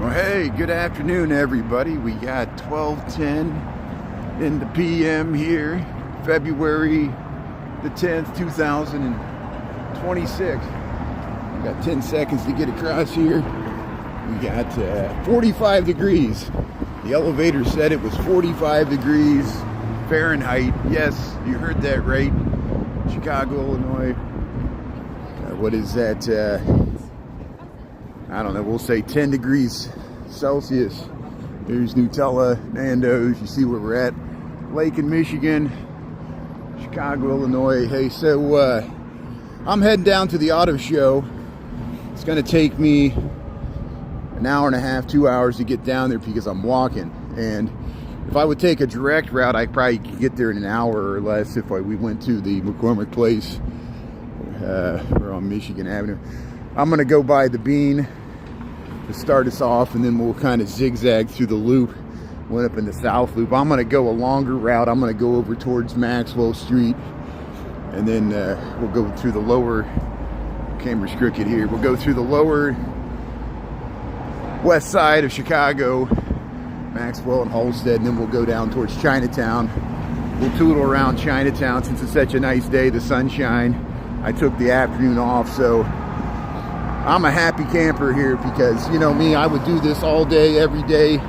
Well, hey, good afternoon, everybody. We got 12:10 in the PM here, February the 10th, 2026. We got 10 seconds to get across here. We got 45 degrees. The elevator said it was 45 degrees Fahrenheit. Yes, you heard that right. Chicago, Illinois. What is that? I don't know, we'll say 10 degrees Celsius. There's Nutella, Nando's. You see where we're at. Lake in Michigan, Chicago, Illinois. Hey, so I'm heading down to the auto show. It's going to take me an hour and a half, 2 hours to get down there because I'm walking. And if I would take a direct route, I probably could get there in an hour or less if we went to the McCormick place. We're on Michigan Avenue. I'm going to go by the Bean to start us off, and then we'll kind of zigzag through the loop. Went up in the South Loop. I'm going to go a longer route. I'm going to go over towards Maxwell Street, and then we'll go through the lower, camera's crooked here, we'll go through the lower west side of Chicago, Maxwell and Halstead, and then we'll go down towards Chinatown. We'll tootle around Chinatown since it's such a nice day, the sunshine. I took the afternoon off, so I'm a happy camper here because, you know me, I would do this all day, every day,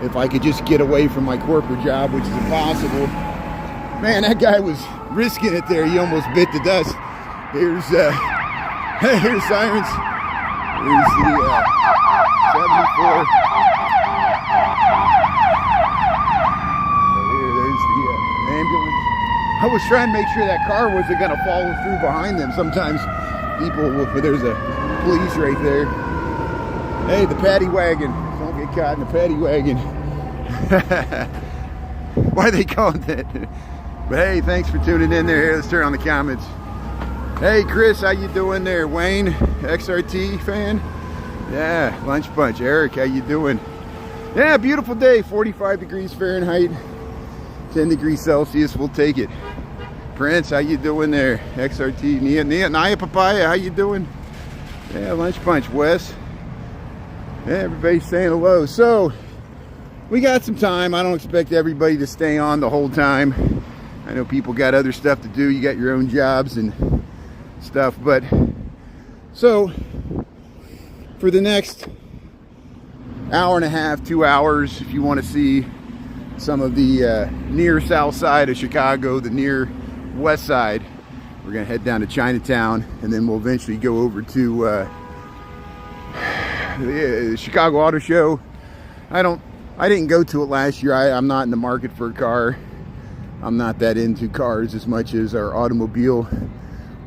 if I could just get away from my corporate job, which is impossible. Man, that guy was risking it there. He almost bit the dust. Here's here's sirens. Here's the 74. There's the ambulance. I was trying to make sure that car wasn't going to follow through behind them. Sometimes people will, but there's a police right there. Hey, the paddy wagon. Don't get caught in the paddy wagon. Why are they calling that? But hey, thanks for tuning in there. Here, let's turn on the comments. Hey, Chris, how you doing there? Wayne, XRT fan? Yeah, Lunch Bunch. Eric, how you doing? Yeah, beautiful day. 45 degrees Fahrenheit. 10 degrees Celsius. We'll take it. Prince, how you doing there? XRT. Nia Papaya, how you doing? Yeah, Lunch Bunch. Wes. Yeah, everybody's saying hello. So, we got some time. I don't expect everybody to stay on the whole time. I know people got other stuff to do. You got your own jobs and stuff. But, so, for the next hour and a half, 2 hours, if you want to see some of the near south side of Chicago, the near west side, we're going to head down to Chinatown, and then we'll eventually go over to the Chicago Auto Show. I didn't go to it last year. I'm not in the market for a car. I'm not that into cars as much as our automobile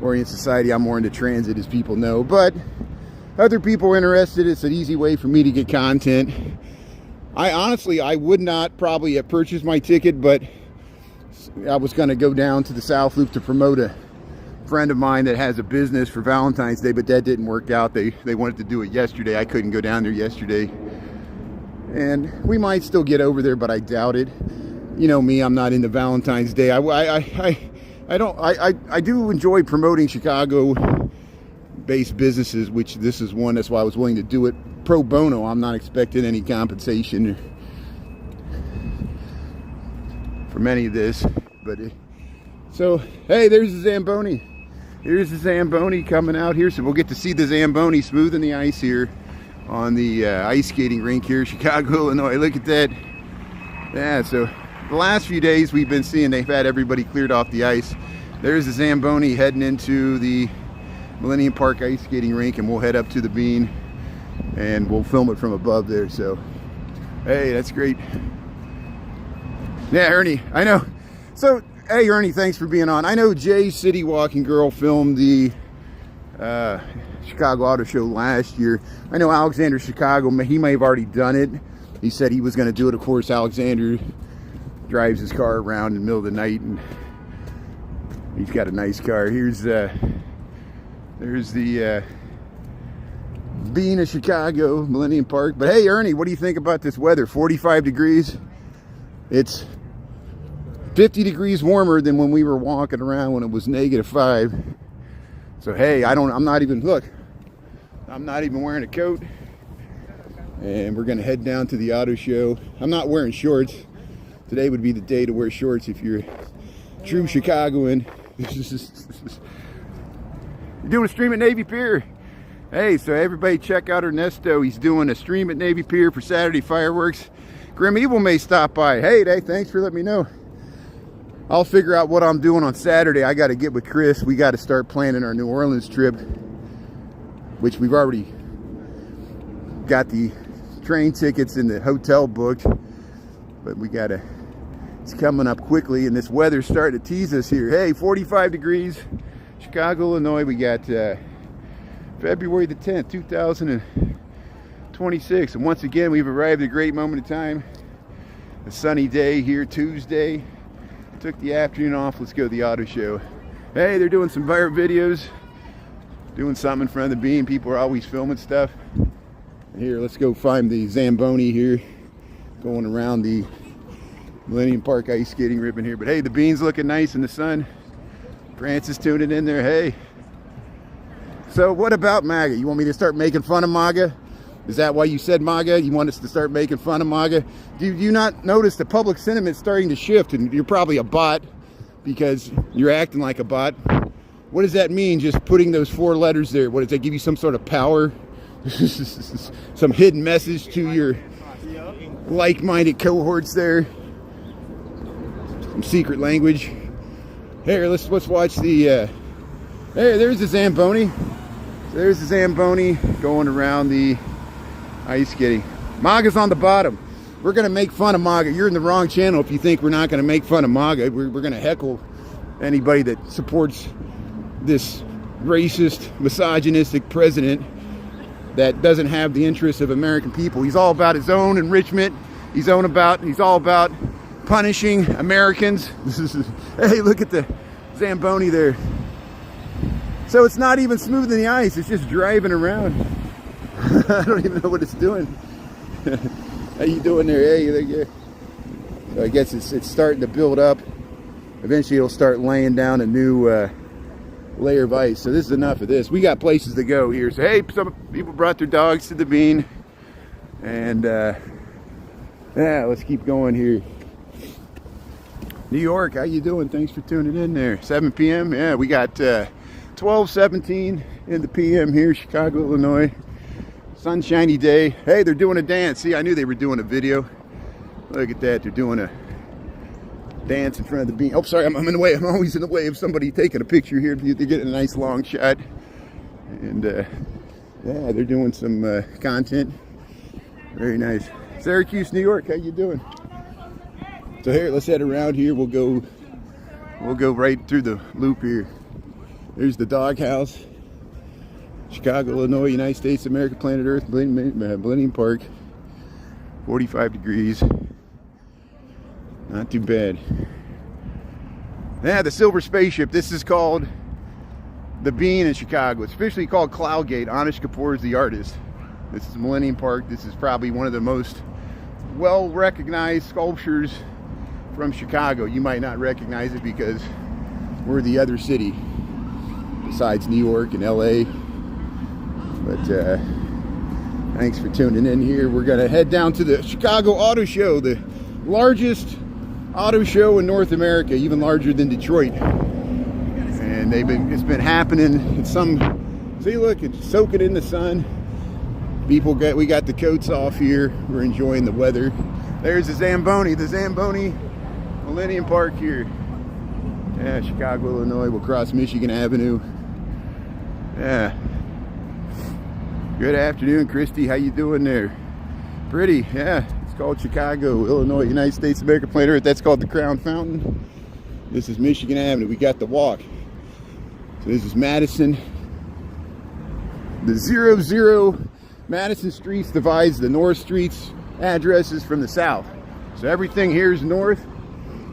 oriented society. I'm more into transit, as people know, but other people are interested. It's an easy way for me to get content. I would not probably have purchased my ticket, but I was going to go down to the South Loop to promote a friend of mine that has a business for Valentine's Day, but that didn't work out. They wanted to do it yesterday. I couldn't go down there yesterday, and we might still get over there, but I doubt it. You know me, I'm not into Valentine's Day. I do enjoy promoting Chicago-based businesses, which this is one. That's why I was willing to do it pro bono. I'm not expecting any compensation from any of this, but so hey, there's the Zamboni. Here's the Zamboni coming out here, so we'll get to see the Zamboni smoothing the ice here on the ice skating rink here, Chicago, Illinois. Look at that. Yeah, so the last few days we've been seeing they've had everybody cleared off the ice. There's the Zamboni heading into the Millennium Park ice skating rink, and we'll head up to the Bean and we'll film it from above there. So hey, that's great. Yeah, Ernie, I know. So hey, Ernie, thanks for being on. I know Jay's City Walking Girl filmed the Chicago Auto Show last year. I know Alexander Chicago, he may have already done it. He said he was going to do it. Of course, Alexander drives his car around in the middle of the night, and he's got a nice car. There's the Bean of Chicago, Millennium Park. But hey, Ernie, what do you think about this weather? 45 degrees. It's 50 degrees warmer than when we were walking around when it was -5. So hey, I'm not even wearing a coat. And we're gonna head down to the auto show. I'm not wearing shorts. Today would be the day to wear shorts if you're a true Chicagoan. You're doing a stream at Navy Pier. Hey, so everybody check out Ernesto. He's doing a stream at Navy Pier for Saturday fireworks. Grim Evil may stop by. Hey, thanks for letting me know. I'll figure out what I'm doing on Saturday. I got to get with Chris. We got to start planning our New Orleans trip, which we've already got the train tickets and the hotel booked. But we got to, it's coming up quickly, and this weather's starting to tease us here. Hey, 45 degrees, Chicago, Illinois. We got February the 10th, 2026. And once again, we've arrived at a great moment of time. A sunny day here, Tuesday. Took the afternoon off. Let's go to the auto show. Hey, they're doing some viral videos. Doing something in front of the beam. People are always filming stuff. Here, let's go find the Zamboni here. Going around the Millennium Park ice skating ribbon here. But hey, the bean's looking nice in the sun. Francis tuning in there. Hey. So what about MAGA? You want me to start making fun of MAGA? Is that why you said MAGA? You want us to start making fun of MAGA? Do you not notice the public sentiment starting to shift? And you're probably a bot because you're acting like a bot. What does that mean, just putting those 4 letters there? What, does that give you some sort of power? Some hidden message to your like-minded cohorts there? Some secret language? Here, let's watch the... Hey, there's the Zamboni. There's the Zamboni going around the ice skating. MAGA's on the bottom. We're going to make fun of MAGA. You're in the wrong channel if you think we're not going to make fun of MAGA. We're going to heckle anybody that supports this racist, misogynistic president that doesn't have the interests of American people. He's all about his own enrichment. He's all about punishing Americans. Hey, look at the Zamboni there. So it's not even smooth in the ice. It's just driving around. I don't even know what it's doing. How you doing there? Hey, there you go. So I guess it's starting to build up. Eventually it'll start laying down a new layer of ice. So this is enough of this. We got places to go here. So hey, some people brought their dogs to the bean. And yeah, let's keep going here. New York, how you doing? Thanks for tuning in there. 7 p.m. Yeah, we got 12:17 in the p.m. here, Chicago, Illinois. Sunshiny day. Hey, they're doing a dance. See, I knew they were doing a video. Look at that. They're doing a dance in front of the beam. Oh, sorry, I'm in the way. I'm always in the way of somebody taking a picture here. They're getting a nice long shot. And yeah, they're doing some content. Very nice. Syracuse, New York. How you doing? So here, let's head around here. We'll go right through the loop here. There's the doghouse. Chicago, Illinois, United States, America, planet Earth, Millennium Park. 45 degrees. Not too bad. Yeah, the Silver Spaceship. This is called the Bean in Chicago. It's officially called Cloudgate. Anish Kapoor is the artist. This is Millennium Park. This is probably one of the most well-recognized sculptures from Chicago. You might not recognize it because we're the other city besides New York and LA. But thanks for tuning in here. We're gonna head down to the Chicago Auto Show, the largest auto show in North America, even larger than Detroit. And it's been happening in some, see, look, it's soaking in the sun. We got the coats off here. We're enjoying the weather. There's the Zamboni Millennium Park here. Yeah, Chicago, Illinois. We'll cross Michigan Avenue. Yeah. Good afternoon, Christy. How you doing there? Pretty, yeah. It's called Chicago, Illinois, United States, America, planet Earth. That's called the Crown Fountain. This is Michigan Avenue. We got the walk. So this is Madison. The 00 Madison Streets divides the North Streets addresses from the south. So everything here is north.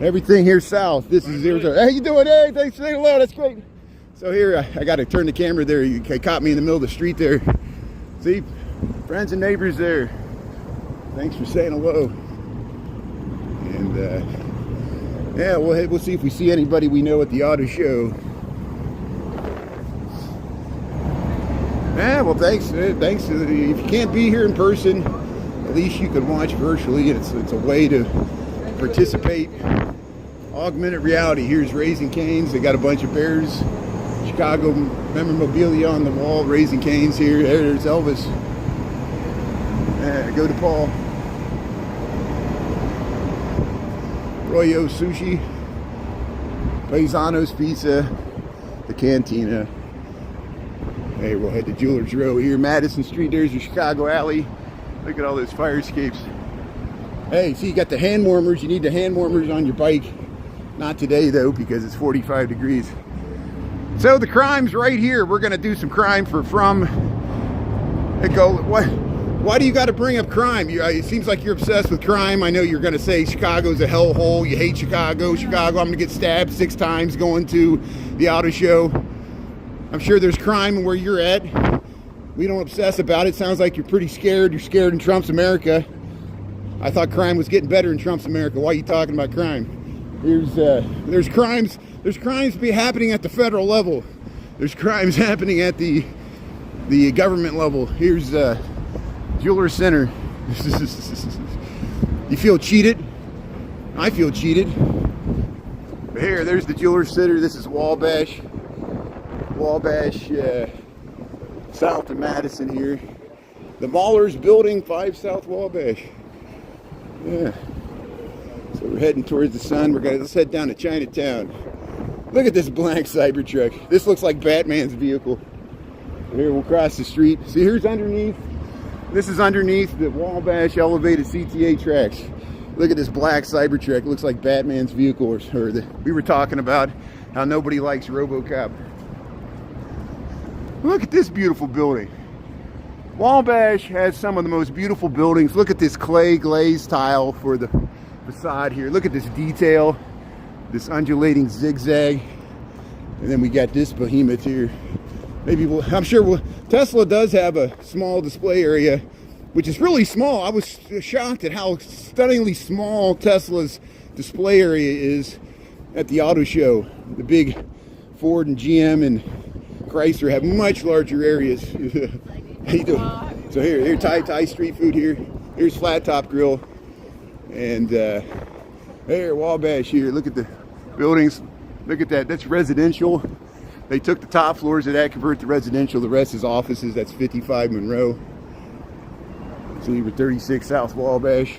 Everything here south. This is 00. How you doing? Hey, thanks for saying hello. That's great. So here, I got to turn the camera there. You caught me in the middle of the street there. See, friends and neighbors there. Thanks for saying hello. And yeah, we'll see if we see anybody we know at the auto show. Yeah, well, thanks. If you can't be here in person, at least you can watch virtually, and it's a way to participate. Augmented reality. Here's Raising Cane's. They got a bunch of Bears, Chicago memorabilia on the wall. Raising Cane's here. There's Elvis. Go to Paul. Royo Sushi. Paisano's Pizza. The Cantina. Hey, we'll head to Jewelers Row here. Madison Street. There's your Chicago alley. Look at all those fire escapes. Hey, see, you got the hand warmers. You need the hand warmers on your bike. Not today, though, because it's 45 degrees. So the crime's right here. We're going to do some crime why do you got to bring up crime? It seems like you're obsessed with crime. I know you're going to say Chicago's a hellhole. You hate Chicago. I'm going to get stabbed 6 times going to the auto show. I'm sure there's crime where you're at. We don't obsess about it. Sounds like you're pretty scared. You're scared in Trump's America. I thought crime was getting better in Trump's America. Why are you talking about crime? There's crimes happening at the federal level. There's crimes happening at the government level. Here's Jeweler Center. You feel cheated? I feel cheated. But here, there's the Jeweler Center. This is Wabash, south of Madison here. The Mahler's Building, 5 South Wabash. Yeah. So we're heading towards the sun. Let's head down to Chinatown. Look at this blank Cybertruck. This looks like Batman's vehicle. Here, we'll cross the street. See, here's underneath. This is underneath the Wabash elevated CTA tracks. Look at this black Cybertruck. It looks like Batman's vehicle. We were talking about how nobody likes RoboCop. Look at this beautiful building. Wabash has some of the most beautiful buildings. Look at this clay glazed tile for the facade here. Look at this detail, this undulating zigzag. And then we got this behemoth here. Tesla does have a small display area, which is really small. I was shocked at how stunningly small Tesla's display area is at the auto show. The big Ford and GM and Chrysler have much larger areas. How you doing? So here, Thai street food here. Here's Flat Top Grill. And there, Wabash here. Look at the buildings. Look at that. That's residential. They took the top floors of that, converted to residential. The rest is offices. That's 55 Monroe. So we were 36 South Wabash.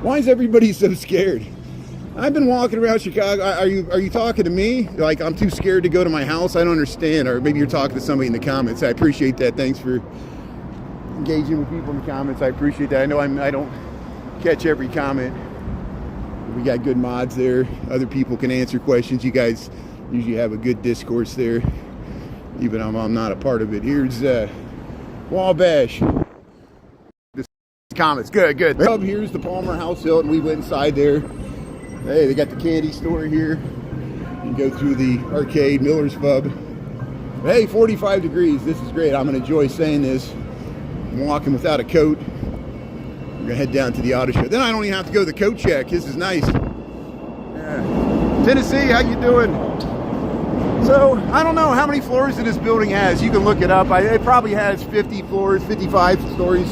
Why is everybody so scared? I've been walking around Chicago. Are you talking to me? Like I'm too scared to go to my house? I don't understand. Or maybe you're talking to somebody in the comments. I appreciate that. Thanks for engaging with people in the comments. I appreciate that. I know I don't catch every comment. We got good mods there. Other people can answer questions. You guys usually have a good discourse there, even though I'm not a part of it. Here's Wabash. This comments. Good. Here's the Palmer House Hilton. We went inside there. Hey, they got the candy store here. You can go through the arcade, Miller's Pub. Hey, 45 degrees. This is great. I'm going to enjoy saying this. I'm walking without a coat. We're going to head down to the auto show. Then I don't even have to go to the coat check. This is nice. Yeah. Tennessee, how you doing? So, I don't know how many floors this building has. You can look it up. It probably has 50 floors, 55 stories.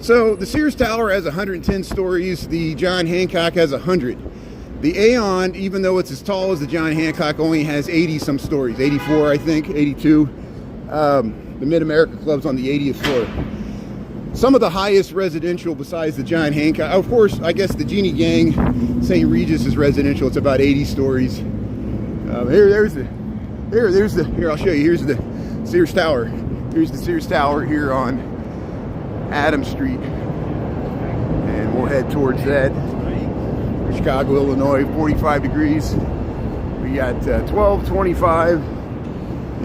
So, the Sears Tower has 110 stories. The John Hancock has 100. The Aeon, even though it's as tall as the John Hancock, only has 80-some stories. 84, I think, 82. The Mid-America Club's on the 80th floor. Some of the highest residential besides the John Hancock. Of course, I guess the Genie Gang, St. Regis is residential. It's about 80 stories. Here, I'll show you. Here's the Sears Tower. Here's the Sears Tower here on Adams Street. And we'll head towards that. Chicago, Illinois, 45 degrees. We got 12:25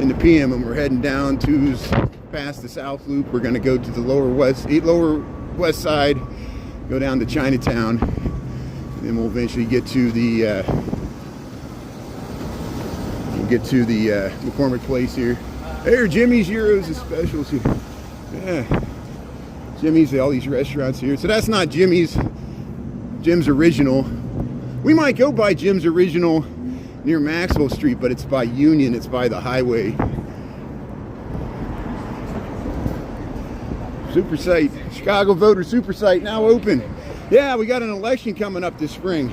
in the PM, and we're heading down to past the South Loop. We're going to go to the lower west side, go down to Chinatown, and then we'll eventually get to the McCormick place here. There, Jimmy's Euros and Specials here. Yeah, Jimmy's, all these restaurants here. So that's not Jim's Original. We might go by Jim's Original near Maxwell Street, but it's by Union, it's by the highway. Super site, Chicago voter super site now open. Yeah, we got an election coming up this spring.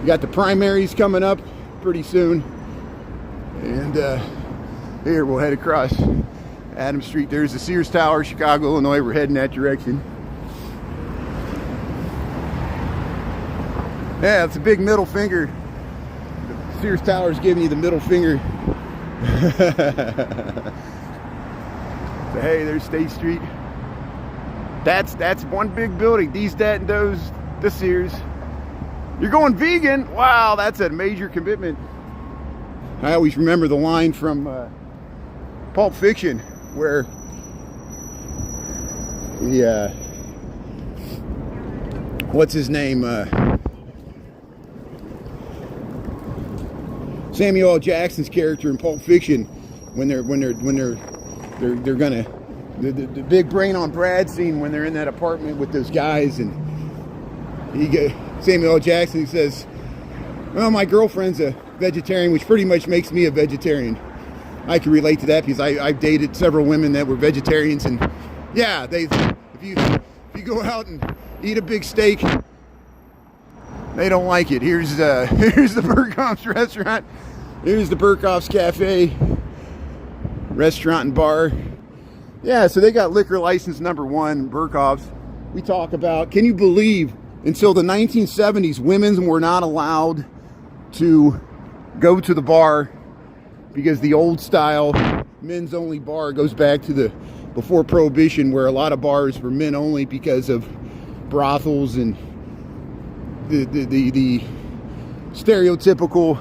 We got the primaries coming up pretty soon. And here we'll head across Adams Street. There's the Sears Tower, Chicago, Illinois. We're heading that direction. Yeah, it's a big middle finger. The Sears Tower is giving you the middle finger. So hey, there's State Street. That's one big building. These, that, and those, the Sears. You're going vegan? Wow, that's a major commitment. I always remember the line from Pulp Fiction where the what's his name? Samuel L. Jackson's character in Pulp Fiction, when they're gonna the big brain on Brad scene when they're in that apartment with those guys, and Samuel L. Jackson says, well, my girlfriend's a vegetarian, which pretty much makes me a vegetarian. I can relate to that because I've dated several women that were vegetarians, and yeah, if you go out and eat a big steak, they don't like it. Here's the Burkhoff's restaurant. Here's the Burkhoff's Cafe, restaurant and bar. Yeah, so they got liquor license number 1, Burkhoff's. We talk about, can you believe, until the 1970s, women were not allowed to go to the bar because the old style men's only bar goes back to before Prohibition, where a lot of bars were men only because of brothels and the stereotypical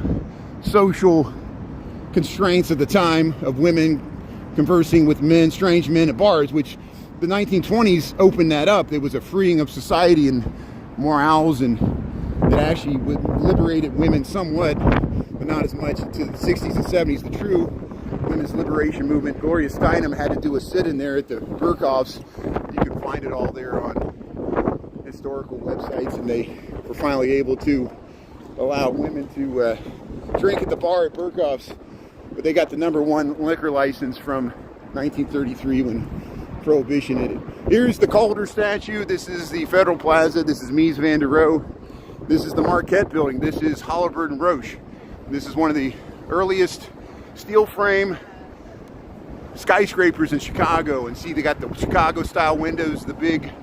social constraints at the time of women conversing with men, strange men at bars, which the 1920s opened that up. There was a freeing of society and morals, and it actually liberated women somewhat, but not as much until the 60s and 70s. The true women's liberation movement. Gloria Steinem had to do a sit-in there at the Burkhoff's. You can find it all there on historical websites, and they were finally able to allow women to drink at the bar at Burkhoff's. But they got the number 1 liquor license from 1933 when Prohibition hit it. Here's the Calder statue. This is the Federal Plaza. This is Mies van der Rohe. This is the Marquette Building. This is Halliburton Roche. This is one of the earliest steel frame skyscrapers in Chicago. And see, they got the Chicago style windows, the big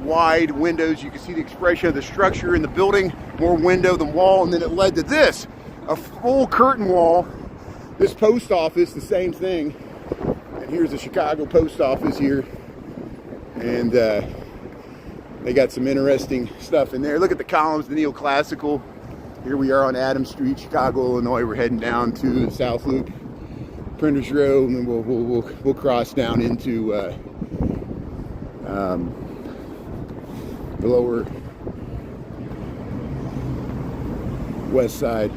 wide windows. You can see the expression of the structure in the building, more window than wall. And then it led to this, a full curtain wall. This post office, the same thing. And here's the Chicago post office here. And they got some interesting stuff in there. Look at the columns, the neoclassical. Here we are on Adams Street, Chicago, Illinois. We're heading down to the South Loop, Printers Row, and then we'll cross down into the lower west side.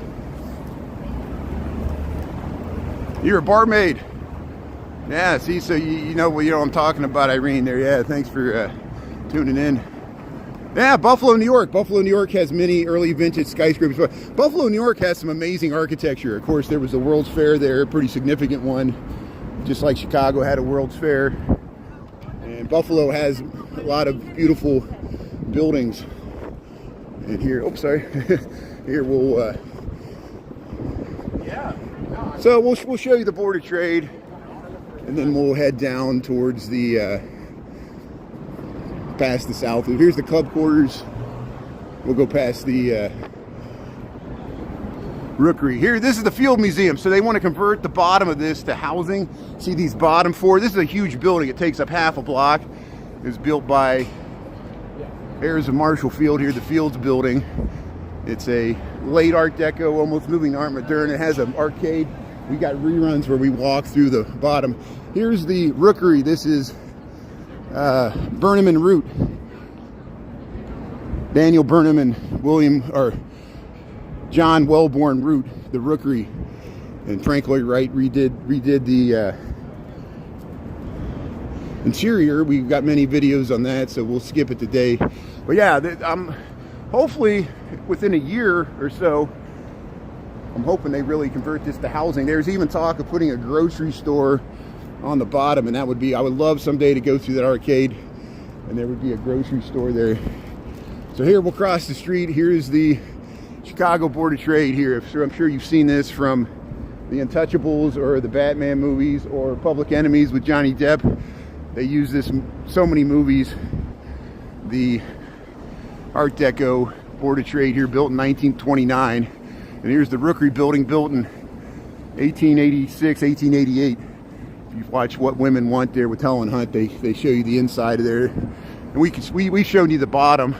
You're a barmaid. Yeah, see, so you know what I'm talking about, Irene, there. Yeah, thanks for tuning in. Yeah, Buffalo, New York. Buffalo, New York has many early vintage skyscrapers. Buffalo, New York has some amazing architecture. Of course, there was the World's Fair there, a pretty significant one, just like Chicago had a World's Fair. And Buffalo has a lot of beautiful buildings. And here, oops, sorry. Here we'll... So we'll show you the Board of Trade, and then we'll head down towards the past the South Loop. Here's the club quarters. We'll go past the Rookery. Here, this is the Field Museum. So they want to convert the bottom of this to housing. See these bottom 4? This is a huge building. It takes up half a block. It was built by heirs of Marshall Field here, the Fields Building. It's a late Art Deco, almost moving to Art Moderne. It has an arcade. We got reruns where we walk through the bottom. Here's the Rookery. This is Burnham and Root. Daniel Burnham and John Wellborn Root, the Rookery. And Frank Lloyd Wright redid the interior. We've got many videos on that, so we'll skip it today. But yeah, hopefully within a year or so, I'm hoping they really convert this to housing. There's even talk of putting a grocery store on the bottom, and that would be, I would love someday to go through that arcade and there would be a grocery store there. So here we'll cross the street. Here's the Chicago Board of Trade here. So I'm sure you've seen this from the Untouchables or the Batman movies or Public Enemies with Johnny Depp. They use this in so many movies. The Art Deco Board of Trade here, built in 1929. And here's the Rookery Building, built in 1886, 1888. If you watch What Women Want there with Helen Hunt, they show you the inside of there. And we've shown you the bottom.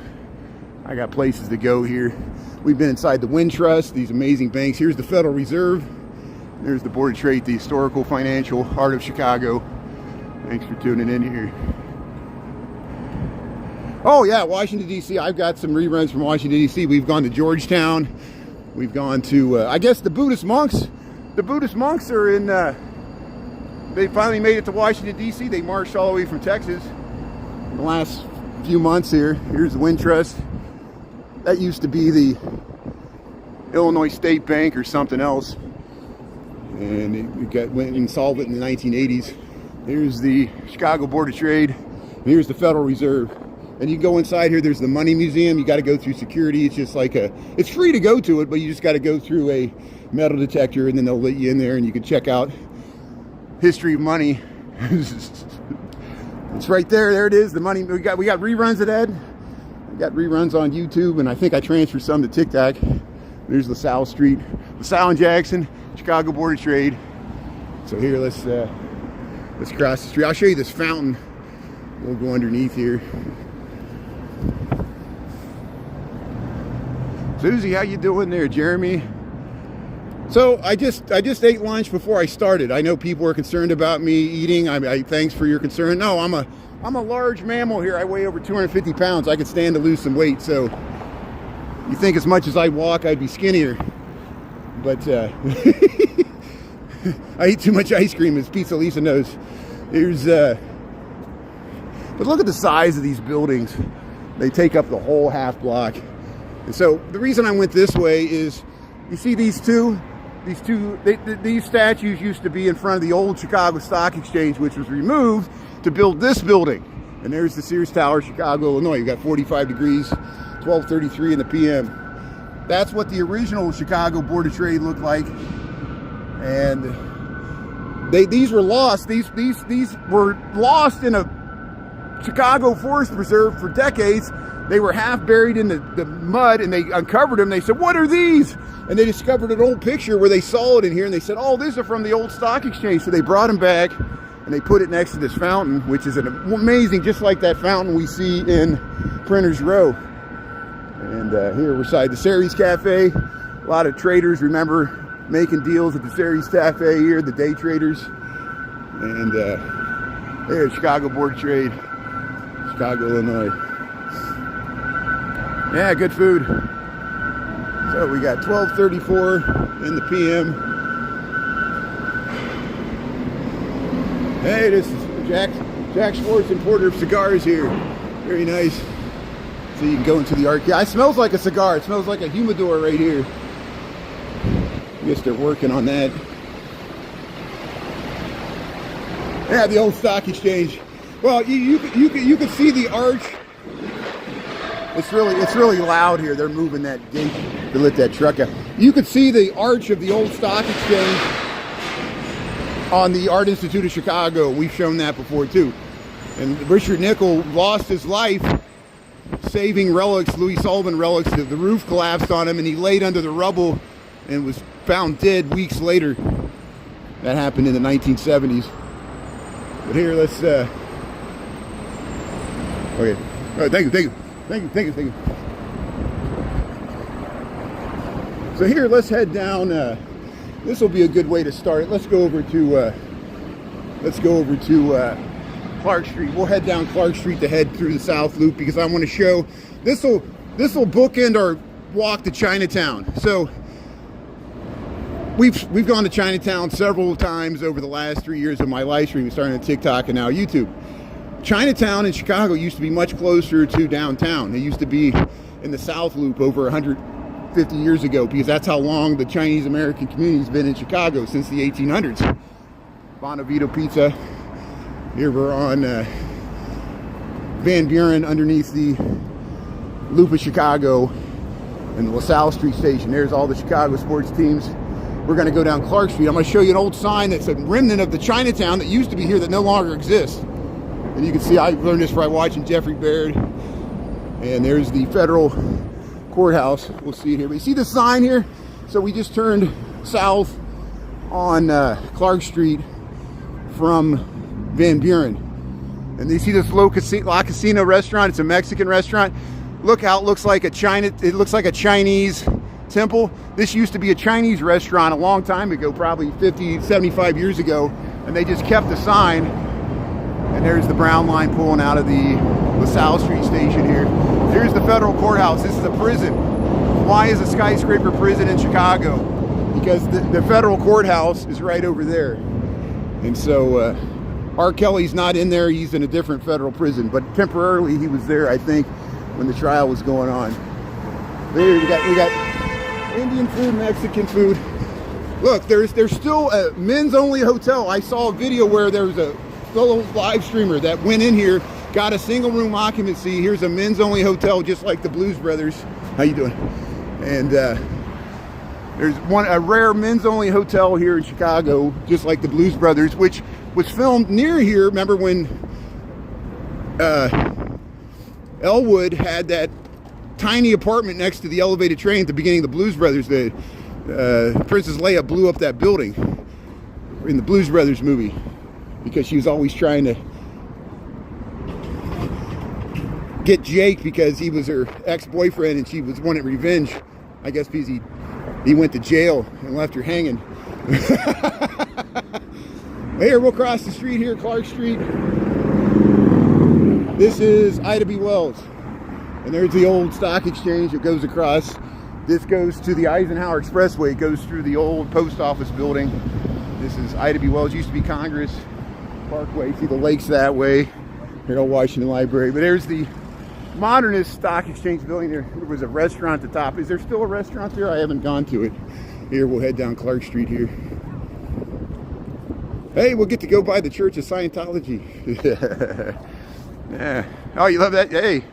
I got places to go here. We've been inside the Wind Trust, these amazing banks. Here's the Federal Reserve. There's the Board of Trade, the historical, financial heart of Chicago. Thanks for tuning in here. Oh yeah, Washington, D.C. I've got some reruns from Washington, D.C. We've gone to Georgetown. We've gone to, I guess, the Buddhist monks. The Buddhist monks are in, they finally made it to Washington, D.C. They marched all the way from Texas in the last few months here. Here's the Wind Trust. That used to be the Illinois State Bank or something else. And it went insolvent in the 1980s. Here's the Chicago Board of Trade. And here's the Federal Reserve. And you go inside here, there's the Money Museum. You got to go through security. It's just like it's free to go to it, but you just got to go through a metal detector and then they'll let you in there and you can check out history of money. It's right there. There it is. The money. We got reruns of that. We got reruns on YouTube, and I think I transferred some to TikTok. There's LaSalle Street, LaSalle and Jackson, Chicago Board of Trade. So here, let's cross the street. I'll show you this fountain. We'll go underneath here. Susie, how you doing there? Jeremy? So I just ate lunch before I started. I know people are concerned about me eating. Thanks for your concern. No, I'm a large mammal here. I weigh over 250 pounds. I could stand to lose some weight. So you think as much as I walk, I'd be skinnier. But I eat too much ice cream, as Pizza Lisa knows. Here's but look at the size of these buildings. They take up the whole half block. And so the reason I went this way is, you see these statues used to be in front of the old Chicago Stock Exchange, which was removed to build this building. And there's the Sears Tower, Chicago, Illinois. You got 45 degrees, 12:33 in the PM. That's what the original Chicago Board of Trade looked like. And these were lost. These were lost in a Chicago Forest Preserve for decades. They were half buried in the mud, and they uncovered them. They said, "What are these?" And they discovered an old picture where they saw it in here, and they said, "Oh, these are from the old stock exchange." So they brought them back, and they put it next to this fountain, which is an amazing, just like that fountain we see in Printers Row. And here we're beside the Sears Cafe. A lot of traders remember making deals at the Sears Cafe here, the day traders. And there's Chicago Board of Trade, Chicago, Illinois. Yeah, good food. So we got 12:34 in the PM. Hey, this is Jack Schwartz, importer of cigars here. Very nice. So you can go into the arcade. It smells like a cigar. It smells like a humidor right here. I guess they're working on that. Yeah, the old stock exchange. Well, you can see the arch. It's really loud here. They're moving that gate to let that truck out. You could see the arch of the old stock exchange on the Art Institute of Chicago. We've shown that before too. And Richard Nickel lost his life saving relics, Louis Sullivan relics. The roof collapsed on him and he laid under the rubble and was found dead weeks later. That happened in the 1970s. But here, let's okay. All right, thank you. So here, let's head down. This will be a good way to start. Let's go over to Clark Street. We'll head down Clark Street to head through the South Loop because I want to show this will bookend our walk to Chinatown. So we've gone to Chinatown several times over the last 3 years of my live stream, starting on TikTok and now YouTube. Chinatown in Chicago used to be much closer to downtown. It used to be in the South Loop over 100 50 years ago, because that's how long the Chinese American community's been in Chicago, since the 1800s. Bonavito Pizza. Here we're on Van Buren, underneath the Loop of Chicago and the LaSalle Street station. There's all the Chicago sports teams. We're going to go down Clark Street. I'm going to show you an old sign that's a remnant of the Chinatown that used to be here that no longer exists. And you can see I learned this by watching Jeffrey Baird. And there's the federal courthouse. We'll see it here. But you see the sign here? So we just turned south on Clark Street from Van Buren. And you see this La Casino restaurant. It's a Mexican restaurant. Look how it looks like it looks like a Chinese temple. This used to be a Chinese restaurant a long time ago, probably 50, 75 years ago. And they just kept the sign. And there's the Brown line pulling out of the LaSalle Street station here. Here's the federal courthouse. This is a prison. Why is a skyscraper prison in Chicago? Because the federal courthouse is right over there. And so R. Kelly's not in there. He's in a different federal prison. But temporarily he was there, I think, when the trial was going on. There we got Indian food, Mexican food. Look, there's still a men's only hotel. I saw a video where there was a fellow live streamer that went in here, got a single room occupancy. Here's a men's only hotel, just like the Blues Brothers. How you doing? And there's a rare men's only hotel here in Chicago, just like the Blues Brothers, which was filmed near here. Remember when Elwood had that tiny apartment next to the elevated train at the beginning of the Blues Brothers? The Princess Leia blew up that building in the Blues Brothers movie because she was always trying to get Jake because he was her ex-boyfriend and she was wanting revenge. I guess because he went to jail and left her hanging. Here, we'll cross the street here, Clark Street. This is Ida B. Wells. And there's the old stock exchange that goes across. This goes to the Eisenhower Expressway. It goes through the old post office building. This is Ida B. Wells. Used to be Congress Parkway. See the lakes that way. Here at Washington Library. But there's the modernist stock exchange building. There was a restaurant at the top. Is there still a restaurant there? I haven't gone to it. Here, we'll head down Clark Street here. Hey, we'll get to go by the Church of Scientology. Yeah. Oh, you love that? Hey,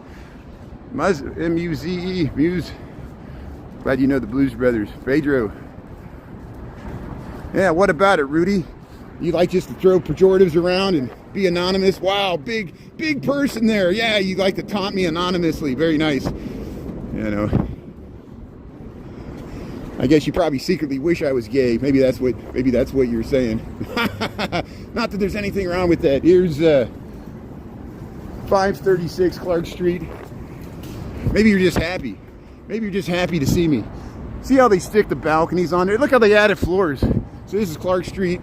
M-U-Z-E, Muse. Glad you know the Blues Brothers. Pedro. Yeah, what about it, Rudy? You like just to throw pejoratives around and be anonymous? Wow, big person there. Yeah, you like to taunt me anonymously. Very nice. You know, I guess you probably secretly wish I was gay. Maybe that's what you're saying. Not that there's anything wrong with that. Here's 536 Clark Street. Maybe you're just happy. Maybe you're just happy to see me. See how they stick the balconies on there? Look how they added floors. So this is Clark Street.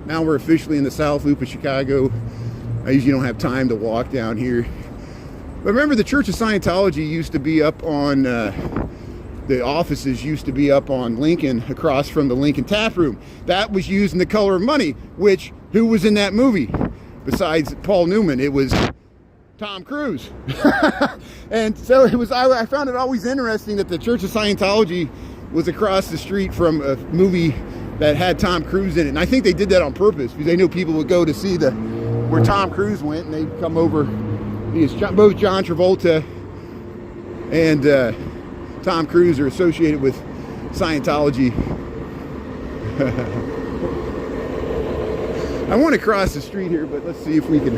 Now we're officially in the South Loop of Chicago. I usually don't have time to walk down here. But remember, the Church of Scientology used to be up on, the offices used to be up on Lincoln, across from the Lincoln Tap Room. That was used in The Color of Money, which, who was in that movie? Besides Paul Newman, it was Tom Cruise. And so it was, I found it always interesting that the Church of Scientology was across the street from a movie that had Tom Cruise in it. And I think they did that on purpose because they knew people would go to see where Tom Cruise went, and they'd come over. Both John Travolta and Tom Cruise are associated with Scientology. I want to cross the street here, but let's see if we can.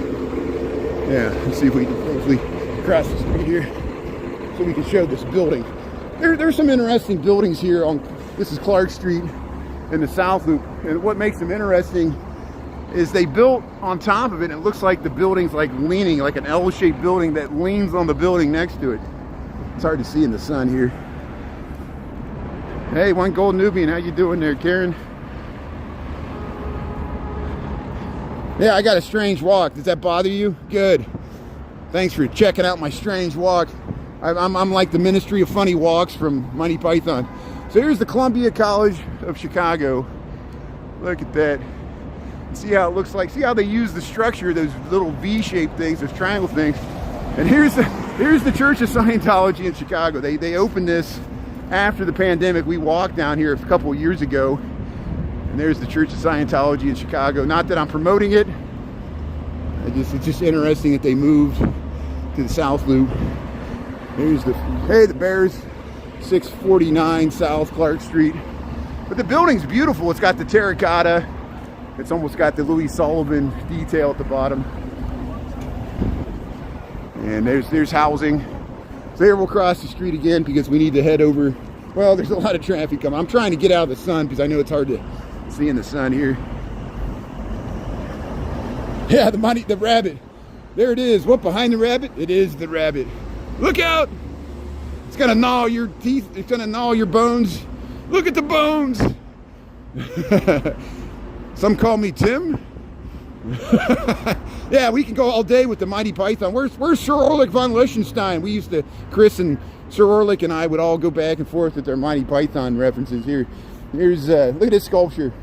Yeah, let's see if we can hopefully cross the street here so we can show this building. There's some interesting buildings here on. This is Clark Street in the South Loop, and what makes them interesting is they built on top of it, and it looks like the building's like leaning, like an L-shaped building that leans on the building next to it. It's hard to see in the sun here. Hey, One Gold Nubian, how you doing there, Karen? Yeah, I got a strange walk. Does that bother you? Good. Thanks for checking out my strange walk. I'm like the Ministry of Funny Walks from Monty Python. So here's the Columbia College of Chicago. Look at that. See how it looks like. See how they use the structure, those little V-shaped things, those triangle things. And here's the Church of Scientology in Chicago. They opened this after the pandemic, we walked down here a couple of years ago, and there's the Church of Scientology in Chicago. Not that I'm promoting it. It's just interesting that they moved to the South Loop. Here's the Bears, 649 South Clark Street. But the building's beautiful. It's got the terracotta. It's almost got the Louis Sullivan detail at the bottom. And there's housing. So here we'll cross the street again because we need to head over. Well, there's a lot of traffic coming. I'm trying to get out of the sun because I know it's hard to see in the sun here. Yeah, the rabbit. There it is. What, behind the rabbit? It is the rabbit. Look out! It's gonna gnaw your teeth. It's gonna gnaw your bones. Look at the bones. Some call me Tim. Yeah, we can go all day with the Mighty Python. Where's Sir Orlick von Liechtenstein? Chris and Sir Orlick and I would all go back and forth with their Mighty Python references. Here's look at this sculpture.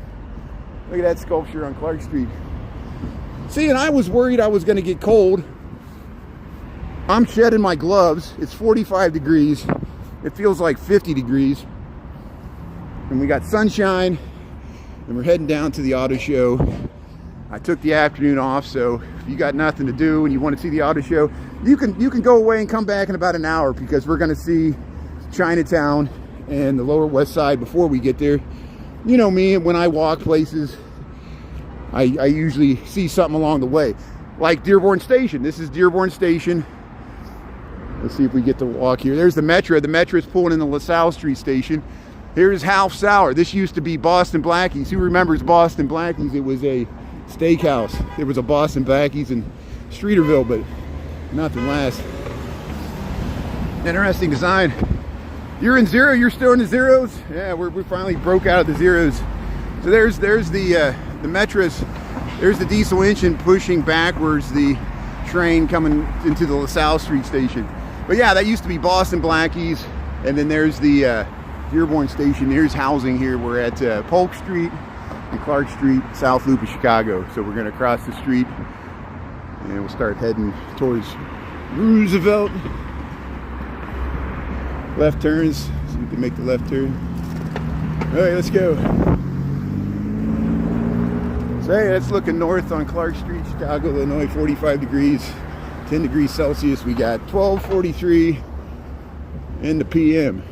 Look at that sculpture on Clark Street. See, and I was worried I was going to get cold. I'm shedding my gloves. It's 45 degrees. It feels like 50 degrees. And we got sunshine. And we're heading down to the auto show. I took the afternoon off, so if you got nothing to do and you want to see the auto show, you can go away and come back in about an hour because we're going to see Chinatown and the Lower West Side before we get there. You know me, when I walk places, I usually see something along the way. Like Dearborn Station. This is Dearborn Station. Let's see if we get to walk here. There's the Metro. The Metro is pulling in the LaSalle Street station. Here's Half Sour. This used to be Boston Blackies. Who remembers Boston Blackies? It was a steakhouse. There was a Boston Blackies in Streeterville, but nothing lasts. Interesting design. You're in zero. You're still in the zeros. Yeah, we finally broke out of the zeros. So there's the Metros. There's the diesel engine pushing backwards the train coming into the LaSalle Street station. But yeah, that used to be Boston Blackies. And then there's the Dearborn Station. Here's housing here. We're at Polk Street and Clark Street, South Loop of Chicago. So we're going to cross the street and we'll start heading towards Roosevelt. Left turns, so we can make the left turn. All right, let's go. So hey, that's looking north on Clark Street, Chicago, Illinois, 45 degrees, 10 degrees Celsius. We got 12:43 in the PM.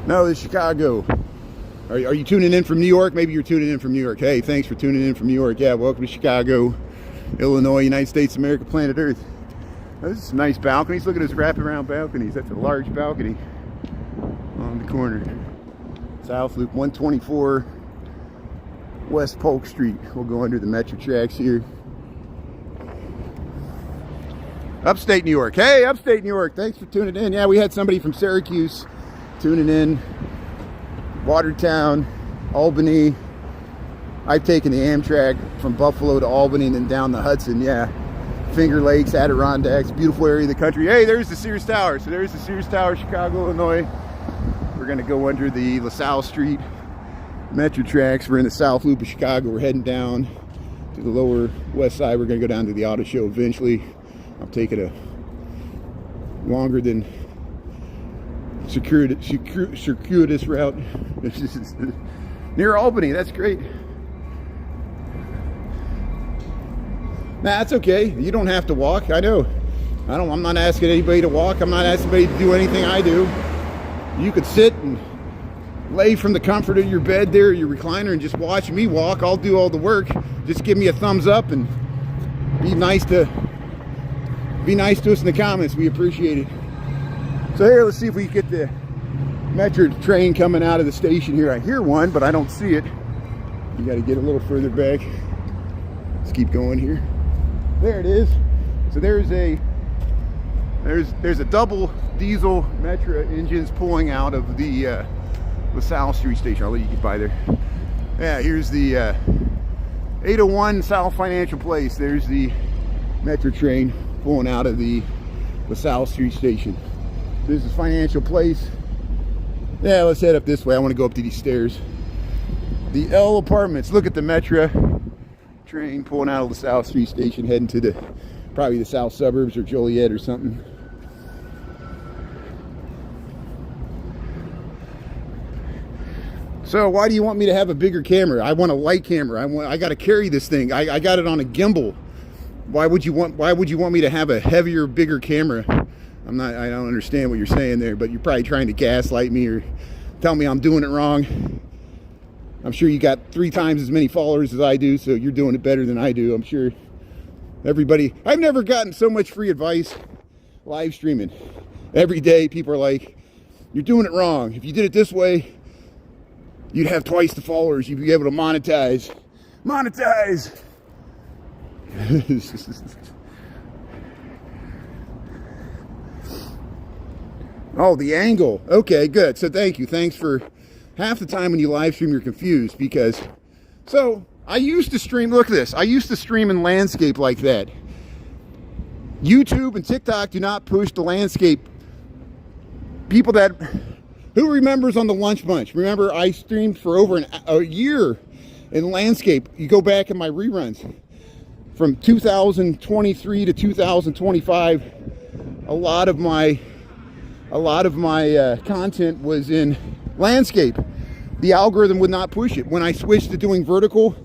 No, this is Chicago. Are you tuning in from New York? Maybe you're tuning in from New York. Hey, thanks for tuning in from New York. Yeah, welcome to Chicago, Illinois, United States of America, planet Earth. Those are some nice balconies. Look at those wraparound balconies. That's a large balcony on the corner. South Loop 124 West Polk Street. We'll go under the Metro tracks here. Upstate New York. Hey, upstate New York. Thanks for tuning in. Yeah, we had somebody from Syracuse tuning in. Watertown, Albany. I've taken the Amtrak from Buffalo to Albany and then down the Hudson. Yeah. Finger Lakes, Adirondacks, beautiful area of the country. Hey, there's the Sears Tower. So there's the Sears Tower, Chicago, Illinois. We're going to go under the LaSalle Street Metro tracks. We're in the South Loop of Chicago. We're heading down to the Lower West Side. We're going to go down to the auto show eventually. I'm taking a longer than circuitous route. Near Albany. That's great. Nah, that's okay. You don't have to walk. I know. I'm not asking anybody to walk. I'm not asking anybody to do anything I do. You could sit and lay from the comfort of your bed there, your recliner, and just watch me walk. I'll do all the work. Just give me a thumbs up and be nice to us in the comments. We appreciate it. So here, let's see if we can get the Metro train coming out of the station here. I hear one, but I don't see it. You got to get a little further back. Let's keep going here. There it is. So there's a double diesel Metro engines pulling out of the LaSalle Street station. I'll let you get by there. Yeah, here's the 801 South Financial Place. There's the Metro train pulling out of the LaSalle Street station. This is Financial Place. Yeah, let's head up this way. I want to go up to these stairs. The L Apartments. Look at the Metro train pulling out of the South Street station, heading to probably the south suburbs or Joliet or something. So why do you want me to have a bigger camera? I want a light camera. I got to carry this thing. I got it on a gimbal. Why would you want me to have a heavier, bigger camera? I don't understand what you're saying there, but you're probably trying to gaslight me or tell me I'm doing it wrong. I'm sure you got 3 times as many followers as I do, so you're doing it better than I do. I'm sure everybody, I've never gotten so much free advice live streaming. Every day people are like, you're doing it wrong. If you did it this way, you'd have twice the followers. You'd be able to monetize. Monetize! Oh, the angle. Okay, good. So thank you. Thanks for half the time when you live stream, you're confused because, so I used to stream, look at this. I used to stream in landscape like that. YouTube and TikTok do not push the landscape. People that, who remembers on the Lunch Bunch? Remember I streamed for over a year in landscape. You go back in my reruns from 2023 to 2025. A lot of my content was in landscape. The algorithm would not push it. When I switched to doing vertical,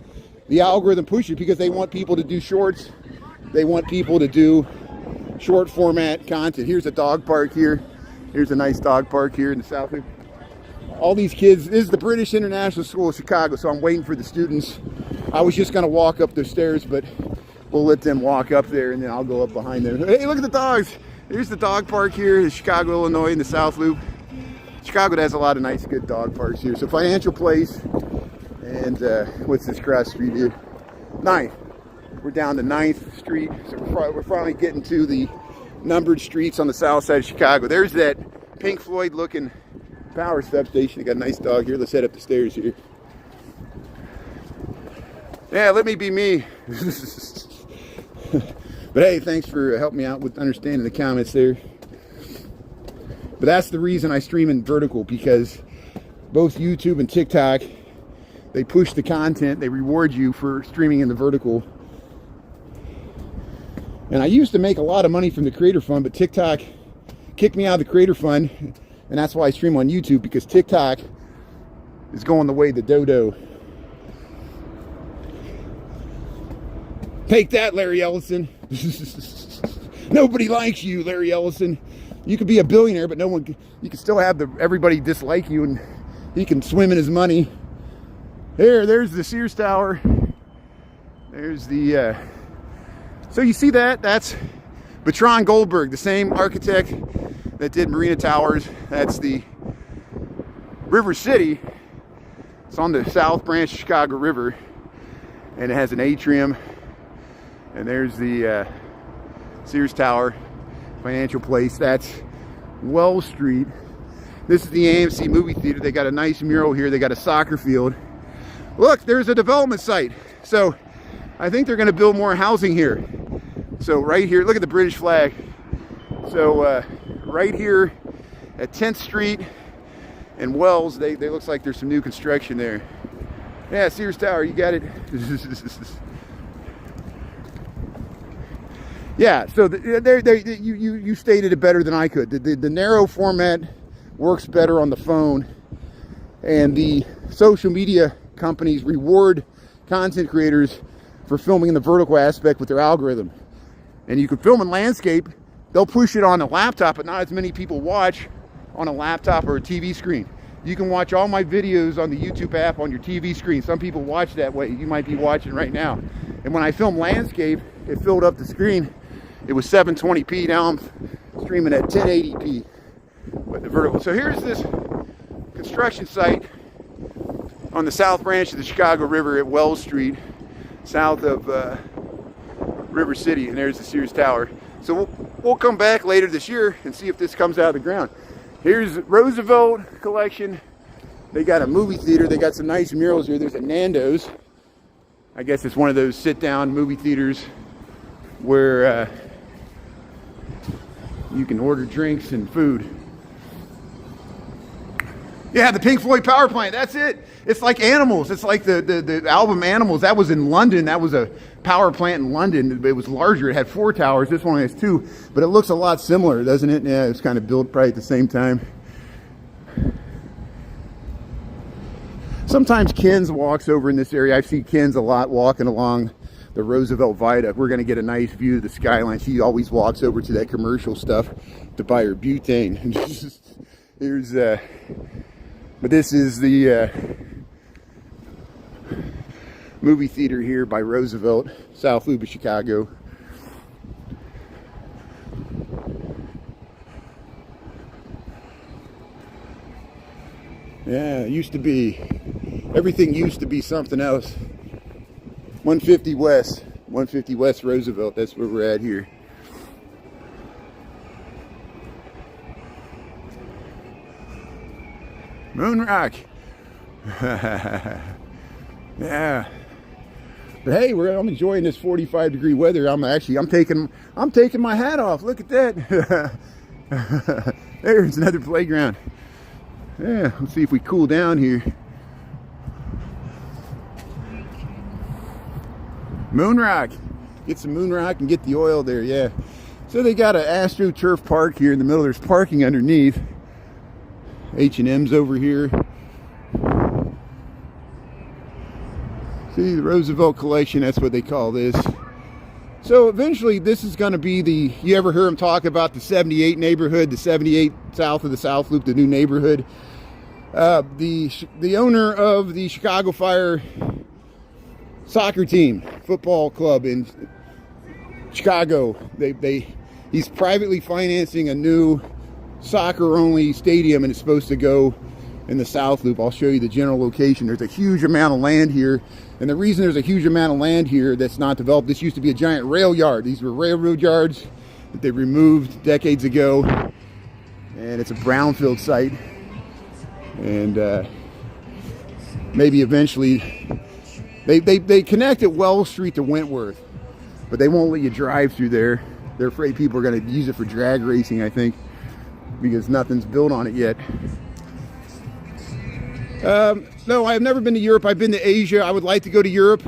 the algorithm pushed it because they want people to do shorts. They want people to do short format content. Here's a dog park here. Here's a nice dog park here in the South. All these kids, this is the British International School of Chicago, so I'm waiting for the students. I was just gonna walk up the stairs, but we'll let them walk up there and then I'll go up behind them. Hey, look at the dogs. Here's the dog park here in Chicago, Illinois, in the South Loop. Chicago has a lot of nice, good dog parks here. So Financial Place, and what's this cross street here? 9th. We're down to 9th Street. So we're finally getting to the numbered streets on the south side of Chicago. There's that Pink Floyd looking power substation. They got a nice dog here. Let's head up the stairs here. Yeah, let me be me. But hey, thanks for helping me out with understanding the comments there. But that's the reason I stream in vertical, because both YouTube and TikTok, they push the content, they reward you for streaming in the vertical. And I used to make a lot of money from the Creator Fund, but TikTok kicked me out of the Creator Fund, and that's why I stream on YouTube, because TikTok is going the way of the dodo. Take that, Larry Ellison. Nobody likes you, Larry Ellison. You could be a billionaire, but no one. You can still have everybody dislike you, and he can swim in his money. There's the Sears Tower. There's the. So you see that? That's Bertrand Goldberg, the same architect that did Marina Towers. That's the River City. It's on the South Branch of Chicago River, and it has an atrium. And there's the Sears Tower, Financial Place. That's Wells Street. This is the AMC movie theater. They got a nice mural here. They got a soccer field. Look, there's a development site. So I think they're going to build more housing here. So right here, look at the British flag. So right here at 10th Street and Wells, they looks like there's some new construction there. Yeah, Sears Tower, you got it. Yeah, so you stated it better than I could. The narrow format works better on the phone, and the social media companies reward content creators for filming in the vertical aspect with their algorithm. And you can film in landscape, they'll push it on a laptop, but not as many people watch on a laptop or a TV screen. You can watch all my videos on the YouTube app on your TV screen. Some people watch that way. You might be watching right now. And when I film landscape, it filled up the screen. It was 720p. Now I'm streaming at 1080p with the vertical. So here's this construction site on the South Branch of the Chicago River at Wells Street, south of River City, and there's the Sears Tower. So we'll come back later this year and see if this comes out of the ground. Here's Roosevelt Collection. They got a movie theater. They got some nice murals here. There's a Nando's. I guess it's one of those sit-down movie theaters where you can order drinks and food. Yeah, the Pink Floyd power plant, that's it. It's like Animals. It's like the album Animals. That was in London. That was a power plant in London. It was larger. It had 4 towers. This one has 2. But it looks a lot similar, doesn't it? Yeah, it's kind of built probably at the same time. Sometimes Ken's walks over in this area. I see Ken's a lot walking along the Roosevelt Viaduct. We're going to get a nice view of the skyline. She always walks over to that commercial stuff to buy her butane. Here's, but this is the movie theater here by Roosevelt, South Loop of Chicago. Yeah, it used to be, everything used to be something else. 150 West Roosevelt, that's where we're at here. Moon Rock. Yeah. But hey, I'm enjoying this 45-degree weather. I'm taking my hat off. Look at that. There's another playground. Yeah, let's see if we cool down here. Moon Rock. Get some Moon Rock and get the oil there, yeah. So they got an AstroTurf park here in the middle. There's parking underneath. H&M's over here. See, the Roosevelt Collection, that's what they call this. So eventually this is going to be you ever hear them talk about the 78 neighborhood, the 78 south of the South Loop, the new neighborhood? The owner of the Chicago Fire soccer team, football club in Chicago, he's privately financing a new soccer-only stadium, and it's supposed to go in the South Loop. I'll show you the general location. There's a huge amount of land here. And the reason there's a huge amount of land here that's not developed, this used to be a giant rail yard. These were railroad yards that they removed decades ago. And it's a brownfield site. And maybe eventually, they connect at Wells Street to Wentworth. But they won't let you drive through there. They're afraid people are going to use it for drag racing, I think, because nothing's built on it yet. No, I've never been to Europe. I've been to Asia. I would like to go to Europe.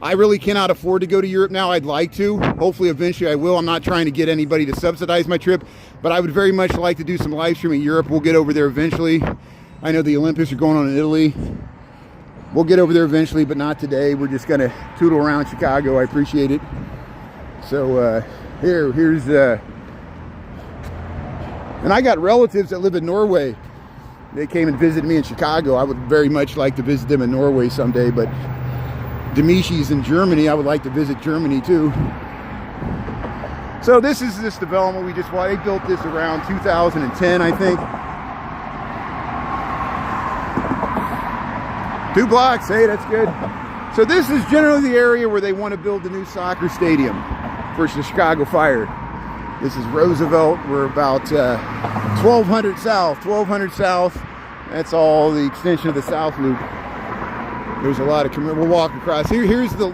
I really cannot afford to go to Europe now. I'd like to. Hopefully, eventually I will. I'm not trying to get anybody to subsidize my trip, but I would very much like to do some live streaming in Europe. We'll get over there eventually. I know the Olympics are going on in Italy. We'll get over there eventually, but not today. We're just going to tootle around Chicago. I appreciate it. So here's and I got relatives that live in Norway. They came and visited me in Chicago. I would very much like to visit them in Norway someday, but Demishi's in Germany. I would like to visit Germany too. So this is this development we just bought. They built this around 2010, I think. 2 blocks, hey, that's good. So this is generally the area where they want to build the new soccer stadium for the Chicago Fire. This is Roosevelt. We're about 1200 south. That's all the extension of the South Loop. There's a lot of we'll walk across. Here's the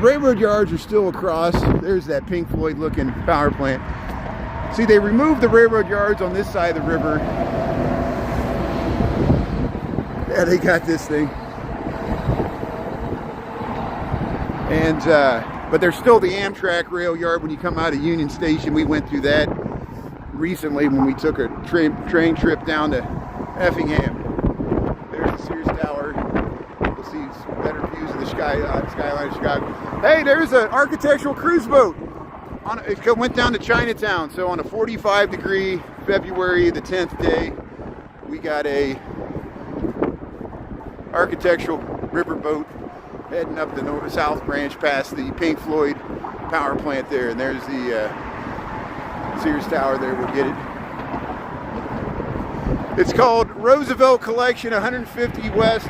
railroad yards are still across. There's that Pink Floyd looking power plant. See, they removed the railroad yards on this side of the river. Yeah, they got this thing. And but there's still the Amtrak rail yard when you come out of Union Station. We went through that recently when we took a train trip down to Effingham. There's the Sears Tower. You'll see better views of the skyline of Chicago. Hey, there's an architectural cruise boat. It went down to Chinatown. So on a 45-degree February the 10th day, we got a architectural riverboat heading up the south branch past the Pink Floyd power plant there, and there's the Sears Tower there. We'll get it. It's called Roosevelt Collection, 150 West,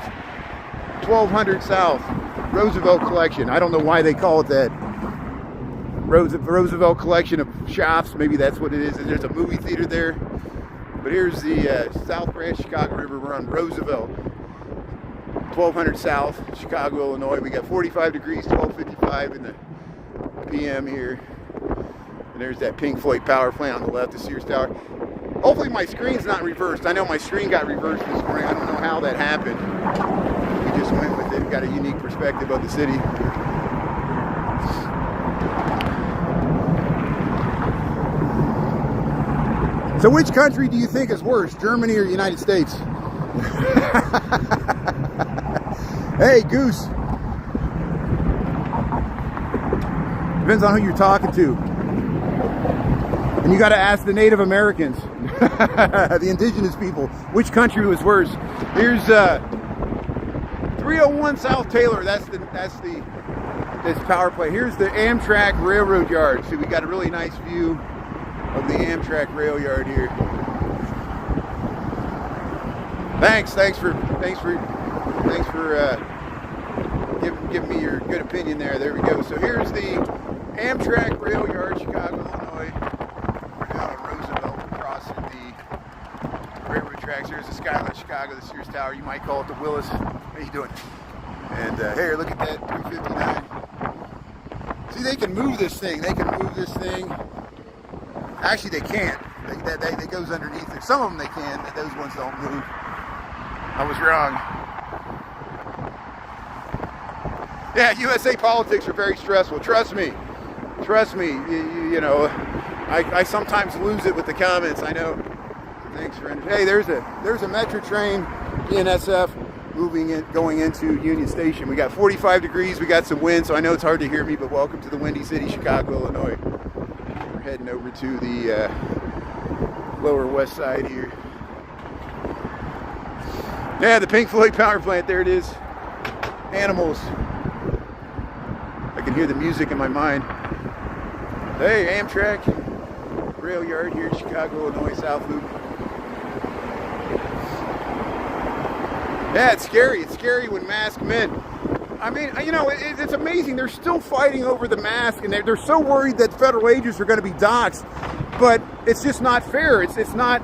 1200 South. Roosevelt Collection. I don't know why they call it that. Roosevelt Collection of shops. Maybe that's what it is. There's a movie theater there. But here's the South Branch Chicago River. We're on Roosevelt. 1200 South, Chicago, Illinois. We got 45 degrees, 12:55 in the PM here. And there's that Pink Floyd power plant on the left, the Sears Tower. Hopefully my screen's not reversed. I know my screen got reversed this morning. I don't know how that happened. We just went with it. We got a unique perspective of the city. So which country do you think is worse, Germany or United States? Hey, Goose. Depends on who you're talking to. And you got to ask the Native Americans, the indigenous people, which country was worse. Here's 301 South Taylor. That's this power plant. Here's the Amtrak Railroad Yard. See, we got a really nice view of the Amtrak rail yard here. Thanks for giving me your good opinion there. There we go. So here's the Amtrak rail yard, Chicago, Illinois. We're down on Roosevelt, crossing the railroad tracks. Here's the skyline of Chicago, the Sears Tower. You might call it the Willis. How you doing? And here, look at that 359. See, they can move this thing. They can move this thing. Actually, they can't. That goes underneath it. Some of them they can, but those ones don't move. I was wrong. Yeah, USA politics are very stressful. Trust me. Trust me. You know, I sometimes lose it with the comments. I know. Thanks for hey, there's a metro train, BNSF, going into Union Station. We got 45 degrees. We got some wind, so I know it's hard to hear me. But welcome to the Windy City, Chicago, Illinois. We're heading over to the Lower West Side here. Yeah, the Pink Floyd power plant. There it is. Animals. I can hear the music in my mind. Hey, Amtrak rail yard here in Chicago, Illinois, South Loop. Yeah, it's scary. It's scary when masked men. I mean, you know, it's amazing. They're still fighting over the mask, and they're so worried that federal agents are going to be doxxed. But it's just not fair. It's not.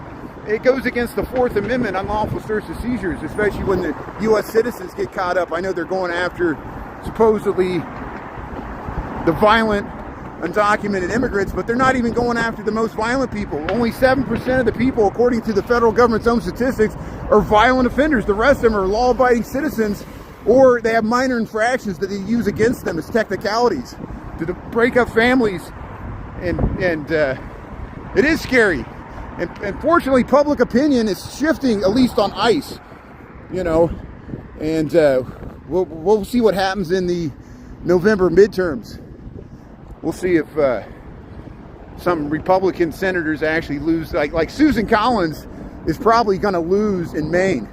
It goes against the Fourth Amendment, unlawful search and seizures, especially when the U.S. citizens get caught up. I know they're going after supposedly the violent, undocumented immigrants, but they're not even going after the most violent people. Only 7% of the people, according to the federal government's own statistics, are violent offenders. The rest of them are law-abiding citizens, or they have minor infractions that they use against them as technicalities to break up families. And it is scary. And fortunately, public opinion is shifting, at least on ICE, you know, and we'll see what happens in the November midterms. We'll see if some Republican senators actually lose, like Susan Collins is probably going to lose in Maine.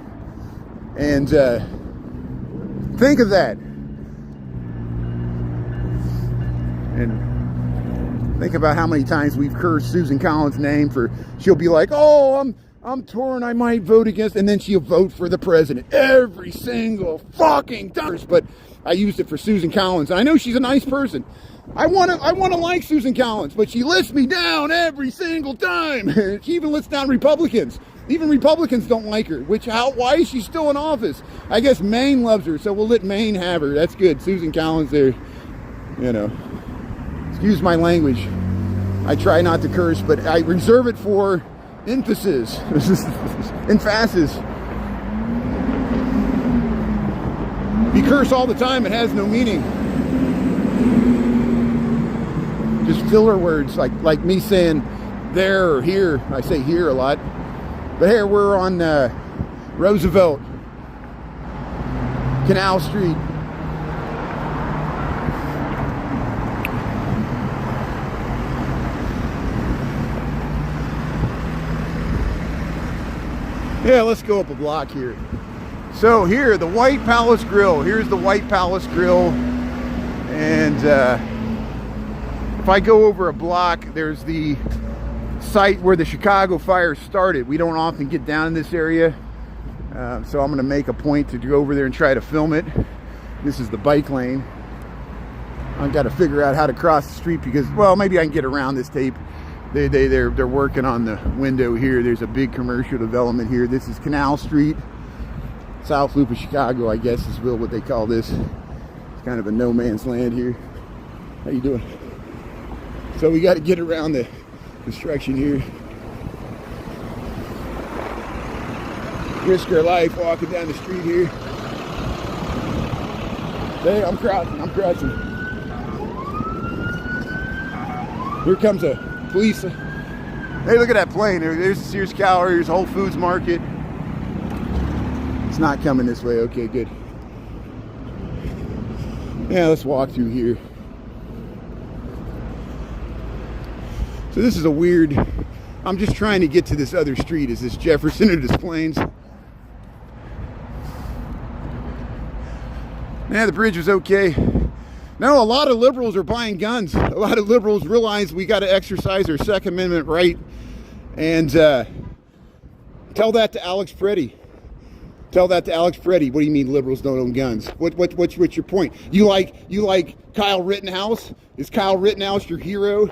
And think of that. And think about how many times we've cursed Susan Collins' name for, she'll be like, oh, I'm torn, I might vote against, and then she'll vote for the president every single fucking time. But I used it for Susan Collins, and I know she's a nice person. I want to like Susan Collins, but she lists me down every single time. She even lists down Republicans. Even Republicans don't like her, why is she still in office? I guess Maine loves her, so we'll let Maine have her. That's good. Susan Collins there, you know. Excuse my language. I try not to curse, but I reserve it for emphasis. Emphasis. You curse all the time, it has no meaning. Just filler words like me saying there or here. I say here a lot. But here we're on Roosevelt, Canal Street. Yeah, let's go up a block here. So here, the White Palace Grill. Here's the White Palace Grill. And if I go over a block, there's the site where the Chicago fire started. We don't often get down in this area. So I'm going to make a point to go over there and try to film it. This is the bike lane. I've got to figure out how to cross the street because, well, maybe I can get around this tape. They're working on the window here. There's a big commercial development here. This is Canal Street, South Loop of Chicago, I guess is what they call this. It's kind of a no man's land here. How you doing? So we got to get around the construction here. Risk our life walking down the street here. Hey, I'm crossing. Here comes a police. Hey, look at that plane. There's the Sears Tower. Here's Whole Foods Market. It's not coming this way. Okay, good. Yeah, let's walk through here. So this is a weird, I'm just trying to get to this other street. Is this Jefferson or Des Plaines? Yeah, the bridge was okay. No, a lot of liberals are buying guns. A lot of liberals realize we got to exercise our Second Amendment right. And tell that to Alex Preddy. Tell that to Alex Preddy. What do you mean liberals don't own guns? What's your point? You like Kyle Rittenhouse? Is Kyle Rittenhouse your hero?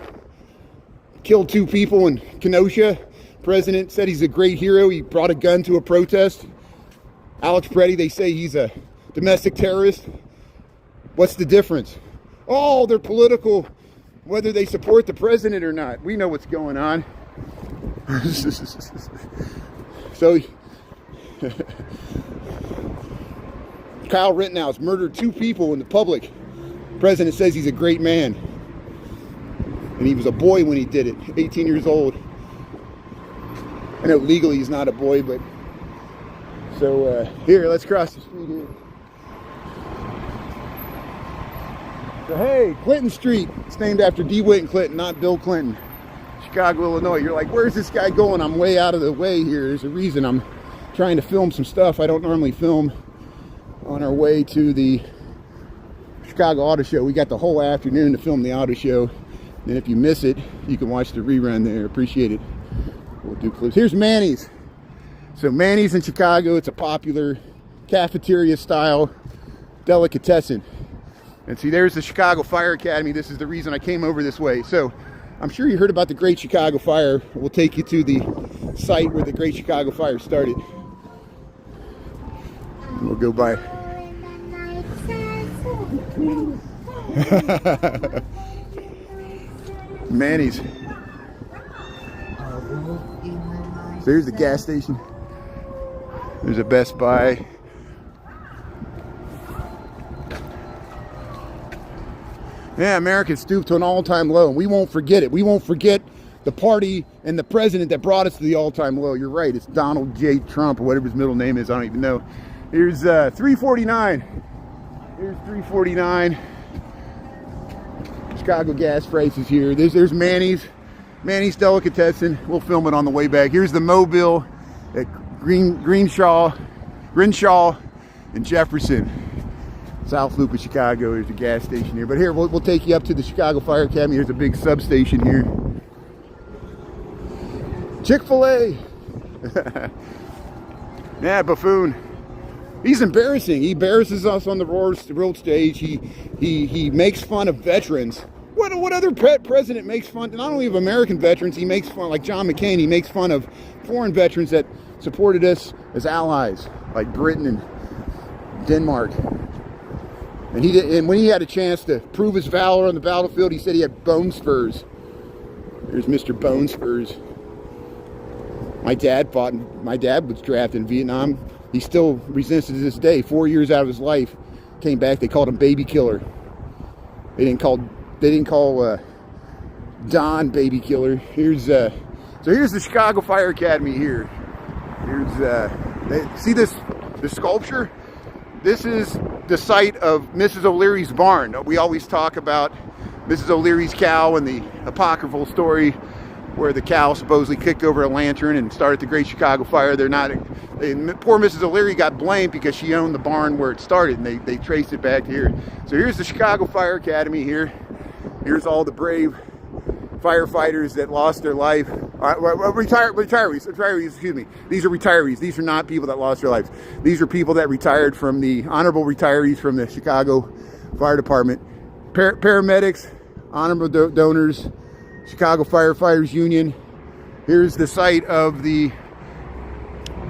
Killed 2 people in Kenosha. President said he's a great hero. He brought a gun to a protest. Alex Preddy, they say he's a domestic terrorist. What's the difference? Oh, they're political, whether they support the president or not. We know what's going on. So, Kyle Rittenhouse murdered 2 people in the public. The president says he's a great man. And he was a boy when he did it, 18 years old. I know legally he's not a boy, but... So, here, let's cross the street here. So, hey, Clinton Street. It's named after DeWitt and Clinton, not Bill Clinton. Chicago, Illinois. You're like, where's this guy going? I'm way out of the way here. There's a reason. I'm trying to film some stuff I don't normally film on our way to the Chicago Auto Show. We got the whole afternoon to film the auto show. And if you miss it, you can watch the rerun there. Appreciate it. We'll do clips. Here's Manny's. So Manny's in Chicago. It's a popular cafeteria style delicatessen. And see, there's the Chicago Fire Academy. This is the reason I came over this way. So I'm sure you heard about the Great Chicago Fire. We'll take you to the site where the Great Chicago Fire started. We'll go by. Manny's. So here's the gas station. There's a Best Buy. Yeah, Americans stooped to an all-time low, and we won't forget it. We won't forget the party and the president that brought us to the all-time low. You're right. It's Donald J. Trump, or whatever his middle name is. I don't even know. Here's 349. Here's 349. Chicago gas prices here. There's Manny's. Manny's Delicatessen. We'll film it on the way back. Here's the Mobile at Grinshaw, and Jefferson. South Loop of Chicago. There's a gas station here. But here, we'll take you up to the Chicago Fire Academy. There's a big substation here. Chick-fil-A. Yeah, buffoon. He's embarrassing. He embarrasses us on the world stage. He makes fun of veterans. What other president makes fun, not only of American veterans, he makes fun, like John McCain, he makes fun of foreign veterans that supported us as allies, like Britain and Denmark. And when he had a chance to prove his valor on the battlefield, he said he had bone spurs. There's Mr. Bone Spurs. My dad was drafted in Vietnam. He still resents it to this day. 4 years out of his life, came back. They called him Baby Killer. They didn't call Don Baby Killer. Here's so here's the Chicago Fire Academy here. Here's see this sculpture? This is the site of Mrs. O'Leary's barn. We always talk about Mrs. O'Leary's cow and the apocryphal story where the cow supposedly kicked over a lantern and started the Great Chicago Fire. Poor Mrs. O'Leary got blamed because she owned the barn where it started, and they traced it back here. So here's the Chicago Fire Academy here. Here's all the brave firefighters that lost their life. Retirees, excuse me. These are retirees. These are not people that lost their lives. These are people that retired from the honorable retirees from the Chicago Fire Department. Paramedics, honorable donors, Chicago Firefighters Union. Here's the site of the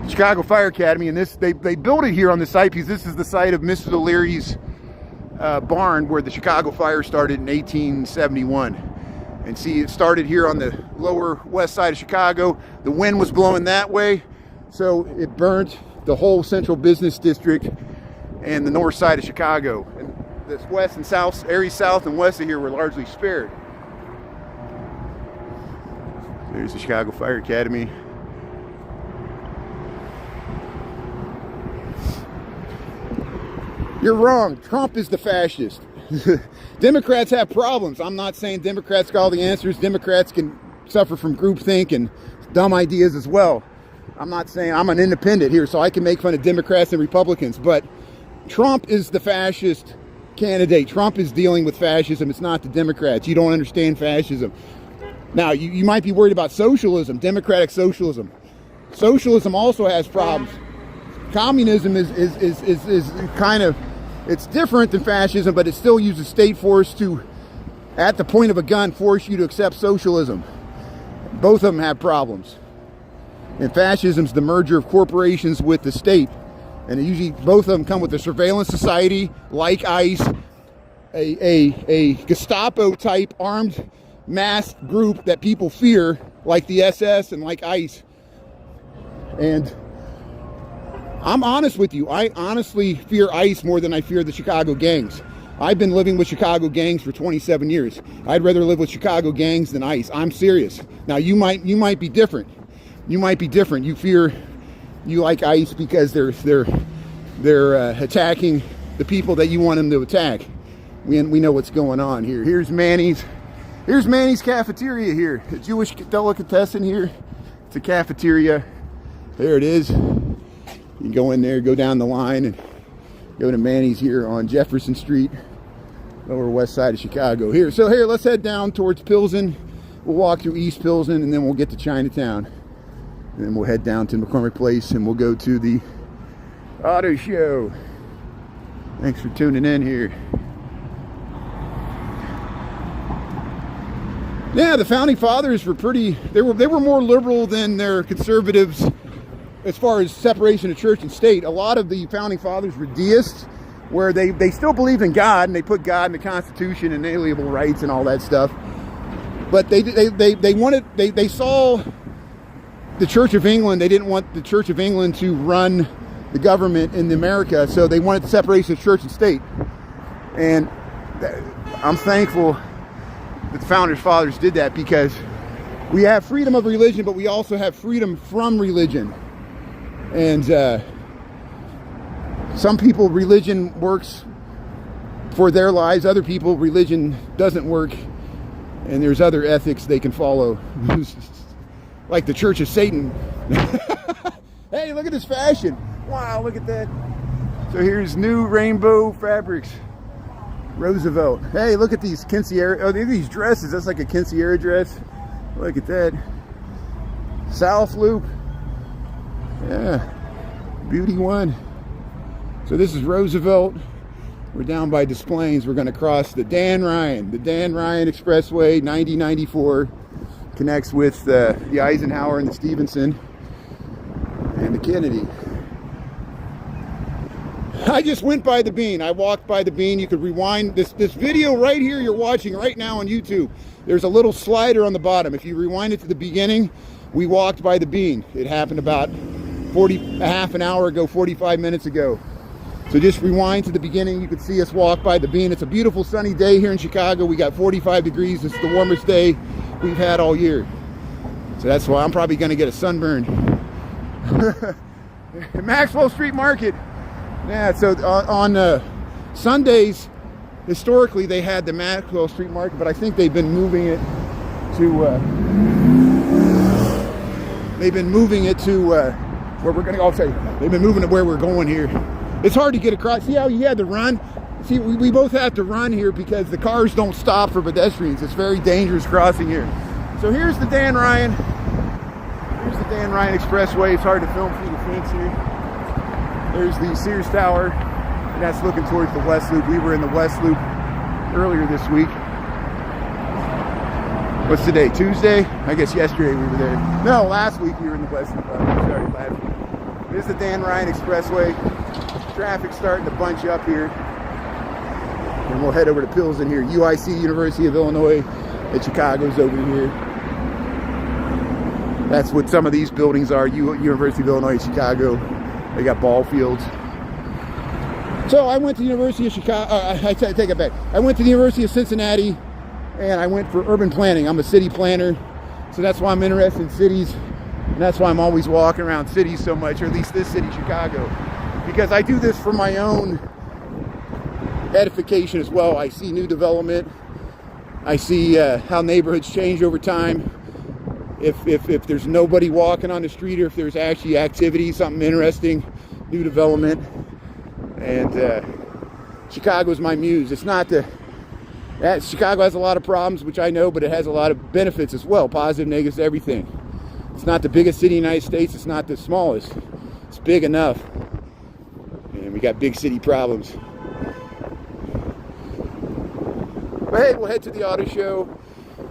Chicago Fire Academy, and they built it here on the site because this is the site of Mrs. O'Leary's barn where the Chicago Fire started in 1871. And see, it started here on the lower west side of Chicago. The wind was blowing that way, so it burnt the whole central business district and the north side of Chicago. And this west and south, areas south and west of here were largely spared. There's the Chicago Fire Academy. You're wrong. Trump is the fascist. Democrats have problems. I'm not saying Democrats got all the answers. Democrats can suffer from groupthink and dumb ideas as well. I'm not saying, I'm an independent here, so I can make fun of Democrats and Republicans, but Trump is the fascist candidate. Trump is dealing with fascism. It's not the Democrats. You don't understand fascism. Now, you might be worried about socialism, democratic socialism. Socialism also has problems. Communism is kind of, it's different than fascism, but it still uses state force to, at the point of a gun, force you to accept socialism. Both of them have problems. And fascism is the merger of corporations with the state. And usually both of them come with a surveillance society like ICE, a Gestapo type armed masked group that people fear, like the SS and like ICE. And I'm honest with you, I honestly fear ICE more than I fear the Chicago gangs. I've been living with Chicago gangs for 27 years. I'd rather live with Chicago gangs than ICE. I'm serious. Now you might be different. You might be different. You like ICE because they're attacking the people that you want them to attack. We know what's going on here. Here's Manny's cafeteria here. A Jewish delicatessen here. It's a cafeteria. There it is. You can go in there, go down the line, and go to Manny's here on Jefferson Street, lower west side of Chicago. So here, let's head down towards Pilsen. We'll walk through East Pilsen, and then we'll get to Chinatown. And then we'll head down to McCormick Place, and we'll go to the auto show. Thanks for tuning in here. Yeah, the founding fathers were they were more liberal than their conservatives as far as separation of church and state. A lot of the founding fathers were deists, where they still believed in God, and they put God in the Constitution and inalienable rights and all that stuff. But they saw the Church of England. They didn't want the Church of England to run the government in America, so they wanted the separation of church and state. And I'm thankful that the founders fathers did that, because we have freedom of religion, but we also have freedom from religion. And some people, religion works for their lives. Other people, religion doesn't work, and there's other ethics they can follow. Like the Church of Satan. Hey, look at this fashion. Wow, look at that. So here's new rainbow fabrics. Roosevelt. Hey, look at these quinceañera. Oh, these dresses. That's like a quinceañera dress. Look at that. South Loop. Yeah. Beauty one. So this is Roosevelt. We're down by Des Plaines. We're going to cross the Dan Ryan Expressway, 9094. Connects with the Eisenhower and the Stevenson and the Kennedy. I just went by the Bean. I walked by the Bean. You could rewind this video right here you're watching right now on YouTube. There's a little slider on the bottom. If you rewind it to the beginning, we walked by the Bean. It happened about half an hour ago, 45 minutes ago. So just rewind to the beginning. You can see us walk by the Bean. It's a beautiful sunny day here in Chicago. We got 45 degrees. It's the warmest day we've had all year. So that's why I'm probably going to get a sunburn. Maxwell Street Market. Yeah, so on Sundays, historically they had the Maxwell Street Market, but I think they've been moving it to where we're going to go. They've been moving it where we're going here. It's hard to get across. See how you had to run? See, we both have to run here because the cars don't stop for pedestrians. It's very dangerous crossing here. So here's the Dan Ryan. Here's the Dan Ryan Expressway. It's hard to film through the fence here. There's the Sears Tower, and that's looking towards the West Loop. We were in the West Loop earlier this week. What's today? Tuesday? I guess yesterday we were there. No, last week we were in the West Loop. Sorry, last week. There's the Dan Ryan Expressway. Traffic's starting to bunch up here. And we'll head over to Pilsen here. UIC, University of Illinois, and Chicago's over here. That's what some of these buildings are. University of Illinois, Chicago. They got ball fields. So I went to the University of Chicago. I take it back. I went to the University of Cincinnati, and I went for urban planning. I'm a city planner, so that's why I'm interested in cities, and that's why I'm always walking around cities so much, or at least this city, Chicago, because I do this for my own edification as well. I see new development. I see how neighborhoods change over time. If there's nobody walking on the street, or if there's actually activity, something interesting, new development. And Chicago's my muse. It's not Chicago has a lot of problems, which I know, but it has a lot of benefits as well, positive, negatives, everything. It's not the biggest city in the United States. It's not the smallest. It's big enough. And we got big city problems. But hey, we'll head to the auto show,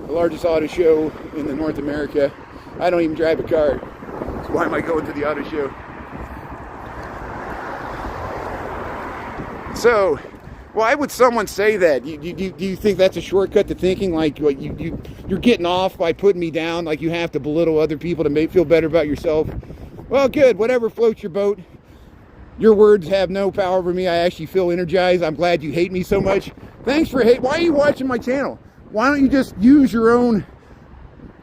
the largest auto show in the North America. I don't even drive a car, so why am I going to the auto show? So, why would someone say that? Do you think that's a shortcut to thinking? Like you're getting off by putting me down, like you have to belittle other people to feel better about yourself? Well, good, whatever floats your boat. Your words have no power over me. I actually feel energized. I'm glad you hate me so much. Thanks for hate. Why are you watching my channel? Why don't you just use your own,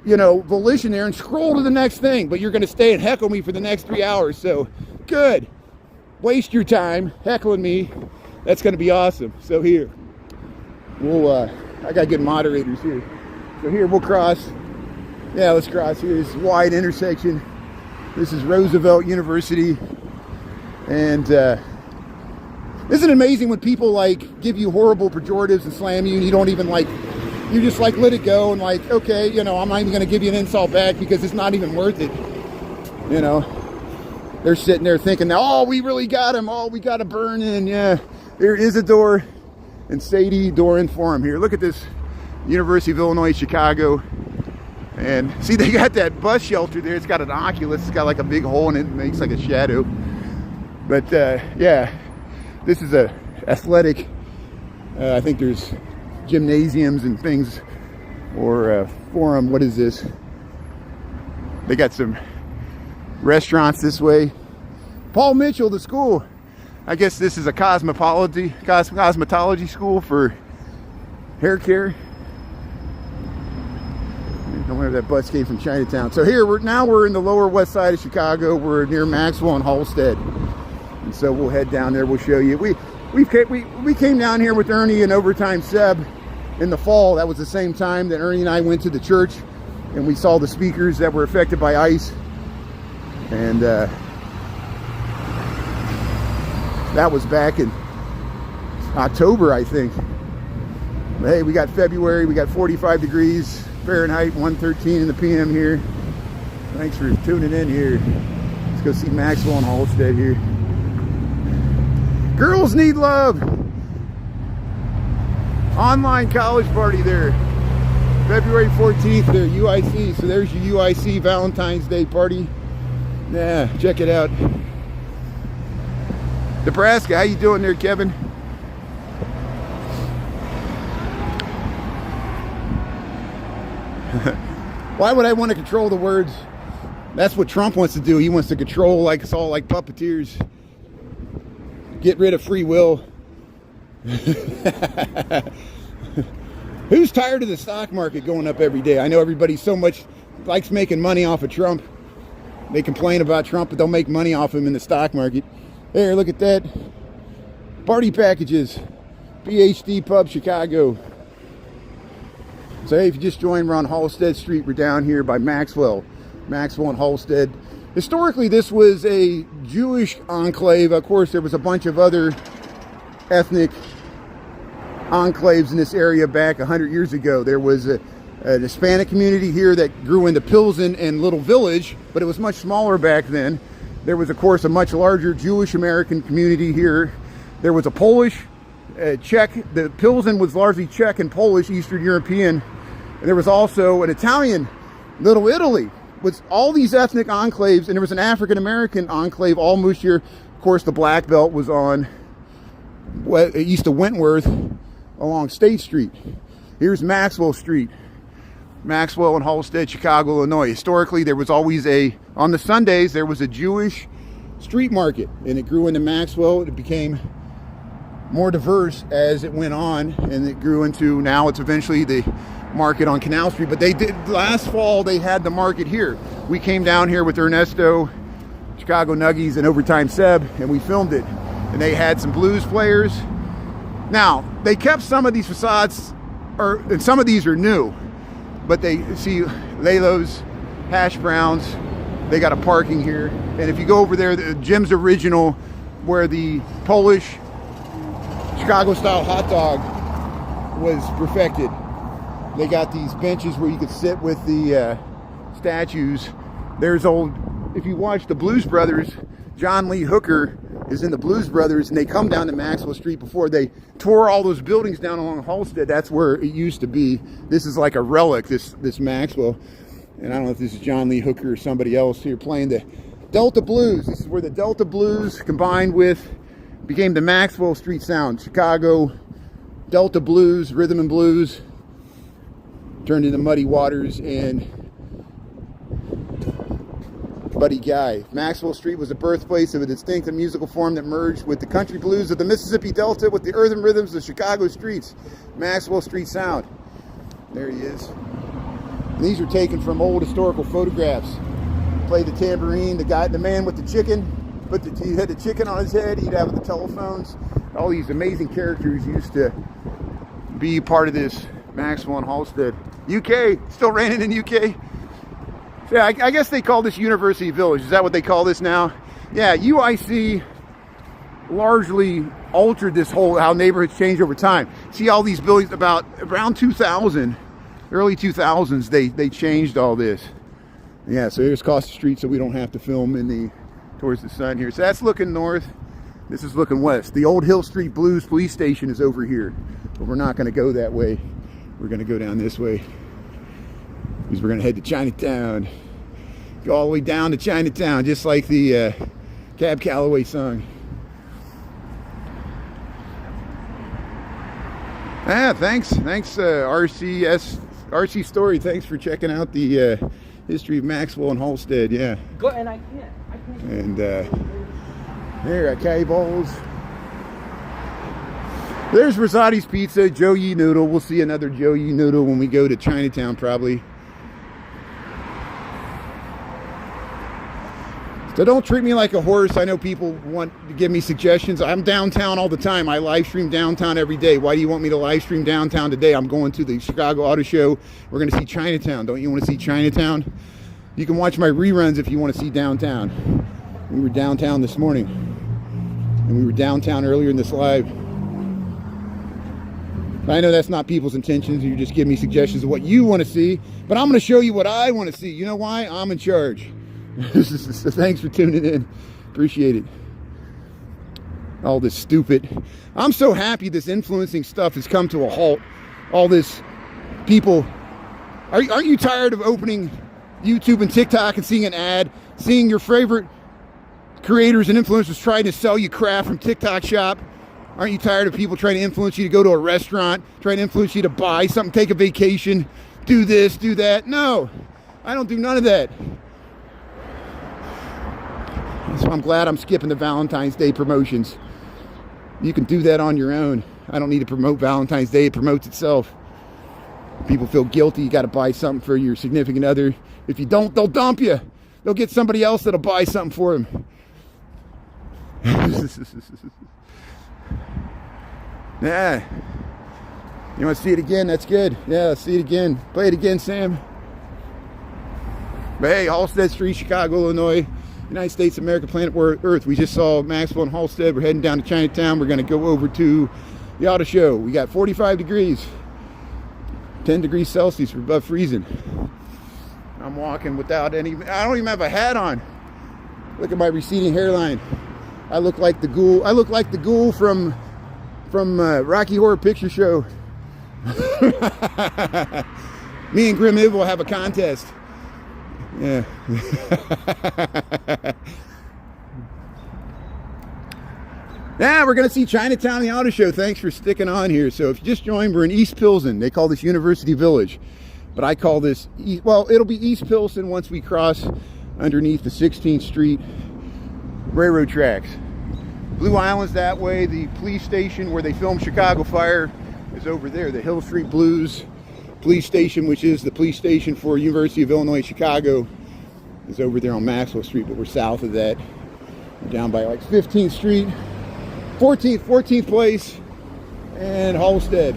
volition there and scroll to the next thing? But you're going to stay and heckle me for the next 3 hours. So, good. Waste your time heckling me. That's going to be awesome. So here, I got good moderators here. So here we'll cross. Yeah, let's cross here. This is wide intersection. This is Roosevelt University. And isn't it amazing when people give you horrible pejoratives and slam you, and you don't even you just let it go and okay, I'm not even going to give you an insult back because it's not even worth it. They're sitting there thinking, oh, we really got him. Oh, we got to burn in. Yeah, there is Isidore and Sadie Doran Forum here. Look at this, University of Illinois, Chicago. And see, they got that bus shelter there. It's got an oculus. It's got a big hole in it. It makes a shadow. But yeah, this is a athletic. I think there's gymnasiums and things, or forum. What is this? They got some restaurants this way. Paul Mitchell, the school. I guess this is a cosmetology school for hair care. I don't know where that bus came from, Chinatown. So here we're in the lower west side of Chicago. We're near Maxwell and Halstead. And so we'll head down there. We'll show you. We came down here with Ernie and Overtime Seb in the fall. That was the same time that Ernie and I went to the church, and we saw the speakers that were affected by ice. And that was back in October, I think. But hey, we got February. We got 45 degrees Fahrenheit, 113 in the PM here. Thanks for tuning in here. Let's go see Maxwell and Halstead here. Girls Need Love. Online college party there. February 14th there, UIC. So there's your UIC Valentine's Day party. Yeah, check it out. Nebraska, how you doing there, Kevin? Why would I want to control the words? That's what Trump wants to do. He wants to control us all like puppeteers. Get rid of free will. Who's tired of the stock market going up every day? I know everybody so much likes making money off of Trump. They complain about Trump, but they'll make money off him in the stock market. There, look at that. Party packages. PhD Pub, Chicago. So hey, if you just joined, we're on Halstead Street. We're down here by Maxwell and Halstead. Historically, this was a Jewish enclave. Of course, there was a bunch of other ethnic enclaves in this area back 100 years ago. There was an Hispanic community here that grew into Pilsen and Little Village, but it was much smaller back then. There was, of course, a much larger Jewish American community here. There was a Polish, Czech. The Pilsen was largely Czech and Polish, Eastern European. And there was also an Italian, Little Italy, with all these ethnic enclaves. And there was an African American enclave all moved here. Of course, the Black Belt was on east of Wentworth along State Street. Here's Maxwell Street. Maxwell and Halstead, Chicago, Illinois. Historically, there was always on the Sundays, there was a Jewish street market, and it grew into Maxwell. It became more diverse as it went on, and it grew into, now it's eventually the market on Canal Street. But they did, last fall, they had the market here. We came down here with Ernesto, Chicago Nuggies, and Overtime Seb, and we filmed it. And they had some blues players, Now, they kept some of these facades, and some of these are new, but they see Lalo's, Hash Browns, they got a parking here. And if you go over there, Jim's Original, where the Polish Chicago style hot dog was perfected. They got these benches where you could sit with the statues. There's old, if you watch the Blues Brothers, John Lee Hooker is in the Blues Brothers, and they come down to Maxwell Street before they tore all those buildings down along Halsted. That's where it used to be. This is like a relic, this Maxwell. And I don't know if this is John Lee Hooker or somebody else here playing the Delta Blues. This is where the Delta Blues combined with, became the Maxwell Street sound. Chicago Delta Blues, rhythm and blues, turned into Muddy Waters and Buddy Guy. Maxwell Street was the birthplace of a distinctive musical form that merged with the country blues of the Mississippi Delta with the earthen rhythms of Chicago streets. Maxwell Street sound. There he is. And these are taken from old historical photographs. Played the tambourine, the man with the chicken, he had the chicken on his head, he'd have the telephones. All these amazing characters used to be part of this Maxwell and Halsted. UK, still raining in UK? Yeah, I guess they call this University Village. Is that what they call this now? Yeah, UIC largely altered this whole, how neighborhoods change over time. See all these buildings around 2000, early 2000s, they changed all this. Yeah, so here's across the street so we don't have to film towards the sun here. So that's looking north. This is looking west. The old Hill Street Blues police station is over here. But we're not going to go that way. We're going to go down this way. Because we're going to head to Chinatown. Go all the way down to Chinatown, just like the Cab Calloway song. Thanks RC Story. Thanks for checking out the history of Maxwell and Halsted. Yeah. Go, and I can't. And there, acai bowls. There's Rosati's Pizza, Joe Yee Noodle. We'll see another Joe Yee Noodle when we go to Chinatown, probably. So don't treat me like a horse. I know people want to give me suggestions. I'm downtown all the time. I live stream downtown every day. Why do you want me to live stream downtown today? I'm going to the Chicago Auto Show. We're going to see Chinatown. Don't you want to see Chinatown? You can watch my reruns if you want to see downtown. We were downtown this morning. And we were downtown earlier in this live. I know that's not people's intentions. You just give me suggestions of what you want to see. But I'm going to show you what I want to see. You know why? I'm in charge. So thanks for tuning in. Appreciate it. All this stupid. I'm so happy this influencing stuff has come to a halt. All this people. Aren't you tired of opening YouTube and TikTok and seeing an ad? Seeing your favorite creators and influencers trying to sell you crap from TikTok shop? Aren't you tired of people trying to influence you to go to a restaurant? Trying to influence you to buy something, take a vacation, do this, do that? No, I don't do none of that. So I'm glad I'm skipping the Valentine's Day promotions. You can do that on your own. I don't need to promote Valentine's Day. It promotes itself. People feel guilty. You got to buy something for your significant other. If you don't, they'll dump you. They'll get somebody else that'll buy something for them. Yeah. You want to see it again? That's good. Yeah, let's see it again. Play it again, Sam. But hey, Halsted Street, Chicago, Illinois. United States of America, planet Earth. We just saw Maxwell and Halsted. We're heading down to Chinatown. We're going to go over to the auto show. We got 45 degrees, 10 degrees Celsius. We're above freezing. I'm walking without any, I don't even have a hat on. Look at my receding hairline. I look like the ghoul. I look like the ghoul from Rocky Horror Picture Show. Me and Grim Ib will have a contest. Yeah. Yeah, we're going to see Chinatown the Auto Show. Thanks for sticking on here. So if you just joined, we're in East Pilsen. They call this University Village. But I call this, well, it'll be East Pilsen once we cross underneath the 16th Street railroad tracks. Blue Island's that way. The police station where they filmed Chicago Fire is over there. The Hill Street Blues police station, which is the police station for University of Illinois Chicago, is over there on Maxwell Street, but we're south of that. We're down by like 15th Street, 14th place, and Halstead.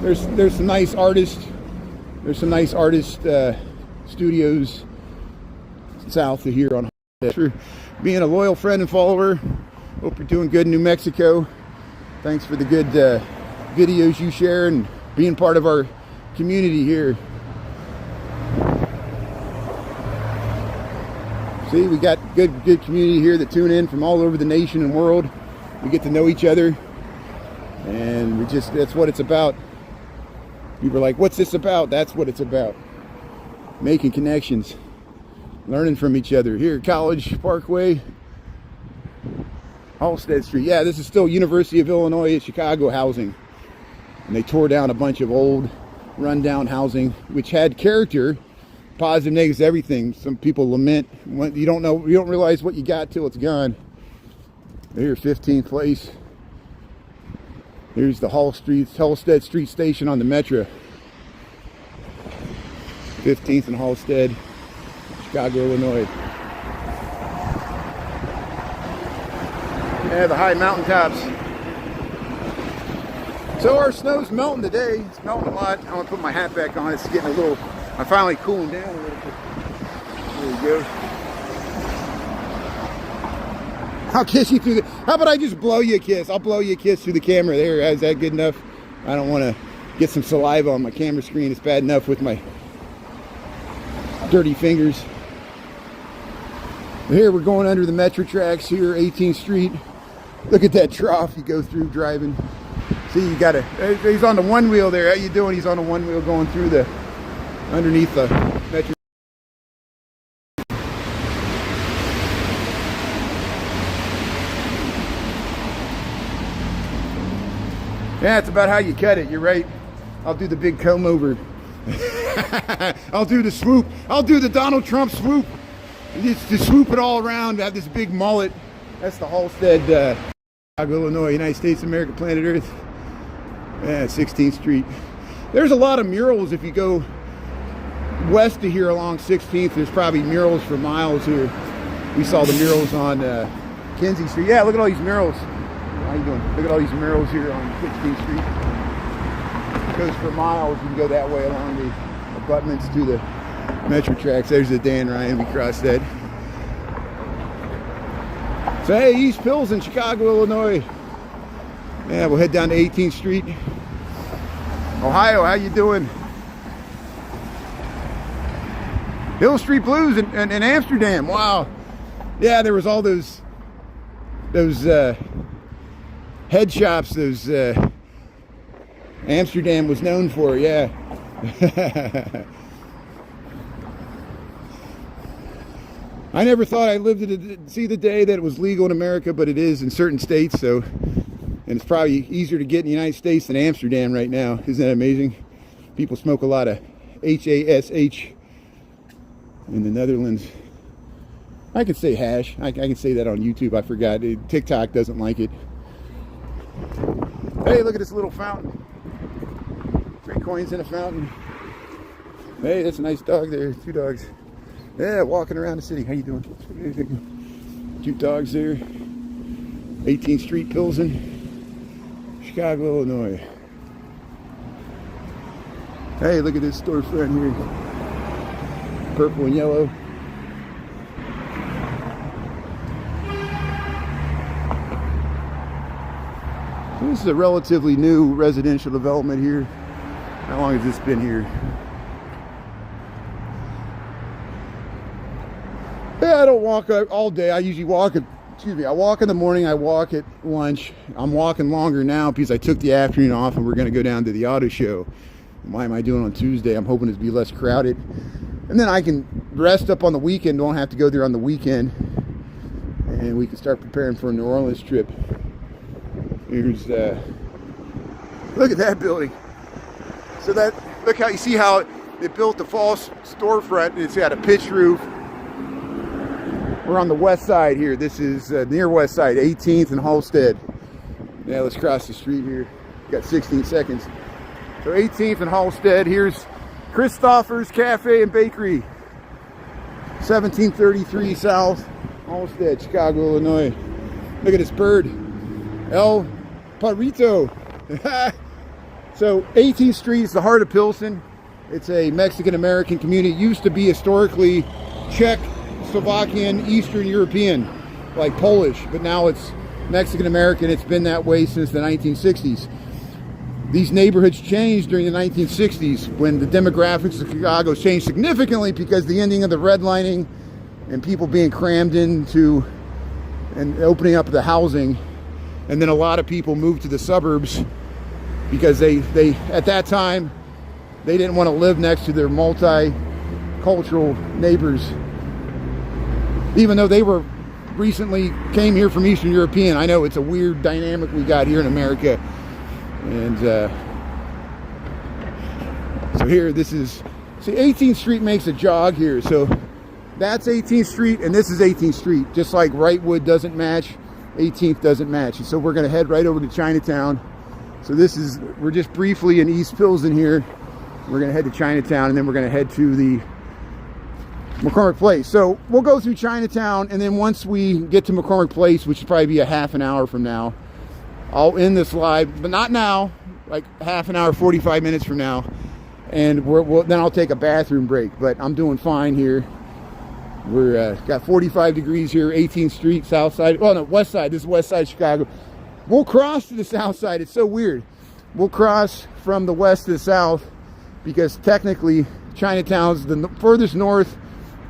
There's some nice artists. There's some nice artist studios south of here on Halstead. For being a loyal friend and follower. Hope you're doing good in New Mexico. Thanks for the good videos you share and being part of our community here. See, we got good community here that tune in from all over the nation and world. We get to know each other, and that's what it's about. People are like, what's this about? That's what it's about. Making connections, learning from each other. Here at College Parkway, Halstead Street. Yeah, this is still University of Illinois at Chicago housing. And they tore down a bunch of old, rundown housing, which had character, positive, negatives, everything. Some people lament. You don't realize what you got till it's gone. Here, 15th place. Here's the Halstead Street station on the Metro. 15th and Halstead, Chicago, Illinois. Yeah, the high mountaintops. So our snow's melting today. It's melting a lot. I'm gonna put my hat back on. It's getting a little, I'm finally cooling down a little bit. There we go. I'll kiss you through the, how about I just blow you a kiss? I'll blow you a kiss through the camera there. Is that good enough? I don't want to get some saliva on my camera screen. It's bad enough with my dirty fingers. Here we're going under the metro tracks here, 18th Street. Look at that trough you go through driving. See, you got to, he's on the one wheel there. How you doing? He's on the one wheel going through the, underneath the metro. Yeah, it's about how you cut it. You're right. I'll do the big comb over. I'll do the swoop. I'll do the Donald Trump swoop. Just to swoop it all around, have this big mullet. That's the Halstead, Chicago, Illinois, United States of America, planet Earth. Yeah, 16th Street. There's a lot of murals if you go west of here along 16th. There's probably murals for miles here. We saw the murals on Kinsey Street. Yeah, look at all these murals. How you doing? Look at all these murals here on 16th Street. It goes for miles. You can go that way along the abutments to the metro tracks. There's the Dan Ryan. We crossed that. So hey, East Pilsen, Chicago, Illinois. Yeah, we'll head down to 18th Street. Ohio, how you doing? Hill Street Blues in Amsterdam. Wow. Yeah, there was all those head shops, those Amsterdam was known for, yeah. I never thought I lived to see the day that it was legal in America, but it is in certain states, so, and it's probably easier to get in the United States than Amsterdam right now. Isn't that amazing? People smoke a lot of HASH in the Netherlands. I could say hash. I can say that on YouTube. I forgot. TikTok doesn't like it. Hey, look at this little fountain. 3 coins in a fountain. Hey, that's a nice dog there. 2 dogs. Yeah, walking around the city. How you doing? 2 dogs there. 18th Street, Pilsen, Chicago, Illinois. Hey, look at this storefront here. Purple and yellow. This is a relatively new residential development here. How long has this been here? Yeah, I don't walk all day. I usually walk at, I walk in the morning, I walk at lunch. I'm walking longer now because I took the afternoon off and we're going to go down to the auto show. Why am I doing it on Tuesday? I'm hoping to be less crowded. And then I can rest up on the weekend, don't have to go there on the weekend. And we can start preparing for a New Orleans trip. Here's, look at that building. So that, look how, you see how they built the false storefront. It's got a pitched roof. We're on the west side here. This is near west side, 18th and Halstead. Yeah, let's cross the street here. Got 16 seconds. So 18th and Halstead. Here's Christopher's Cafe and Bakery. 1733 South, Halstead, Chicago, Illinois. Look at this bird. El Parrito. So 18th Street is the heart of Pilsen. It's a Mexican-American community. It used to be historically Czech, Slovakian, Eastern European, like Polish, but now it's Mexican-American. It's been that way since the 1960s. These neighborhoods changed during the 1960s when the demographics of Chicago changed significantly because the ending of the redlining and people being crammed into and opening up the housing. And then a lot of people moved to the suburbs because they at that time, they didn't want to live next to their multicultural neighbors. Even though they were recently came here from Eastern European. I know it's a weird dynamic we got here in America. And so here, this is, see, 18th Street makes a jog here. So that's 18th Street and this is 18th Street. Just like Wrightwood doesn't match, 18th doesn't match. And so we're going to head right over to Chinatown. So this is, we're just briefly in East Pilsen here. We're going to head to Chinatown and then we're going to head to the McCormick Place. So we'll go through Chinatown and then once we get to McCormick Place, which will probably be a half an hour from now, I'll end this live, but not now, like half an hour, 45 minutes from now. And then I'll take a bathroom break, but I'm doing fine here. We're got 45 degrees here, 18th Street, south side. Well, no, west side. This is west side Chicago. We'll cross to the south side. It's so weird. We'll cross from the west to the south because technically Chinatown's the furthest north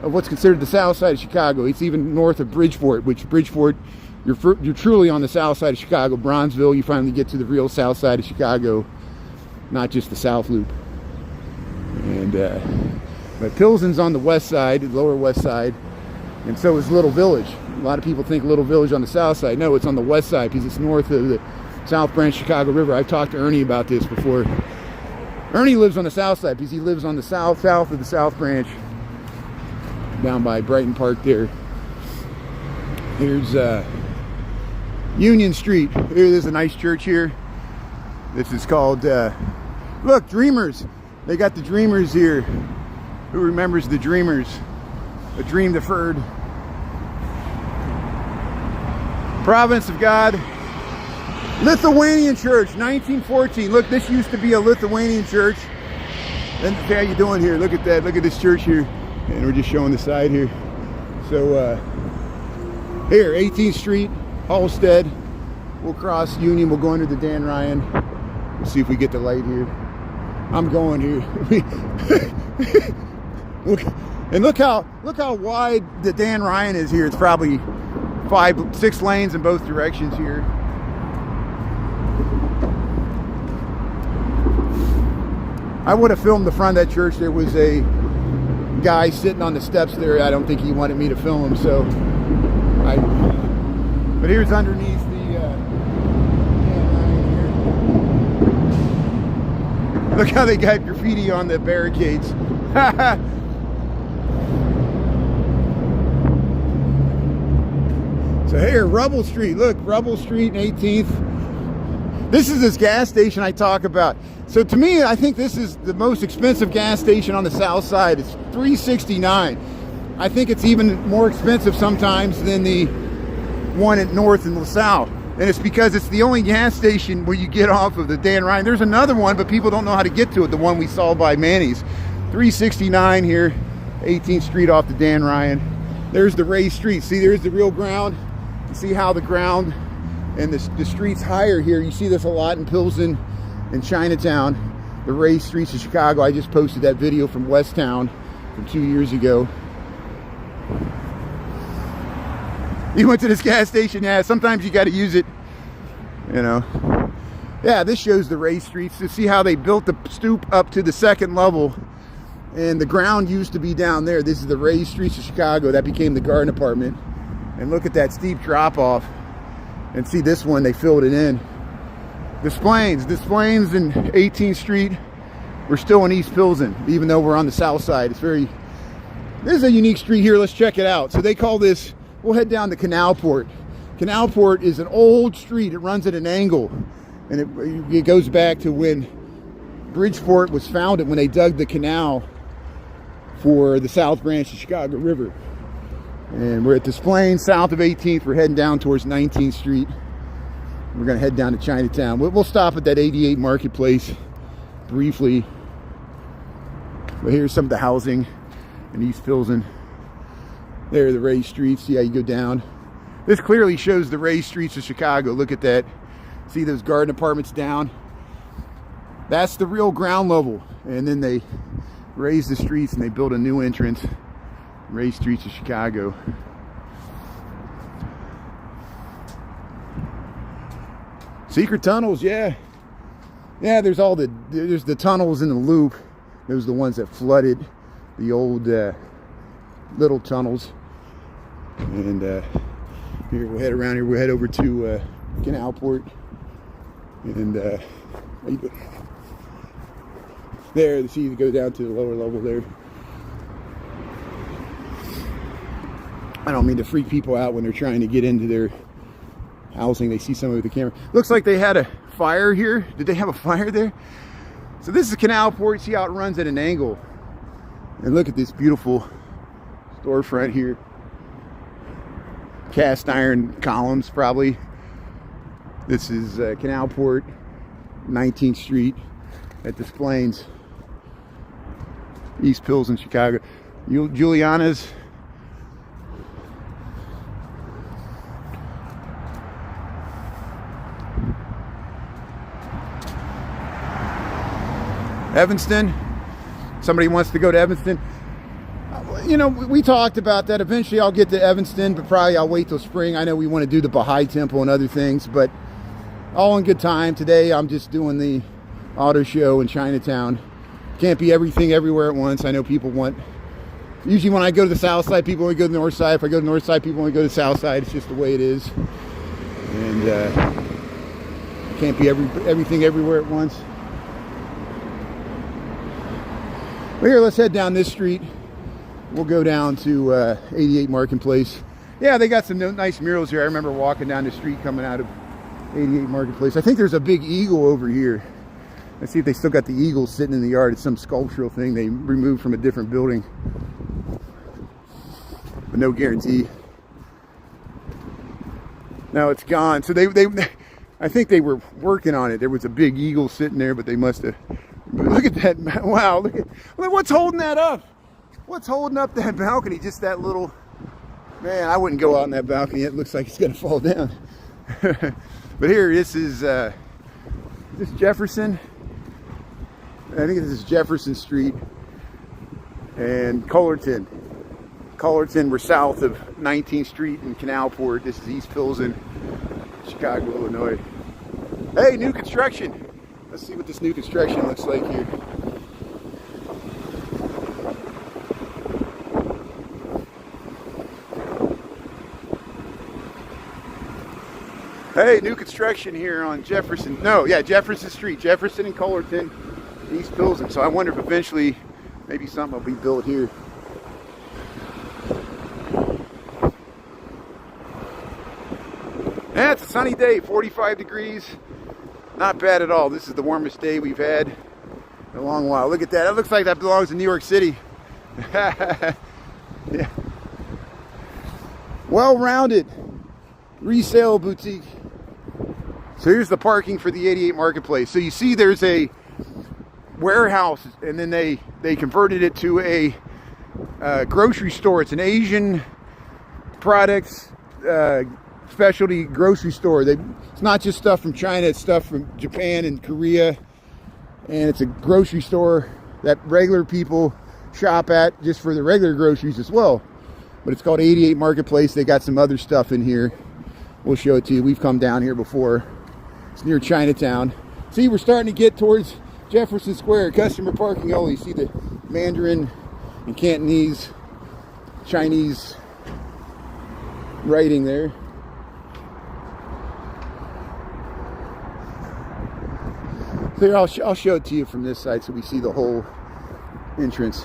of what's considered the south side of Chicago. It's even north of Bridgeport, which Bridgeport, you're truly on the south side of Chicago. Bronzeville, you finally get to the real south side of Chicago, not just the South Loop. And but Pilsen's on the west side, the lower west side, and so is Little Village. A lot of people think Little Village on the south side. No, it's on the west side because it's north of the South Branch Chicago River. I've talked to Ernie about this before. Ernie lives on the south side because he lives on the south of the South Branch, down by Brighton Park there. Here's Union Street. There's a nice church here. This is called, look, Dreamers. They got the Dreamers here. Who remembers the Dreamers? A Dream Deferred. Province of God. Lithuanian Church, 1914. Look, this used to be a Lithuanian church. And how you doing here? Look at that. Look at this church here. And we're just showing the side here. So here, 18th Street, Halstead. We'll cross Union. We'll go under the Dan Ryan. We'll see if we get the light here. I'm going here. Look how wide the Dan Ryan is here. It's probably 5-6 lanes in both directions here. I would have filmed the front of that church. There was a guy sitting on the steps there. I don't think he wanted me to film him, so but here's underneath the look how they got graffiti on the barricades. So here, Rubble Street. Look, Rubble Street and 18th. This is this gas station I talk about. So to me, I think this is the most expensive gas station on the south side. It's $3.69. I think it's even more expensive sometimes than the one at north and the south. And it's because it's the only gas station where you get off of the Dan Ryan. There's another one, but people don't know how to get to it. The one we saw by Manny's. $3.69 here, 18th Street off the Dan Ryan. There's the raised street. See, there's the real ground. You see how the ground and the streets higher here. You see this a lot in Pilsen and Chinatown. The raised streets of Chicago. I just posted that video from West Town from 2 years ago. You went to this gas station, yeah, sometimes you got to use it, you know. Yeah, this shows the raised streets. To see how they built the stoop up to the second level, and the ground used to be down there. This is the raised streets of Chicago. That became the garden apartment. And look at that steep drop off. And see this one, they filled it in. Des Plaines in 18th Street. We're still in East Pilsen, even though we're on the south side. This is a unique street here. Let's check it out. So they call this, we'll head down to Canalport. Canalport is an old street. It runs at an angle. And it goes back to when Bridgeport was founded, when they dug the canal for the South Branch of the Chicago River. And we're at Des Plaines, south of 18th. We're heading down towards 19th Street. We're gonna head down to Chinatown. We'll stop at that 88 Marketplace briefly. But here's some of the housing in East Pilsen. There are the raised streets. See how you go down. This clearly shows the raised streets of Chicago. Look at that. See those garden apartments down? That's the real ground level. And then they raise the streets and they build a new entrance. Raised streets of Chicago. Secret tunnels, yeah. Yeah, there's the tunnels in the loop. Those are the ones that flooded the old little tunnels. And here we'll head around here. We'll head over to Canalport. And there, see you go down to the lower level there. I don't mean to freak people out when they're trying to get into their housing. They see somebody with a camera. Looks like they had a fire here. Did they have a fire there? So this is Canalport. See how it runs at an angle. And look at this beautiful storefront here. Cast iron columns, probably. This is Canalport, 19th Street at Des Plaines, East Pilsen, Chicago. Juliana's. Evanston. Somebody wants to go to Evanston. You know, we talked about that. Eventually I'll get to Evanston, but probably I'll wait till spring. I know we want to do the Baha'i Temple and other things, but all in good time. Today I'm just doing the auto show in Chinatown. Can't be everything everywhere at once. I know people want, usually when I go to the south side, people only go to the north side. If I go to the north side, people only go to the south side. It's just the way it is. And can't be everything everywhere at once. But here, let's head down this street. We'll go down to 88 Marketplace. Yeah, they got some nice murals here. I remember walking down the street coming out of 88 Marketplace. I think there's a big eagle over here. Let's see if they still got the eagle sitting in the yard. It's some sculptural thing they removed from a different building. But no guarantee. No, it's gone. So I think they were working on it. There was a big eagle sitting there, but they must have. Look at that. Wow, look what's holding that up. What's holding up that balcony? Just that little, man, I wouldn't go out on that balcony. It looks like it's gonna fall down. But here, this is Jefferson. I think this is Jefferson Street and Cullerton. Cullerton, we're south of 19th Street in Canalport. This is East Pilsen, Chicago, Illinois. Hey, new construction. Let's see what this new construction looks like here. Hey, new construction here on Jefferson. No, yeah, Jefferson Street. Jefferson and Cullerton, East Pilsen. So I wonder if eventually maybe something will be built here. Yeah, it's a sunny day, 45 degrees. Not bad at all. This is the warmest day we've had in a long while. Look at that. It looks like that belongs in New York City. Yeah. Well-rounded resale boutique. So here's the parking for the 88 Marketplace. So you see there's a warehouse, and then they converted it to a grocery store. It's an Asian products specialty grocery store. It's not just stuff from China, it's stuff from Japan and Korea. And it's a grocery store that regular people shop at just for the regular groceries as well. But it's called 88 Marketplace. They got some other stuff in here. We'll show it to you. We've come down here before. It's near Chinatown. See, we're starting to get towards Jefferson Square. Customer parking only. See the Mandarin and Cantonese, Chinese writing there. So here, I'll show it to you from this side so we see the whole entrance.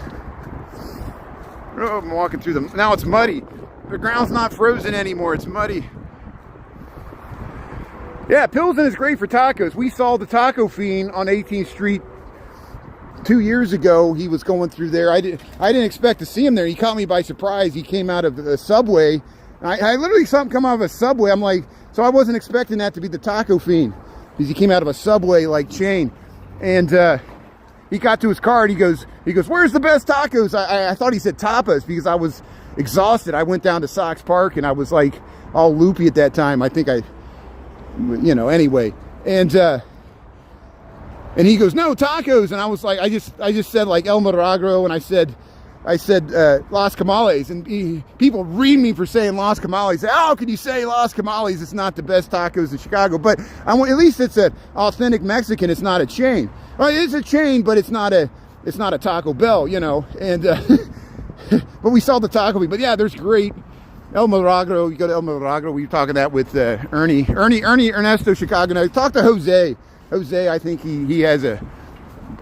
Oh, I'm walking through them. Now it's muddy. The ground's not frozen anymore. It's muddy. Yeah, Pilsen is great for tacos. We saw the taco fiend on 18th Street 2 years ago. He was going through there. I didn't expect to see him there. He caught me by surprise. He came out of the subway. I literally saw him come out of a subway. I'm like, So I wasn't expecting that to be the Taco Fiend, because he came out of a Subway like chain. And he got to his car and he goes, where's the best tacos? I thought he said tapas, because I was exhausted. I went down to Sox Park and I was like all loopy at that time. I think anyway. And he goes, no, tacos. And I was like, I just said like El Milagro, and I said Las Camales, and people read me for saying Las Camales. How can you say Las Camales? It's not the best tacos in Chicago. But at least it's an authentic Mexican. It's not a chain. Well, it is a chain, but it's not a Taco Bell, you know. And but we saw the Taco. But yeah, there's great El Milagro. You go to El Milagro. We were talking that with Ernie Ernesto Chicago. Now talk to Jose. Jose, I think he has a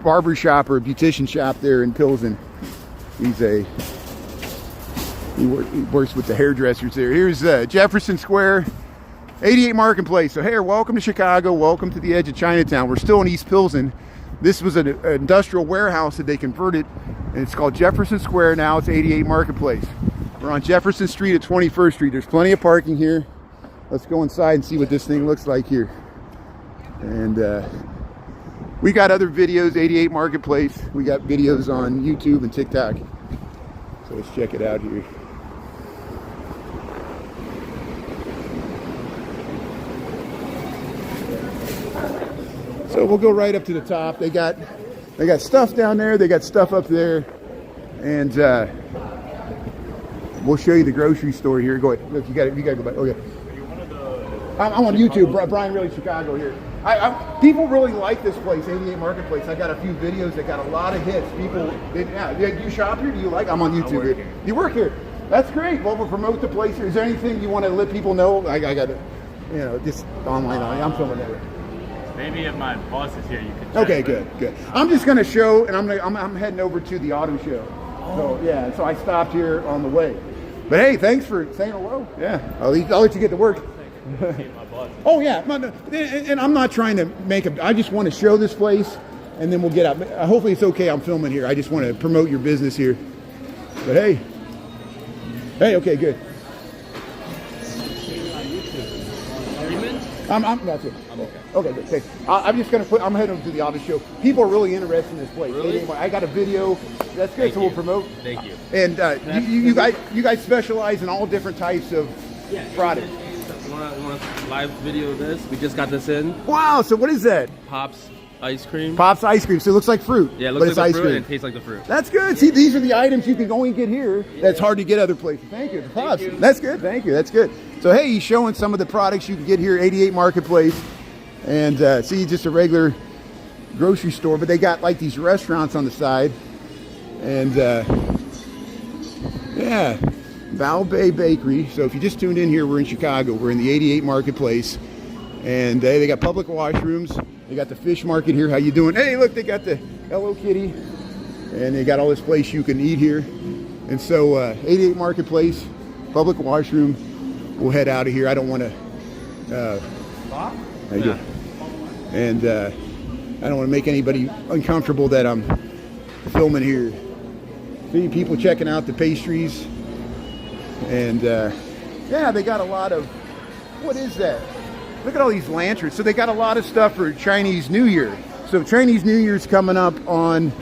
barber shop or a beautician shop there in Pilsen. He works with the hairdressers there. Here's Jefferson Square, 88 Marketplace. So hey, welcome to Chicago. Welcome to the edge of Chinatown. We're still in East Pilsen. This was an industrial warehouse that they converted, and it's called Jefferson Square. Now it's 88 Marketplace. We're on Jefferson Street at 21st Street. There's plenty of parking here. Let's go inside and see what this thing looks like here. And we got other videos, 88 Marketplace. We got videos on YouTube and TikTok. So let's check it out here. So we'll go right up to the top. They got stuff down there. They got stuff up there. And we'll show you the grocery store here. Go ahead. Look, you got to go back. Oh, yeah. I'm on YouTube. Brian Really Chicago here. People really like this place, 88 Marketplace. I got a few videos that got a lot of hits. People, do you shop here? Do you like? I'm on YouTube. I work here. You work here? That's great. Well, we'll promote the place here. Is there anything you want to let people know? I got to, just online. I'm filming that. Maybe if my boss is here, you could check. Okay, good. I'm just going to show, and I'm heading over to the auto show. Oh. So yeah, so I stopped here on the way. But hey, thanks for saying hello. Yeah, I'll let you get to work. Oh yeah, and I'm not trying to I just want to show this place, and then we'll get out. Hopefully it's okay. I'm filming here. I just want to promote your business here. But hey, okay, good. That's it. I'm okay. Okay, good. Thanks. I'm just gonna I'm heading over to the auto show. People are really interested in this place. Really? I got a video. That's good. So we'll promote. Thank you. And you guys specialize in all different types of products. You want a live video of this? We just got this in. Wow. So what is that? Pops ice cream. Pops ice cream. So it looks like fruit. Yeah, it looks like ice fruit cream. and it tastes like the fruit. That's good. See, these are the items you can only get here. That's hard to get other places. Thank you. Pops. Thank you. That's good. Thank you. That's good. So hey, he's showing some of the products you can get here, 88 Marketplace, and see, just a regular grocery store, but they got like these restaurants on the side, and yeah. Val Bay Bakery. So if you just tuned in here, we're in Chicago. We're in the 88 Marketplace, and they got public washrooms. They got the fish market here. How you doing? Hey, look, they got the Hello Kitty, and they got all this place you can eat here. And so 88 Marketplace, public washroom. We'll head out of here. I don't want to. And I don't want to make anybody uncomfortable that I'm filming here. See people checking out the pastries. And yeah, they got a lot of, what is that? Look at all these lanterns. So they got a lot of stuff for Chinese New Year. So Chinese New Year's coming up on,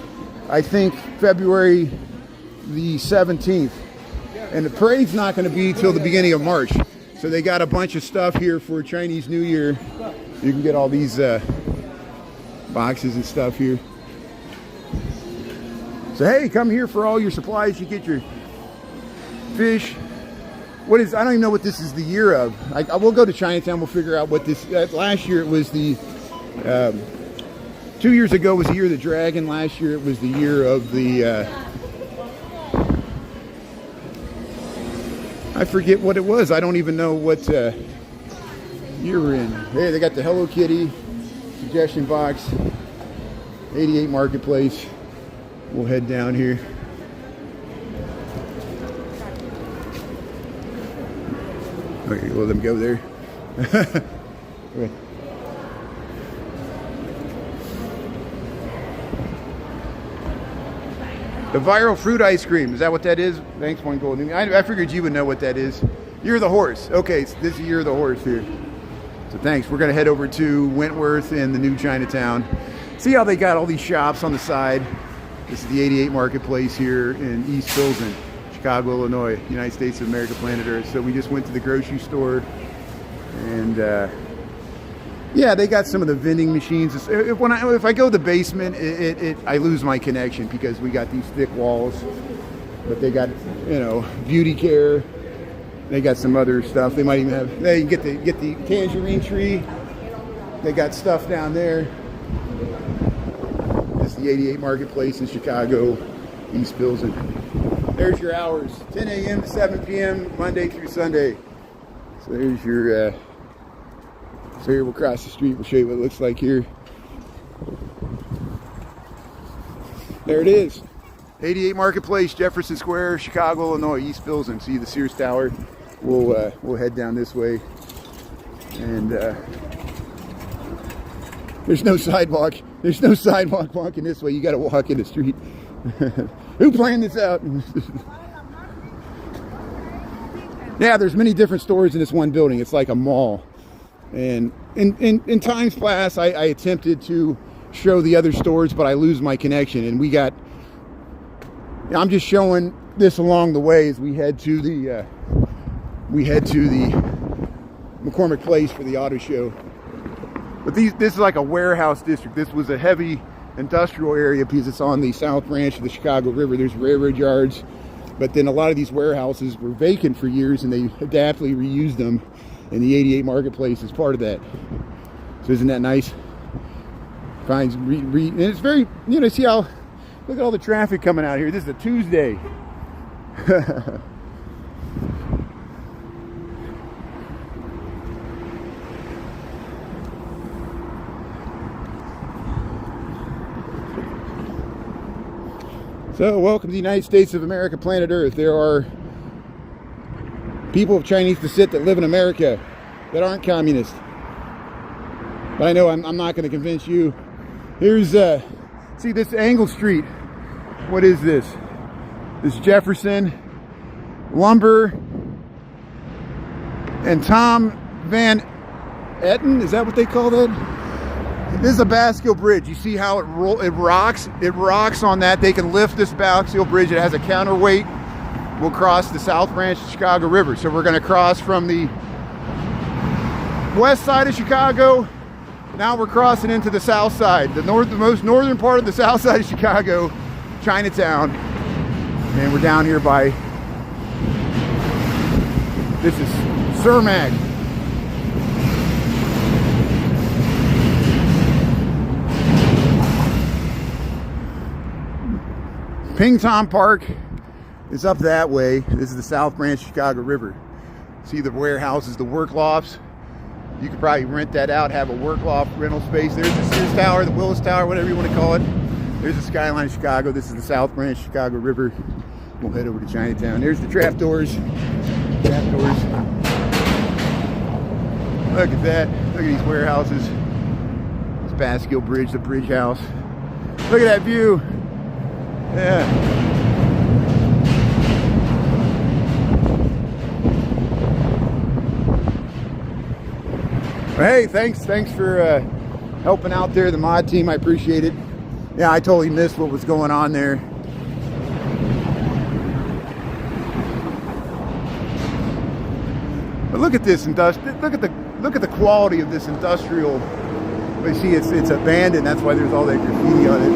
I think, February the 17th. And the parade's not going to be till the beginning of March. So they got a bunch of stuff here for Chinese New Year. You can get all these boxes and stuff here. So hey, come here for all your supplies. You get your fish. I don't even know what this is the year of. I will go to Chinatown. We'll figure out what this. Last year it was the. 2 years ago was the year of the dragon. Last year it was the year of the. I forget what it was. I don't even know what year we're in. Hey, they got the Hello Kitty suggestion box. 88 Marketplace. We'll head down here. Okay, let them go there. Okay. The viral fruit ice cream. Is that what that is? Thanks, one golden. I figured you would know what that is. You're the horse. Okay, so this is You're the horse here. So thanks. We're going to head over to Wentworth and the new Chinatown. See how they got all these shops on the side. This is the 88 Marketplace here in East Pilsen, Chicago, Illinois, United States of America, planet Earth. So we just went to the grocery store, and yeah, they got some of the vending machines. If I go to the basement, I lose my connection because we got these thick walls. But they got, you know, beauty care. They got some other stuff. They might even have. They get the tangerine tree. They got stuff down there. This is the 88 Marketplace in Chicago, East Pilsen. There's your hours: 10 a.m. to 7 p.m. Monday through Sunday. So there's your. So here we'll cross the street. We'll show you what it looks like here. There it is. 88 Marketplace, Jefferson Square, Chicago, Illinois, East Pilsen. See the Sears Tower. We'll head down this way, and there's no sidewalk. There's no sidewalk walking this way. You got to walk in the street. Who planned this out? Yeah, there's many different stores in this one building. It's like a mall. And in times past, I attempted to show the other stores, but I lose my connection. And I'm just showing this along the way as we head to the McCormick Place for the auto show. But this is like a warehouse district. This was a heavy industrial area because it's on the south branch of the Chicago River. There's railroad yards, but then a lot of these warehouses were vacant for years, and they adaptively reused them, and the 88 Marketplace is part of that. So isn't that nice? And it's very, you know, see how, look at all the traffic coming out here. This is a Tuesday. So, welcome to the United States of America, planet Earth. There are people of Chinese descent that live in America that aren't communist. But I know I'm not going to convince you. Here's, see this Angle Street. What is this? This Jefferson, Lumber, and Tom Van Etten. Is that what they call that? This is a Basque Bridge. You see how it rocks? It rocks on that. They can lift this Basque Bridge. It has a counterweight. We'll cross the South Branch of the Chicago River. So we're going to cross from the west side of Chicago. Now we're crossing into the south side, the most northern part of the south side of Chicago, Chinatown. And we're down here by, this is Cermak. Ping Tom Park is up that way. This is the South Branch Chicago River. See the warehouses, the work lofts. You could probably rent that out, have a work loft rental space. There's the Sears Tower, the Willis Tower, whatever you want to call it. There's the skyline of Chicago. This is the South Branch Chicago River. We'll head over to Chinatown. There's the trap doors. Trap doors. Look at that. Look at these warehouses. This Basque Bridge, the bridge house. Look at that view. Yeah. Hey, thanks for helping out there, the mod team. I appreciate it. Yeah, I totally missed what was going on there. But look at this look at the quality of this industrial. You see, it's abandoned. That's why there's all that graffiti on it.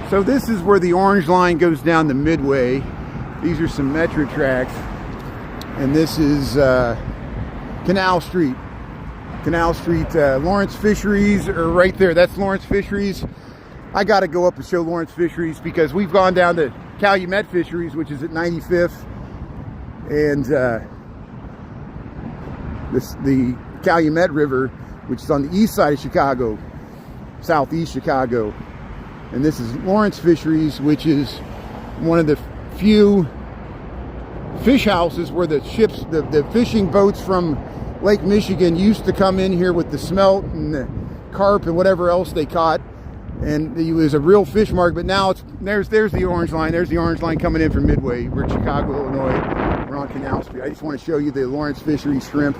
So this is where the orange line goes down the Midway. These are some metro tracks. And this is Canal Street. Canal Street, Lawrence Fisheries are right there. That's Lawrence Fisheries. I got to go up and show Lawrence Fisheries because we've gone down to Calumet Fisheries, which is at 95th. And the Calumet River, which is on the east side of Chicago, southeast Chicago. And this is Lawrence Fisheries, which is one of the few fish houses where the ships, the fishing boats from Lake Michigan used to come in here with the smelt and the carp and whatever else they caught. and it was a real fish market. But now there's the orange line. There's the orange line coming in from Midway. We're in Chicago, Illinois. We're on Canal Street. I just want to show you the Lawrence Fisheries shrimp.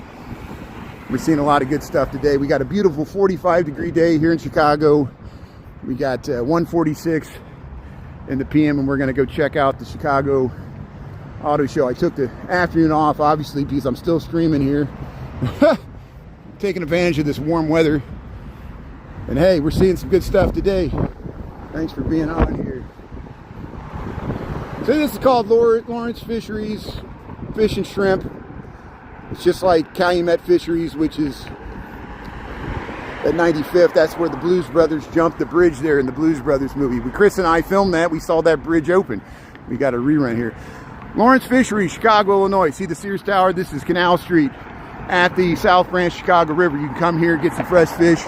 We're seeing a lot of good stuff today. We got a beautiful 45-degree day here in Chicago. We got 1:46 in the PM, and we're going to go check out the Chicago Auto Show. I took the afternoon off, obviously, because I'm still streaming here. Taking advantage of this warm weather. And hey, we're seeing some good stuff today. Thanks for being on here. So this is called Lawrence Fisheries Fish and Shrimp. It's just like Calumet Fisheries, which is at 95th. That's where the Blues Brothers jumped the bridge there in the Blues Brothers movie. Chris and I filmed that. We saw that bridge open. We got a rerun here. Lawrence Fisheries, Chicago, Illinois. See the Sears Tower? This is Canal Street at the South Branch Chicago River. You can come here, get some fresh fish.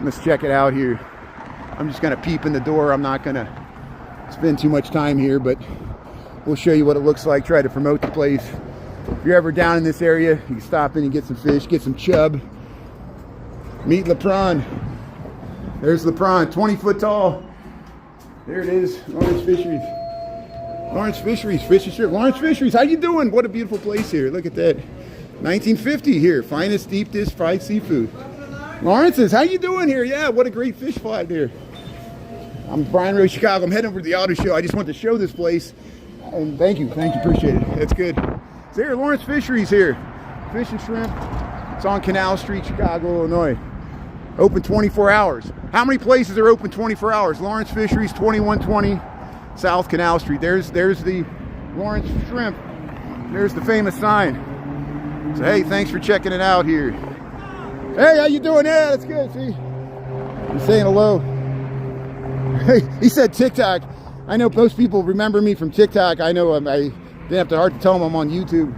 Let's check it out here. I'm just going to peep in the door. I'm not going to spend too much time here, but we'll show you what it looks like. Try to promote the place. If you're ever down in this area, you can stop in and get some fish, get some chub. Meet LePron. There's LePron, 20 foot tall. There it is, Lawrence Fisheries. Lawrence Fisheries, fish and shrimp. Lawrence Fisheries, how you doing? What a beautiful place here. Look at that. 1950 here, finest deep dish fried seafood. Lawrence's, how you doing here? Yeah, what a great fish fly there. I'm Brian Rose, Chicago. I'm heading over to the auto show. I just wanted to show this place. And thank you, appreciate it. That's good. So here, Lawrence Fisheries here. Fish and shrimp. It's on Canal Street, Chicago, Illinois. Open 24 hours. How many places are open 24 hours? Lawrence Fisheries, 2120 South Canal Street. There's the Lawrence Shrimp. There's the famous sign. So hey, thanks for checking it out here. Hey, how you doing? Yeah, that's good. See, I'm saying hello. Hey, he said TikTok. I know most people remember me from TikTok. I know I didn't have the heart to tell them I'm on YouTube.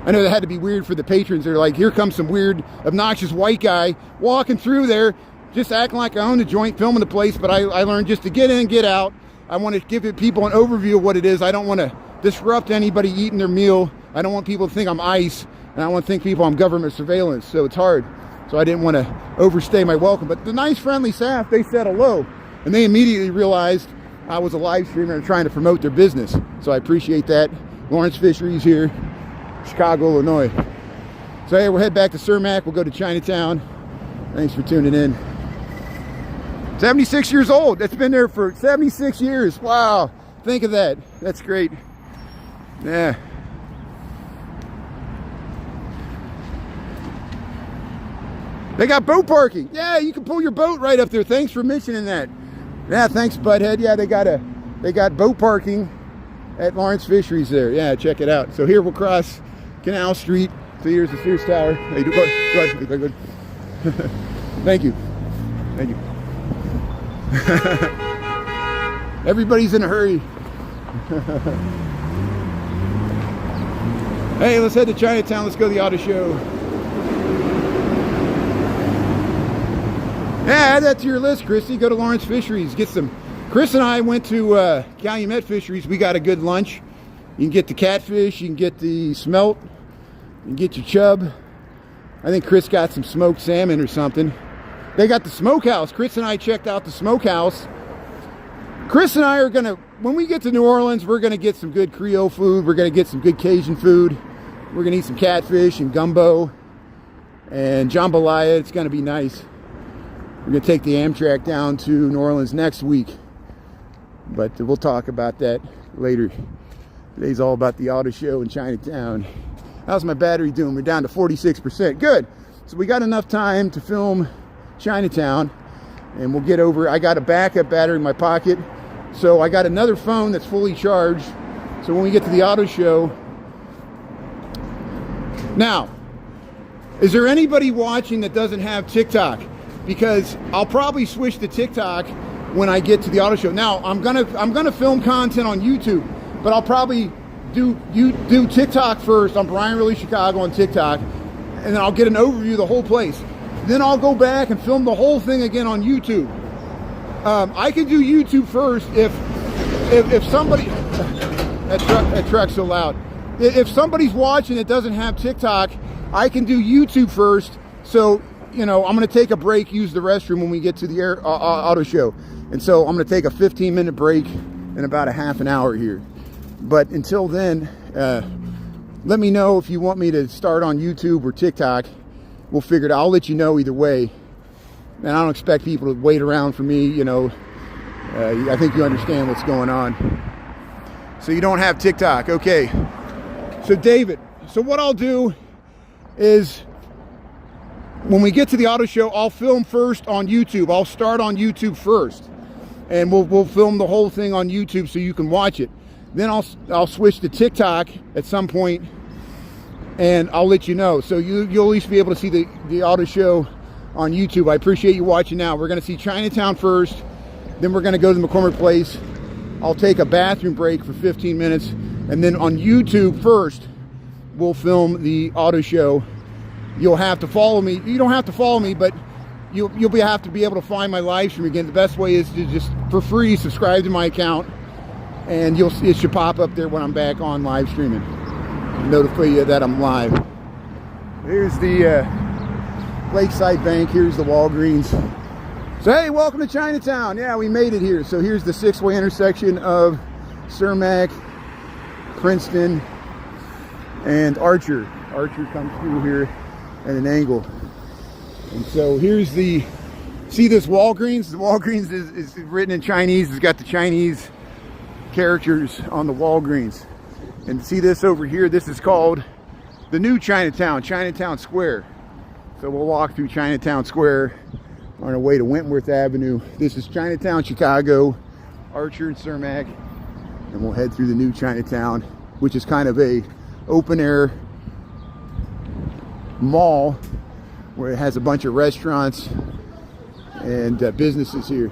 I know that had to be weird for the patrons. They're like, here comes some weird, obnoxious white guy walking through there, just acting like I own the joint, filming the place. But I learned just to get in, get out. I want to give people an overview of what it is. I don't want to disrupt anybody eating their meal. I don't want people to think I'm ICE, and I don't want to think people I'm government surveillance. So it's hard. So I didn't want to overstay my welcome. But the nice, friendly staff, they said hello, and they immediately realized I was a live streamer and trying to promote their business. So I appreciate that. Lawrence Fisheries here, Chicago, Illinois. So hey, we'll head back to Cermak. We'll go to Chinatown. Thanks for tuning in. 76 years old. It's been there for 76 years. Wow. Think of that. That's great. Yeah. They got boat parking. Yeah, you can pull your boat right up there. Thanks for mentioning that. Yeah, thanks, Butthead. Yeah, they got boat parking at Lawrence Fisheries there. Yeah, check it out. So here we'll cross Canal Street. So here's the Sears Tower. Hey, go ahead. Thank you. Thank you. Everybody's in a hurry. Hey, let's head to Chinatown. Let's go to the auto show. Yeah, add that to your list, Christy. Go to Lawrence Fisheries. Get some. Chris and I went to Calumet Fisheries. We got a good lunch. You can get the catfish. You can get the smelt. You can get your chub. I think Chris got some smoked salmon or something. They got the smokehouse. Chris and I checked out the smokehouse. Chris and I are going to, when we get to New Orleans, we're going to get some good Creole food. We're going to get some good Cajun food. We're going to eat some catfish and gumbo and jambalaya. It's going to be nice. We're going to take the Amtrak down to New Orleans next week. But we'll talk about that later. Today's all about the auto show in Chinatown. How's my battery doing? We're down to 46%. Good. So we got enough time to film Chinatown. And we'll get over. I got a backup battery in my pocket. So I got another phone that's fully charged. So when we get to the auto show. Now, is there anybody watching that doesn't have TikTok? Because I'll probably switch to TikTok when I get to the auto show. Now I'm gonna film content on YouTube, but I'll probably do TikTok first. I'm Brian Really Chicago on TikTok, and then I'll get an overview of the whole place. Then I'll go back and film the whole thing again on YouTube. I can do YouTube first if somebody that truck's so loud. If somebody's watching that doesn't have TikTok, I can do YouTube first. So you know, I'm going to take a break, use the restroom when we get to the auto show. And so I'm going to take a 15-minute break in about a half an hour here. But until then, let me know if you want me to start on YouTube or TikTok. We'll figure it out. I'll let you know either way. And I don't expect people to wait around for me, you know. I think you understand what's going on. So you don't have TikTok. Okay. So David, so what I'll do is when we get to the auto show, I'll film first on YouTube. I'll start on YouTube first. And we'll film the whole thing on YouTube so you can watch it. Then I'll switch to TikTok at some point, and I'll let you know. So you'll at least be able to see the auto show on YouTube. I appreciate you watching now. We're going to see Chinatown first, then we're going to go to the McCormick place. I'll take a bathroom break for 15 minutes, and then on YouTube first, we'll film the auto show. You'll have to follow me. You don't have to follow me, but you'll have to be able to find my live stream again. The best way is to just, for free, subscribe to my account, and it should pop up there when I'm back on live streaming. Notify you that I'm live. Here's the Lakeside Bank. Here's the Walgreens. So hey, welcome to Chinatown. Yeah, we made it here. So here's the 6-way intersection of Cermak, Princeton, and Archer. Archer comes through here at an angle. And so here's see this Walgreens? The Walgreens is written in Chinese. It's got the Chinese characters on the Walgreens. And see this over here? This is called the new Chinatown, Chinatown Square. So we'll walk through Chinatown Square on our way to Wentworth Avenue. This is Chinatown, Chicago, Archer and Cermak. And we'll head through the new Chinatown, which is kind of a open air mall where it has a bunch of restaurants and businesses here.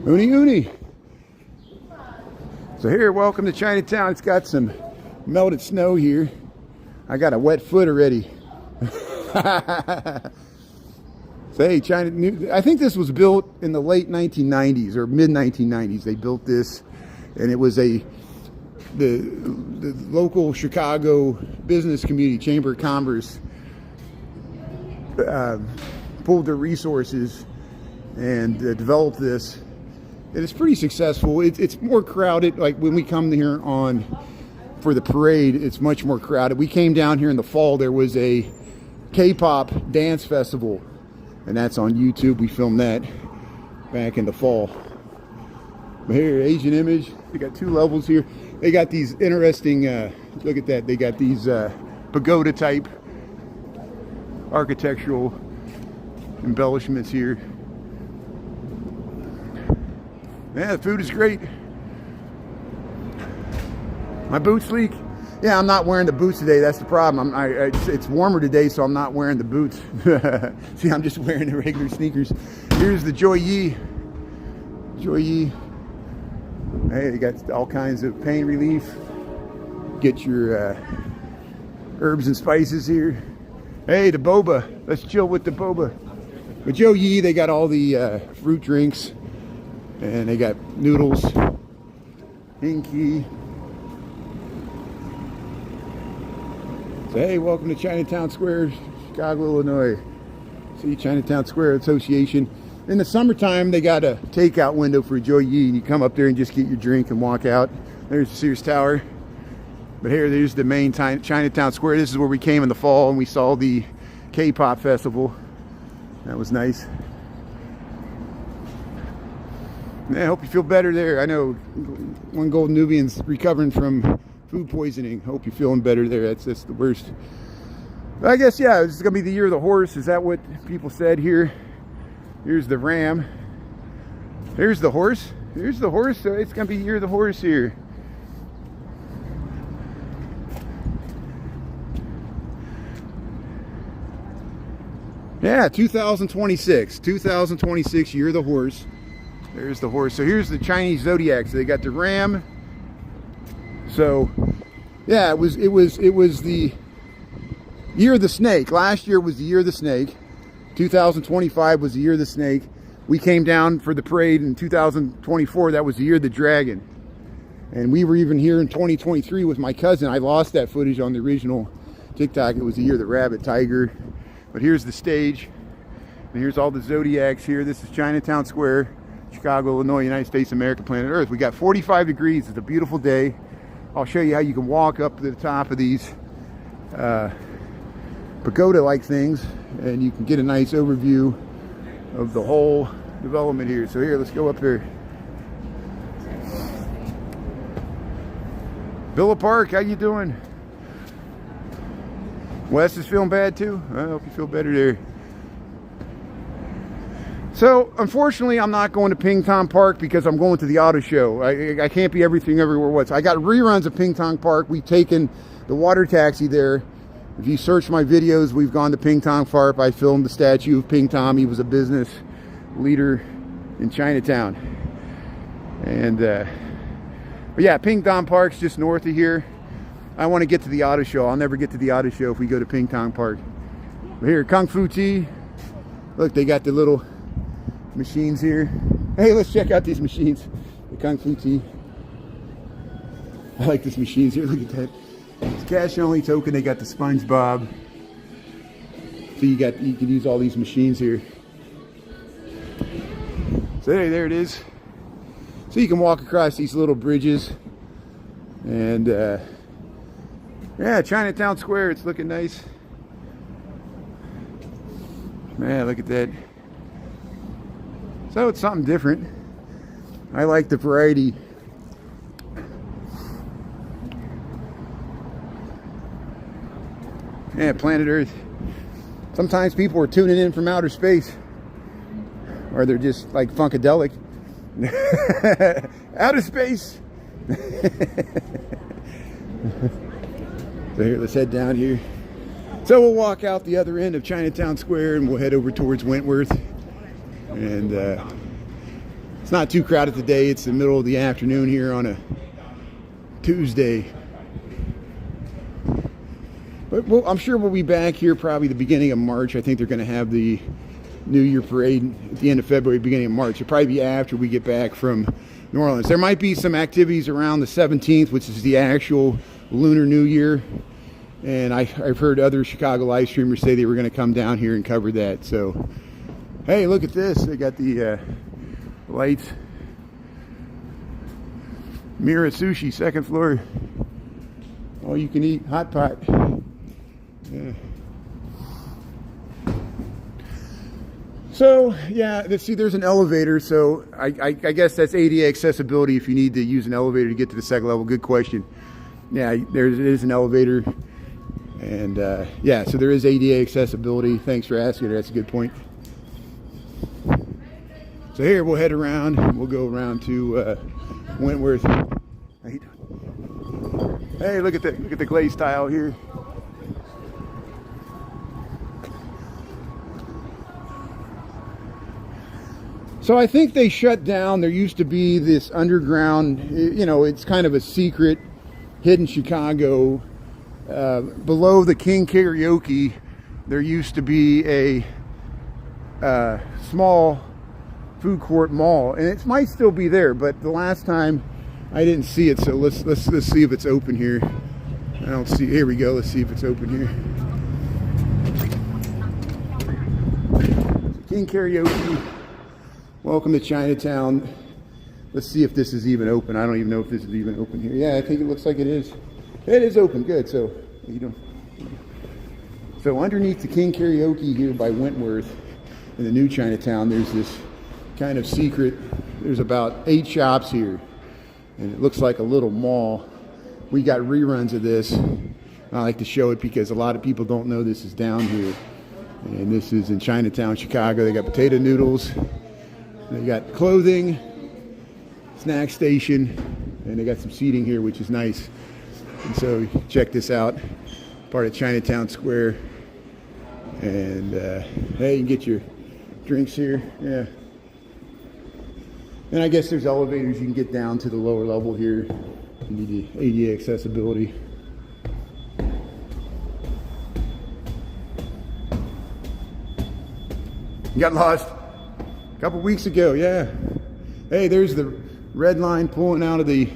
Uni uni. So here, welcome to Chinatown. It's got some melted snow here. I got a wet foot already. So hey, I think this was built in the late 1990s or mid 1990s. They built this, and it was the local Chicago business community, Chamber of Commerce, pulled their resources and developed this. And it's pretty successful. It's more crowded. Like when we come here for the parade, it's much more crowded. We came down here in the fall. There was a K-pop dance festival, and that's on YouTube. We filmed that back in the fall. But here, Asian Image. They got 2 levels here. They got these interesting, look at that. They got these pagoda type architectural embellishments here. Yeah, the food is great. My boots leak. Yeah, I'm not wearing the boots today. That's the problem. It's warmer today, so I'm not wearing the boots. See, I'm just wearing the regular sneakers. Here's the Joy Yi. Joy Yi. Hey, they got all kinds of pain relief. Get your herbs and spices here. Hey, the boba. Let's chill with the boba. With Joy Yi, they got all the fruit drinks. And they got noodles, hinky. So hey, welcome to Chinatown Square, Chicago, Illinois. See, Chinatown Square Association. In the summertime, they got a takeout window for Joy Yi. You come up there and just get your drink and walk out. There's the Sears Tower. But there's the main Chinatown Square. This is where we came in the fall and we saw the K-pop festival. That was nice. Yeah, I hope you feel better there. I know one Golden Nubian's recovering from food poisoning. Hope you're feeling better there. That's the worst. But I guess, yeah, this is going to be the year of the horse. Is that what people said here? Here's the ram. Here's the horse. Here's the horse. So it's going to be the year of the horse here. Yeah, 2026. 2026, year of the horse. There's the horse. So here's the Chinese zodiac. So they got the ram. So yeah, it was the year of the snake. Last year was the year of the snake. 2025 was the year of the snake. We came down for the parade in 2024. That was the year of the dragon. And we were even here in 2023 with my cousin. I lost that footage on the original TikTok. It was the year of the rabbit tiger. But here's the stage. And here's all the zodiacs here. This is Chinatown Square, Chicago, Illinois, United States, America, planet Earth. We got 45 degrees. It's a beautiful day. I'll show you how you can walk up to the top of these pagoda-like things, and you can get a nice overview of the whole development here. So here, let's go up there. Villa Park, how you doing? Wes is feeling bad too? I hope you feel better there. So, unfortunately, I'm not going to Ping Tom Park because I'm going to the auto show. I can't be everything everywhere once. I got reruns of Ping Tom Park. We've taken the water taxi there. If you search my videos, we've gone to Ping Tom Park. I filmed the statue of Ping Tom. He was a business leader in Chinatown. And, but yeah, Ping Tom Park's just north of here. I want to get to the auto show. I'll never get to the auto show if we go to Ping Tom Park. But here, Kung Fu Tea. Look, they got the little machines here. Hey, let's check out these machines. The Kung Fu Tea. I like these machines here. Look at that. It's cash only token. They got the SpongeBob. So you can use all these machines here. So hey, there it is. So you can walk across these little bridges. And yeah, Chinatown Square. It's looking nice. Man, look at that. So it's something different. I like the variety. Yeah, planet Earth. Sometimes people are tuning in from outer space. Or they're just like funkadelic. Outer space. So here, let's head down here. So we'll walk out the other end of Chinatown Square and we'll head over towards Wentworth. And it's not too crowded today. It's the middle of the afternoon here on a Tuesday. But I'm sure we'll be back here probably the beginning of March. I think they're going to have the New Year parade at the end of February, beginning of March. It'll probably be after we get back from New Orleans. There might be some activities around the 17th, which is the actual Lunar New Year. And I've heard other Chicago live streamers say they were going to come down here and cover that. So, hey, look at this. They got the lights. Mira Sushi, second floor. All you can eat, hot pot. Yeah. So, yeah, let's see, there's an elevator. So, I guess that's ADA accessibility if you need to use an elevator to get to the second level. Good question. Yeah, there is an elevator. And, yeah, so there is ADA accessibility. Thanks for asking. That's a good point. So here, we'll head around. We'll go around to Wentworth. Hey, look at the glaze tile here. So I think they shut down. There used to be this underground, you know, it's kind of a secret, hidden Chicago. Below the King Karaoke, there used to be a small food court mall, and it might still be there, but the last time I didn't see it. So let's see if it's open here. I don't see. Here we go. Let's see if it's open here. King Karaoke. Welcome to Chinatown. Let's see if this is even open. I don't even know if this is even open here. Yeah, I think it looks like it is. It is open. Good. So underneath the King Karaoke here by Wentworth in the new Chinatown, there's this kind of secret. There's about 8 shops here, and it looks like a little mall. We got reruns of this. I like to show it because a lot of people don't know this is down here. And this is in Chinatown, Chicago. They got potato noodles. They got clothing, snack station, and they got some seating here, which is nice. And so check this out, part of Chinatown Square. And hey, you can get your drinks here. Yeah. And I guess there's elevators you can get down to the lower level here. You need the ADA accessibility. You got lost a couple weeks ago, yeah. Hey, there's the red line pulling out of the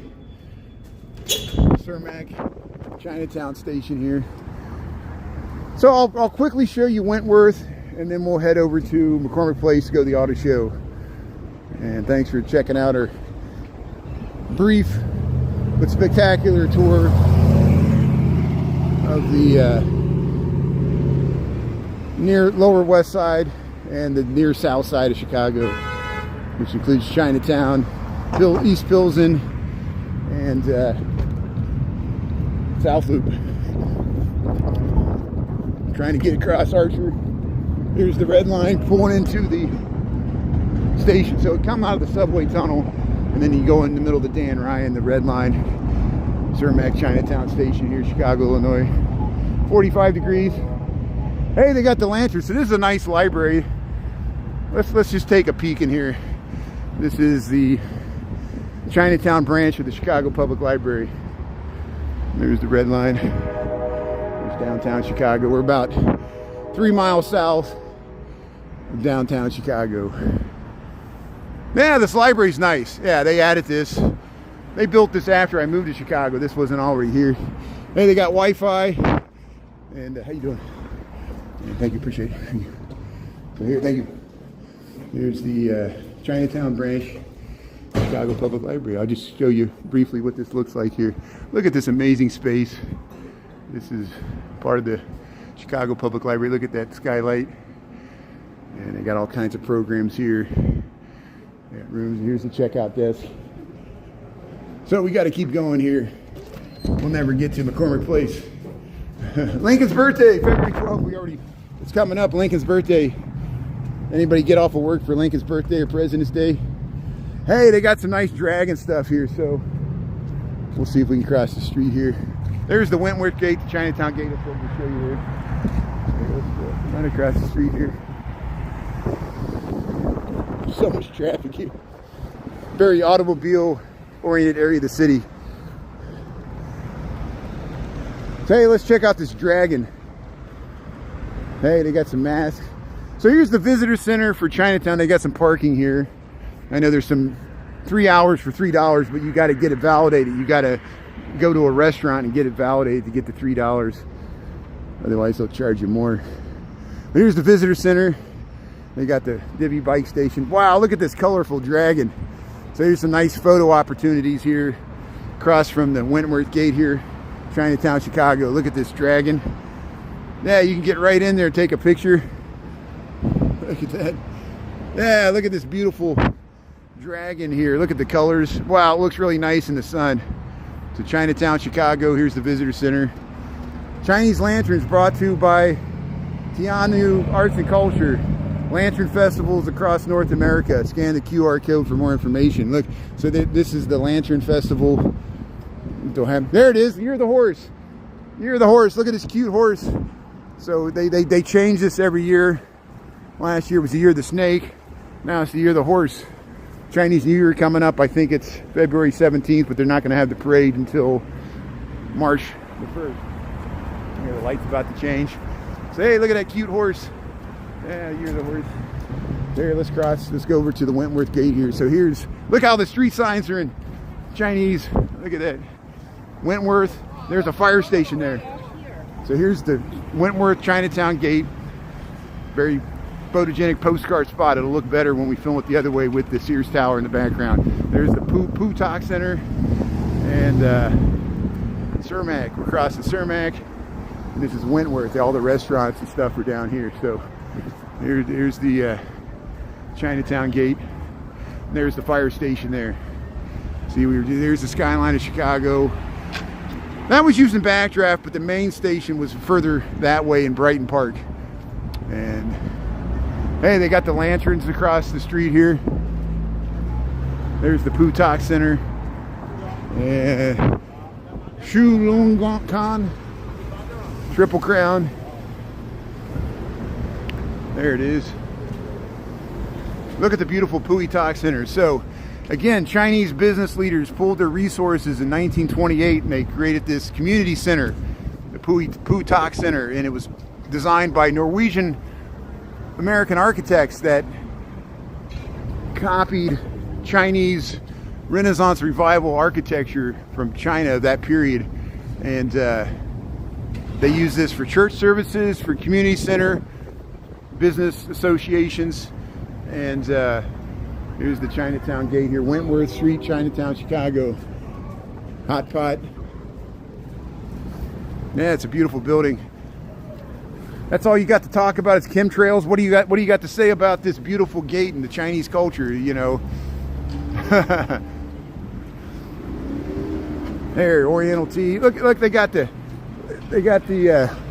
Cermak Chinatown station here. So I'll quickly show you Wentworth, and then we'll head over to McCormick Place to go to the auto show. And thanks for checking out our brief but spectacular tour of the near Lower West Side and the near South Side of Chicago, which includes Chinatown, East Pilsen, and South Loop. Trying to get across Archer. Here's the red line pulling into the station. So come out of the subway tunnel, and then you go in the middle of the Dan Ryan, the red line, Cermak Chinatown station here, Chicago, Illinois. 45 degrees. Hey, they got the lantern. So this is a nice library. Let's just take a peek in here. This is the Chinatown branch of the Chicago Public Library. There's the red line. There's downtown Chicago. We're about 3 miles south of downtown Chicago. Yeah, this library's nice. Yeah, they added this. They built this after I moved to Chicago. This wasn't already here. Hey, they got Wi-Fi. And how you doing? Yeah, thank you, appreciate it. Thank you. So here, thank you. Here's the Chinatown branch, Chicago Public Library. I'll just show you briefly what this looks like here. Look at this amazing space. This is part of the Chicago Public Library. Look at that skylight. And they got all kinds of programs here. They got rooms. Here's the checkout desk. So we got to keep going here. We'll never get to McCormick Place. Lincoln's birthday, February 12th. It's coming up, Lincoln's birthday. Anybody get off of work for Lincoln's birthday or President's Day? Hey, they got some nice dragon stuff here, so we'll see if we can cross the street here. There's the Wentworth gate, the Chinatown gate. That's what we'll show you here. Let's run across the street here. So much traffic here. Very automobile-oriented area of the city. So, hey, let's check out this dragon. Hey, they got some masks. So here's the visitor center for Chinatown. They got some parking here. I know there's some 3 hours for $3, but you got to get it validated. You got to go to a restaurant and get it validated to get the $3. Otherwise, they'll charge you more. But here's the visitor center. They got the Divvy bike station. Wow, look at this colorful dragon. So here's some nice photo opportunities here across from the Wentworth gate here, Chinatown, Chicago. Look at this dragon. Yeah, you can get right in there and take a picture. Look at that. Yeah, look at this beautiful dragon here. Look at the colors. Wow, it looks really nice in the sun. So Chinatown, Chicago. Here's the visitor center. Chinese lanterns brought to you by Tianu Arts and Culture. Lantern festivals across North America. Scan the QR code for more information. Look, so this is the Lantern Festival. There it is. You're the horse. You're the horse. Look at this cute horse. So they change this every year. Last year was the year of the snake. Now it's the year of the horse. Chinese New Year coming up. I think it's February 17th, but they're not going to have the parade until March the 1st. Here, the light's about to change. So hey, look at that cute horse. Yeah, you're the horse. There, let's cross. Let's go over to the Wentworth gate here. So look how the street signs are in Chinese. Look at that. Wentworth. There's a fire station there. So here's the Wentworth Chinatown gate. Very photogenic postcard spot. It'll look better when we film it the other way with the Sears Tower in the background. There's the Poo Talk Center and Cermak. We're crossing Cermak. And this is Wentworth. All the restaurants and stuff are down here. So here's the Chinatown gate. And there's the fire station there. See, there's the skyline of Chicago. That was using backdraft, but the main station was further that way in Brighton Park. And hey, they got the lanterns across the street here. There's the Poo Talk Center. Shu Lung Khan, Triple Crown. There it is. Look at the beautiful Poo Talk Center. So again, Chinese business leaders pooled their resources in 1928 and they created this community center, the Poo Talk Center, and it was designed by Norwegian American architects that copied Chinese Renaissance revival architecture from China of that period And they use this for church services, for community center, business associations. And here's the Chinatown gate here, Wentworth Street, Chinatown, Chicago. Hot pot. Yeah, it's a beautiful building. That's all you got to talk about is chemtrails. What do you got to say about this beautiful gate and the Chinese culture, you know? There, Oriental tea. Look, they got the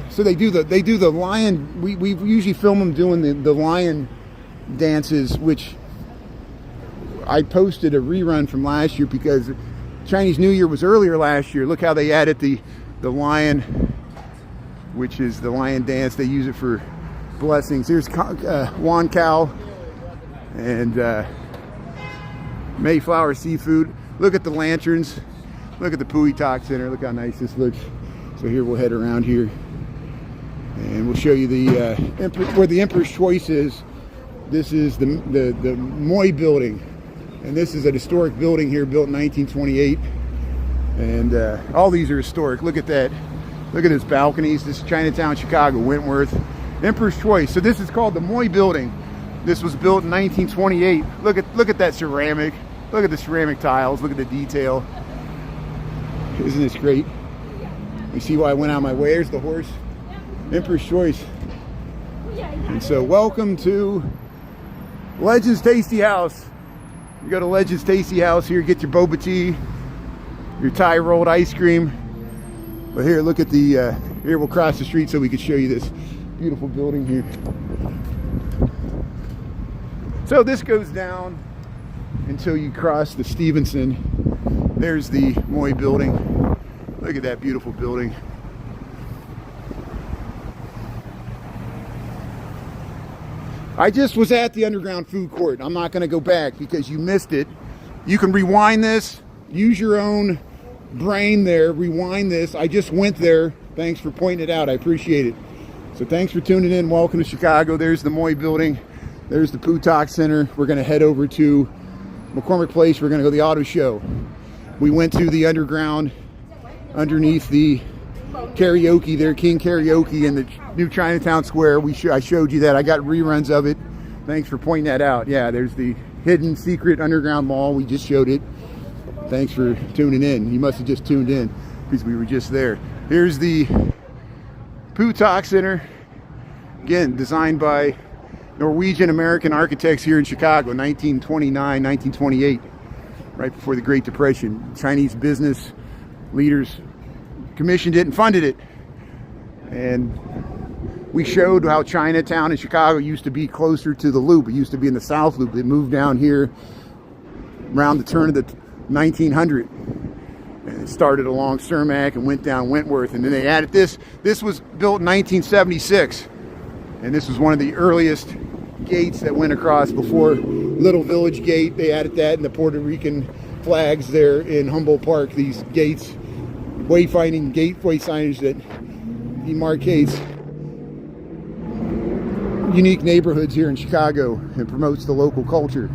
so they do the lion. We usually film them doing the lion dances, which I posted a rerun from last year because Chinese New Year was earlier last year. Look how they added the lion, which is the lion dance. They use it for blessings. Here's Wan Cow and Mayflower Seafood. Look at the lanterns. Look at the Pui Talk Center. Look how nice this looks. So here we'll head around here and we'll show you the where the Emperor's Choice is. This is the Moy Building, and this is a historic building here built in 1928. And all these are historic. Look at that. Look at his balconies. This is Chinatown, Chicago, Wentworth. Emperor's Choice. So this is called the Moy Building. This was built in 1928. Look at that ceramic. Look at the ceramic tiles. Look at the detail. Isn't this great? You see why I went out of my way? There's the horse. Emperor's Choice. And so welcome to Legends Tasty House. You go to Legends Tasty House here, get your boba tea, your Thai rolled ice cream. But here, look at the, here we'll cross the street so we can show you this beautiful building here. So this goes down until you cross the Stevenson. There's the Moy Building. Look at that beautiful building. I just was at the underground food court. I'm not going to go back because you missed it. You can rewind this. Use your own brain there. Rewind this. I just went there. Thanks for pointing it out. I appreciate it. So thanks for tuning in. Welcome to Chicago. There's the Moy Building. There's the Pui Talk Center. We're going to head over to McCormick Place. We're going to go to the auto show. We went to the underground underneath the karaoke there, King Karaoke in the new Chinatown Square. I showed you that. I got reruns of it. Thanks for pointing that out. Yeah, there's the hidden secret underground mall. We just showed it. Thanks for tuning in. You must have just tuned in because we were just there. Here's the Pui Talk Center. Again, designed by Norwegian American architects here in Chicago, 1929, 1928, right before the Great Depression. Chinese business leaders commissioned it and funded it. And we showed how Chinatown in Chicago used to be closer to the Loop. It used to be in the South Loop. It moved down here around the turn of the 1900. And it started along Cermak and went down Wentworth. And then they added this. This was built in 1976. And this was one of the earliest gates that went across before Little Village Gate. They added that and the Puerto Rican flags there in Humboldt Park. These gates, wayfinding gateway signage that demarcates unique neighborhoods here in Chicago and promotes the local culture.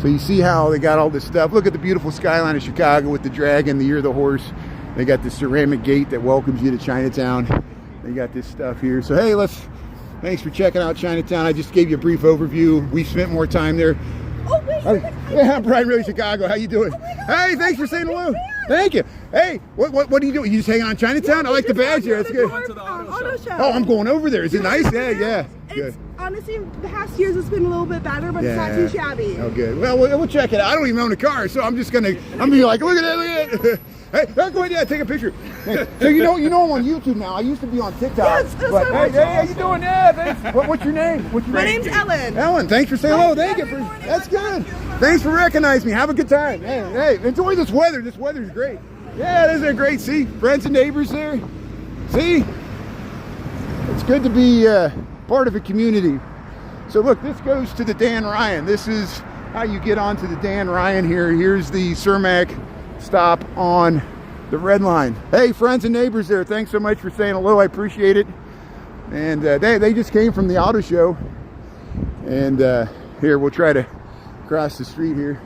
So you see how they got all this stuff. Look at the beautiful skyline of Chicago with the dragon, the year of the horse. They got the ceramic gate that welcomes you to Chinatown. They got this stuff here. So hey, thanks for checking out Chinatown. I just gave you a brief overview. We spent more time there. Oh, wait. Yeah, I'm Brian Really Chicago. How you doing? Hey, thanks for saying hello. Thank you. Hey, what are you doing? You just hanging on Chinatown? I like the badge here. That's good. Auto show. Oh, I'm going over there. Is it nice? Yeah. Good. Honestly, the past years it's been a little bit better, but it's not too shabby. Oh, good. Well, we'll check it out. I don't even own a car, so I'm gonna be like, look at that. Hey, go ahead, take a picture. Hey, so you know I'm on YouTube now. I used to be on TikTok. Yes, but hey, how you doing? Yeah, thanks. What's your name? My name's Ellen. Ellen, thanks for saying hello. Thank you. That's good. Thanks for recognizing me. Have a good time. Hey, enjoy this weather. This weather's great. Yeah, this is great. See, friends and neighbors there. See, it's good to be part of a community. So look, this goes to the Dan Ryan. This is how you get onto the Dan Ryan here. Here's the Cermak stop on the red line. Hey, friends and neighbors there, thanks so much for saying hello. I appreciate it. And they just came from the auto show. And here, we'll try to cross the street here.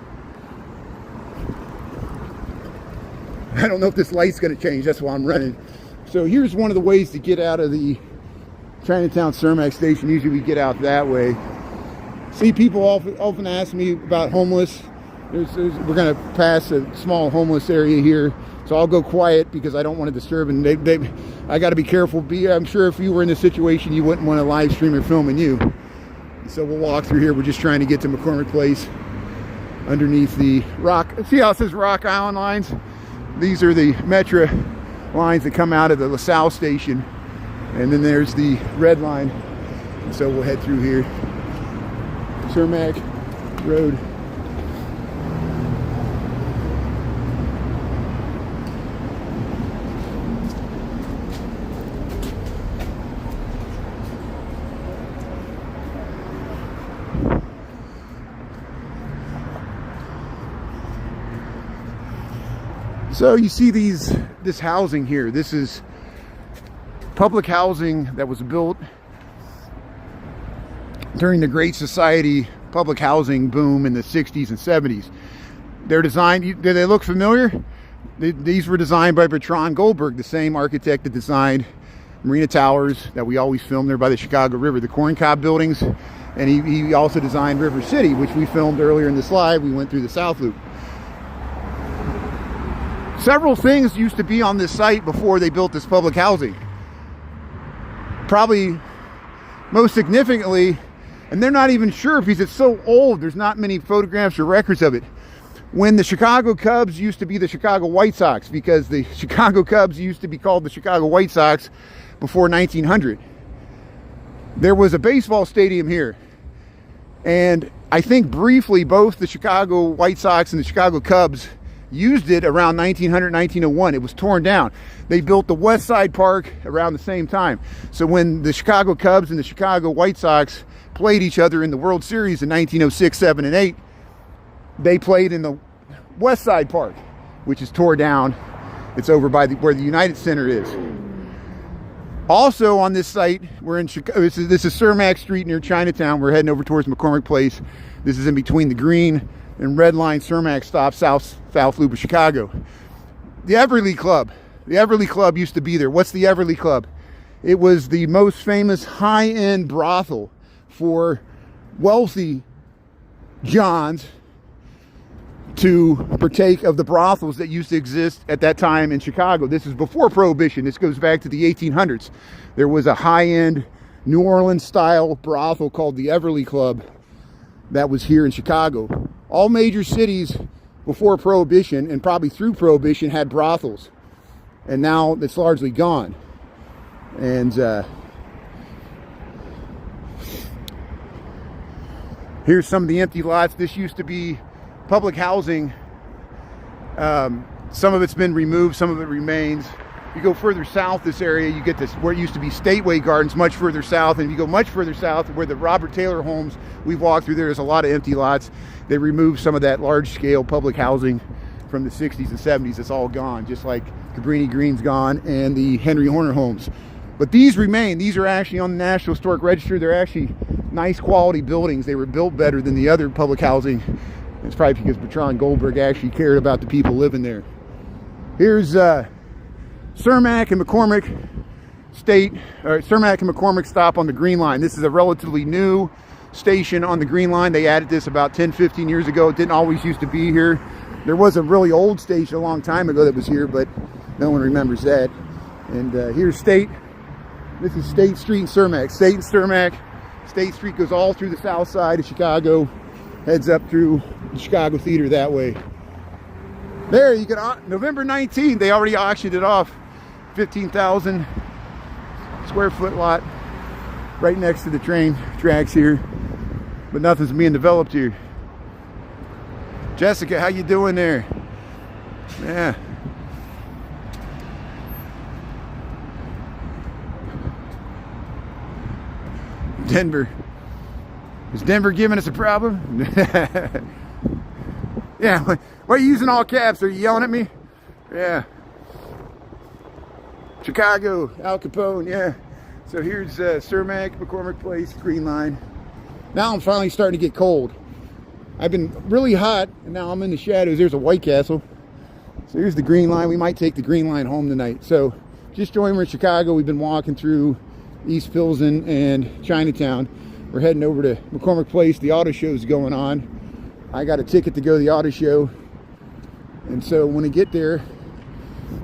I don't know if this light's going to change. That's why I'm running. So here's one of the ways to get out of the Chinatown Cermak station. Usually we get out that way. See, people often ask me about homeless. We're going to pass a small homeless area here. So I'll go quiet because I don't want to disturb. And I got to be careful. I'm sure if you were in this situation, you wouldn't want to live stream or filming you. So we'll walk through here. We're just trying to get to McCormick Place underneath the rock. See how it says Rock Island lines? These are the Metro lines that come out of the LaSalle station. And then there's the red line. So we'll head through here. Cermak Road. So you see this housing here. This is public housing that was built during the Great Society public housing boom in the 60s and 70s. They're designed, do they look familiar? These were designed by Bertrand Goldberg, the same architect that designed Marina Towers that we always film there by the Chicago River, the corncob buildings. And he also designed River City, which we filmed earlier in the slide. We went through the South Loop. Several things used to be on this site before they built this public housing. Probably most significantly, and they're not even sure because it's so old, there's not many photographs or records of it. When the Chicago Cubs used to be the Chicago White Sox, because the Chicago Cubs used to be called the Chicago White Sox before 1900. There was a baseball stadium here. And I think briefly both the Chicago White Sox and the Chicago Cubs used it around 1900, 1901. It was torn down. They built the West Side Park around the same time. So when the Chicago Cubs and the Chicago White Sox played each other in the World Series in 1906, 7, and 8, they played in the West Side Park, which is tore down. It's over by where the United Center is. Also on this site, we're in Chicago. This is Cermak Street near Chinatown. We're heading over towards McCormick Place. This is in between the green and red line Cermak stop, South Loop of Chicago. The Everly Club. The Everly Club used to be there. What's the Everly Club? It was the most famous high-end brothel for wealthy Johns to partake of the brothels that used to exist at that time in Chicago. This is before Prohibition. This goes back to the 1800s. There was a high-end New Orleans style brothel called the Everly Club that was here in Chicago. All major cities before Prohibition and probably through Prohibition had brothels, and now it's largely gone. And here's some of the empty lots. This used to be public housing. Some of it's been removed, some of it remains. You go further south this area, you get this where it used to be Stateway Gardens, much further south. And if you go much further south where the Robert Taylor homes we've walked through, there's a lot of empty lots. They removed some of that large scale public housing from the 60s and 70s. It's all gone, just like Cabrini Green's gone and the Henry Horner homes. But these remain. These are actually on the National Historic Register. They're actually nice quality buildings. They were built better than the other public housing. It's probably because Bertrand Goldberg actually cared about the people living there. Here's Cermak and McCormick State, or Cermak and McCormick stop on the Green Line. This is a relatively new station on the Green Line. They added this about 10-15 years ago. It didn't always used to be here. There was a really old station a long time ago that was here, but no one remembers that. And here's State. This is State Street in Cermak. State and Cermak. State Street goes all through the south side of Chicago, heads up through the Chicago Theater that way. There, you can, November 19th, they already auctioned it off. 15,000 square foot lot right next to the train tracks here, but nothing's being developed here. Jessica, how you doing there? Yeah. Denver. Is Denver giving us a problem? Yeah. Why are you using all caps? Are you yelling at me? Yeah. Chicago, Al Capone, yeah. So here's Cermak, McCormick Place, Green Line. Now I'm finally starting to get cold. I've been really hot, and now I'm in the shadows. There's a White Castle. So here's the Green Line. We might take the Green Line home tonight. So just joined, we're in Chicago. We've been walking through East Pilsen and Chinatown. We're heading over to McCormick Place. The auto show is going on. I got a ticket to go to the auto show. And so when I get there,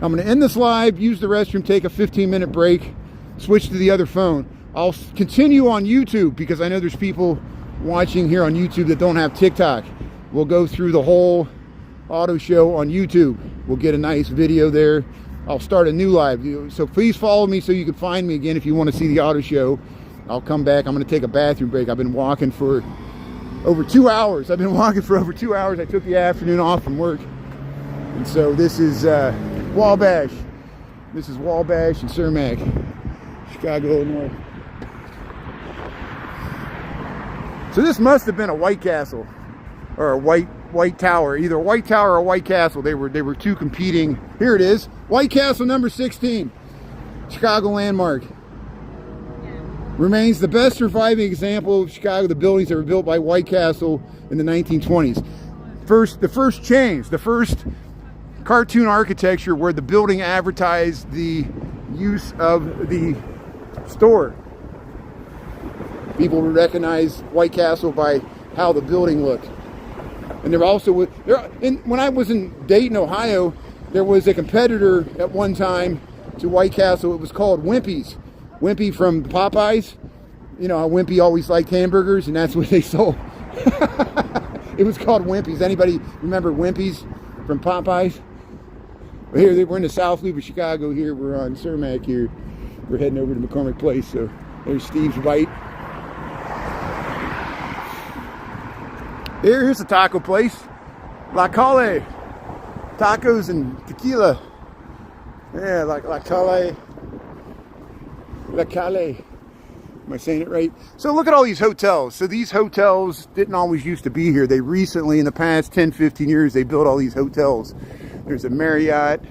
I'm going to end this live, use the restroom, take a 15-minute break, switch to the other phone. I'll continue on YouTube because I know there's people watching here on YouTube that don't have TikTok. We'll go through the whole auto show on YouTube. We'll get a nice video there. I'll start a new live. So please follow me so you can find me again if you want to see the auto show. I'll come back. I'm going to take a bathroom break. I've been walking for over 2 hours. I've been walking for over 2 hours. I took the afternoon off from work. And so this is Wabash. This is Wabash and Cermak, Chicago, Illinois. So this must have been a White Castle or a White Tower, either a White Tower or a White Castle. They were two competing. Here it is, White Castle number 16, Chicago landmark. Remains the best surviving example of Chicago. The buildings that were built by White Castle in the 1920s. The first change, the first cartoon architecture where the building advertised the use of the store. People would recognize White Castle by how the building looked. And there also was, when I was in Dayton, Ohio, there was a competitor at one time to White Castle. It was called Wimpy's. Wimpy from Popeyes. You know how Wimpy always liked hamburgers, and that's what they sold. It was called Wimpy's. Anybody remember Wimpy's from Popeyes? Well, here we're in the South Loop of Chicago. Here we're on Cermak. Here we're heading over to McCormick Place. So there's Steve's Bite. Here's the taco place, La Calle, tacos and tequila. Yeah, La Calle. Am I saying it right? So look at all these hotels. So these hotels didn't always used to be here. They recently, in the past 10, 15 years, they built all these hotels. There's a Marriott,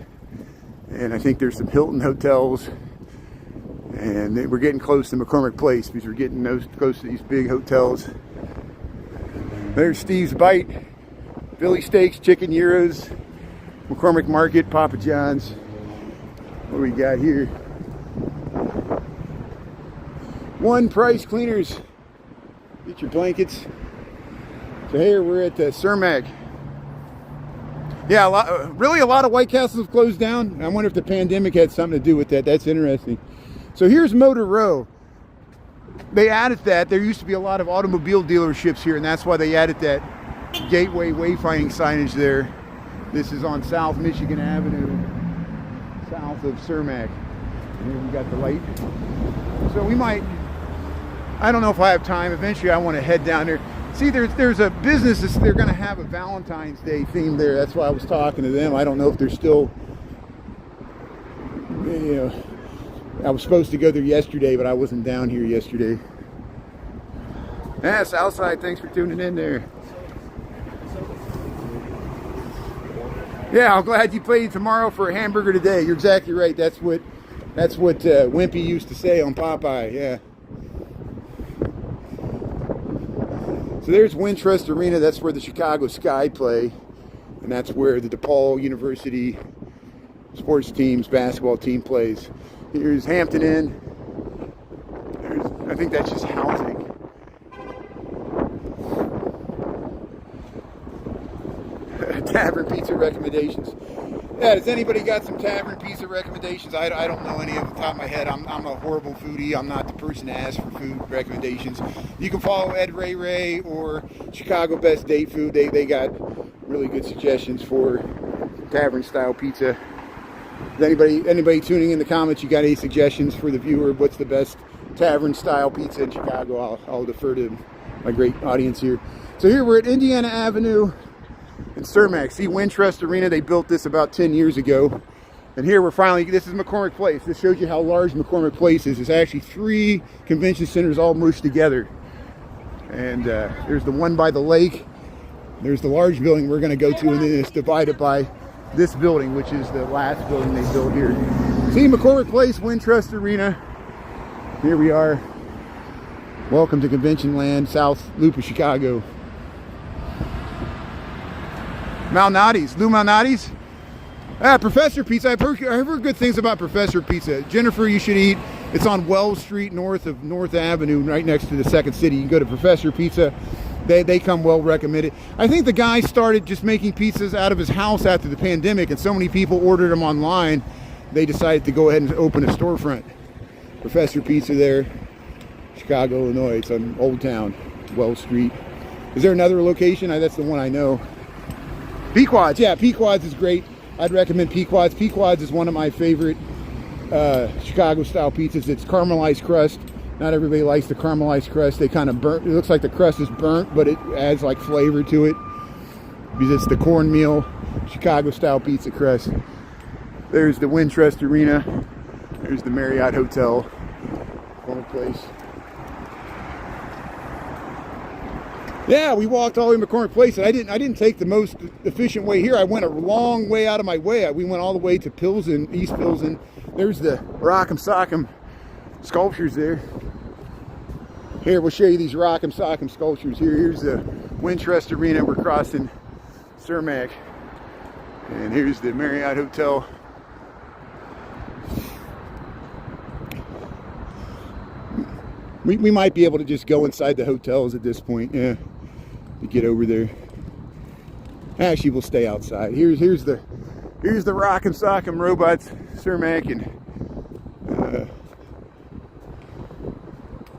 and I think there's some Hilton hotels. And we're getting close to McCormick Place because we're getting close to these big hotels. There's Steve's Bite, Philly Steaks, Chicken Gyros, McCormick Market, Papa John's. What do we got here? One Price Cleaners. Get your blankets. So here we're at Cermak. Yeah, really a lot of White Castles have closed down. I wonder if the pandemic had something to do with that. That's interesting. So here's Motor Row. They added that. There used to be a lot of automobile dealerships here, and that's why they added that gateway wayfinding signage there. This is on South Michigan Avenue, south of Cermak. And here we got the light. So we might, I don't know if I have time. Eventually I want to head down there. See, there's a business that's, they're going to have a Valentine's Day theme there. That's why I was talking to them. I don't know if they're still, you know, I was supposed to go there yesterday, but I wasn't down here yesterday. Yeah, Southside, thanks for tuning in there. Yeah, I'm glad you played tomorrow for a hamburger today. You're exactly right. That's what Wimpy used to say on Popeye. Yeah. So there's Wintrust Arena. That's where the Chicago Sky play, and that's where the DePaul University sports team's basketball team plays. Here's Hampton Inn. I think that's just housing. Tavern pizza recommendations. Yeah, has anybody got some tavern pizza recommendations? I don't know any off the top of my head. I'm a horrible foodie. I'm not the person to ask for food recommendations. You can follow Ed Ray or Chicago Best Date Food. They got really good suggestions for tavern style pizza. Is anybody tuning in the comments, you got any suggestions for the viewer? What's the best tavern style pizza in Chicago? I'll defer to my great audience here. So here we're at Indiana Avenue in Cermak. See, Wintrust Arena, they built this about 10 years ago. And here we're finally, this is McCormick Place. This shows you how large McCormick Place is. It's actually 3 convention centers all mushed together. And there's the one by the lake. There's the large building we're going to go to, and then it's divided by this building, which is the last building they built here. See, McCormick Place, Wintrust Arena. Here we are. Welcome to Convention Land, South Loop of Chicago. Malnati's, Lou Malnati's. Professor Pizza. I've heard good things about Professor Pizza. Jennifer, you should eat. It's on Wells Street, north of North Avenue, right next to the Second City. You can go to Professor Pizza. They come well recommended. I think the guy started just making pizzas out of his house after the pandemic, and so many people ordered them online, they decided to go ahead and open a storefront. Professor Pizza there, Chicago, Illinois. It's on Old Town, Wells Street. Is there another location? That's the one I know. Pequod's, yeah, Pequod's is great. I'd recommend Pequod's. Pequod's is one of my favorite Chicago-style pizzas. It's caramelized crust. Not everybody likes the caramelized crust. They kind of burnt. It looks like the crust is burnt, but it adds like flavor to it because it's the cornmeal Chicago-style pizza crust. There's the Wintrust Arena. There's the Marriott Hotel. One place. Yeah, we walked all the way to McCormick Place, and I didn't take the most efficient way here. I went a long way out of my way. We went all the way to Pilsen, East Pilsen. There's the Rock'em Sock'em sculptures there. Here, we'll show you these Rock'em Sock'em sculptures here. Here's the Wintrust Arena. We're crossing Cermak. And here's the Marriott Hotel. We might be able to just go inside the hotels at this point, yeah, to get over there. Actually, we'll stay outside. Here's the Rock'em Sock'em Robots, Cermak, and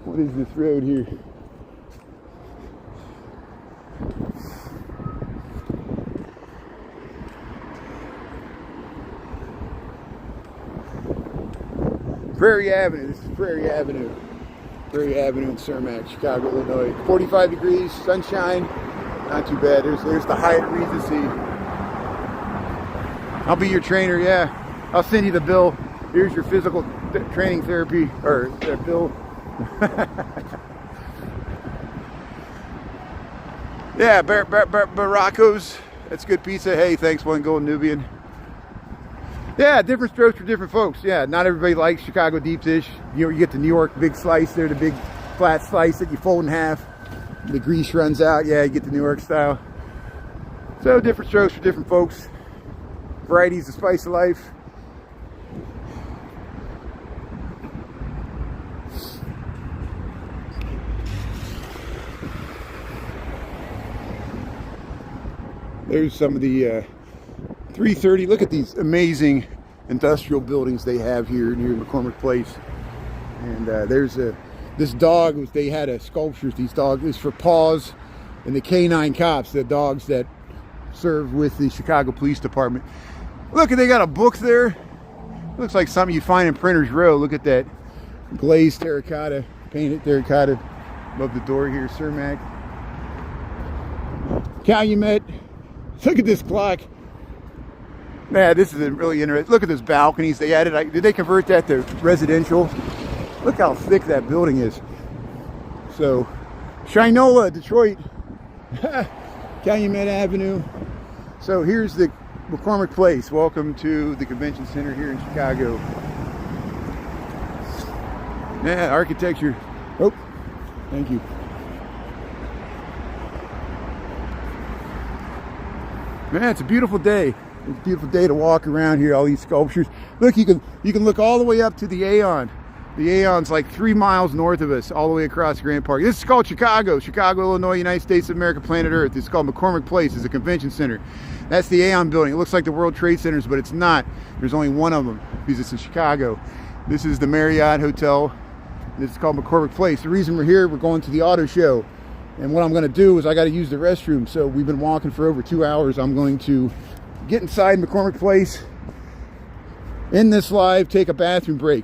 what is this road here? Prairie Avenue. This is Prairie Avenue. Prairie Avenue in Cermak, Chicago, Illinois. 45 degrees, sunshine, not too bad. There's the Hyatt Regency. I'll be your trainer, yeah. I'll send you the bill. Here's your physical training therapy, or bill. Yeah, Baracos. That's good pizza. Hey, thanks, one Golden Nubian. Yeah, different strokes for different folks. Yeah, not everybody likes Chicago deep dish. You get the New York big slice there, the big flat slice that you fold in half. The grease runs out. Yeah, you get the New York style. So different strokes for different folks. Variety's the spice of life. There's some of the 330. Look at these amazing industrial buildings they have here near McCormick Place. And there's this dog. They had a sculpture. These dogs is for Paws and the K9 cops, the dogs that serve with the Chicago Police Department. Look, they got a book there. Looks like something you find in Printers Row. Look at that glazed terracotta, painted terracotta above the door here. Cermak, Calumet. Look at this clock. Man, this is really interesting. Look at those balconies they added. Did they convert that to residential? Look how thick that building is. So, Shinola, Detroit, Calumet Avenue. So here's the McCormick Place. Welcome to the convention center here in Chicago. Yeah, architecture. Oh, thank you. Man, it's a beautiful day. It's a beautiful day to walk around here. All these sculptures. Look, you can look all the way up to the Aeon. The Aeon's like 3 miles north of us, all the way across Grant Park. This is called Chicago, Illinois, United States of America, planet Earth. It's called McCormick Place. It's a convention center. That's the Aeon building. It looks like the World Trade Centers, but it's not. There's only one of them because it's in Chicago. This is the Marriott Hotel. This is called McCormick Place. The reason we're here, we're going to the auto show. And what I'm going to do is I got to use the restroom. So we've been walking for over 2 hours. I'm going to get inside McCormick Place, end this live, take a bathroom break.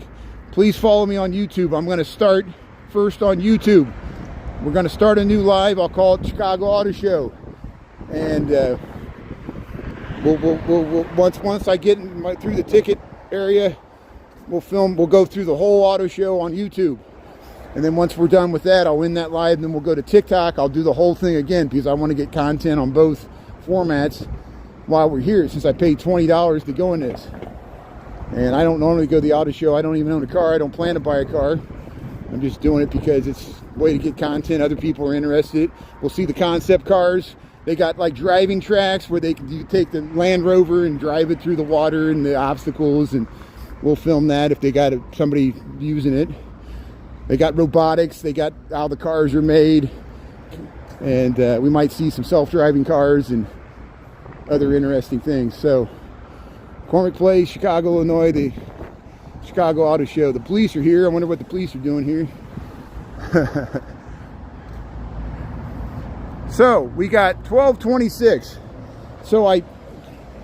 Please follow me on YouTube. I'm going to start first on YouTube. We're going to start a new live. I'll call it Chicago Auto Show. And we'll once I get through the ticket area, we'll go through the whole auto show on YouTube. And then once we're done with that, I'll end that live, and then we'll go to TikTok. I'll do the whole thing again because I want to get content on both formats while we're here, since I paid $20 to go in this. And I don't normally go to the auto show. I don't even own a car. I don't plan to buy a car. I'm just doing it because it's a way to get content. Other people are interested. We'll see the concept cars. They got like driving tracks where you take the Land Rover and drive it through the water and the obstacles, and we'll film that if they got somebody using it. They got robotics. They got how the cars are made, and we might see some self-driving cars and other interesting things. So, McCormick Place, Chicago, Illinois, the Chicago Auto Show. The police are here. I wonder what the police are doing here. So we got 12:26. So I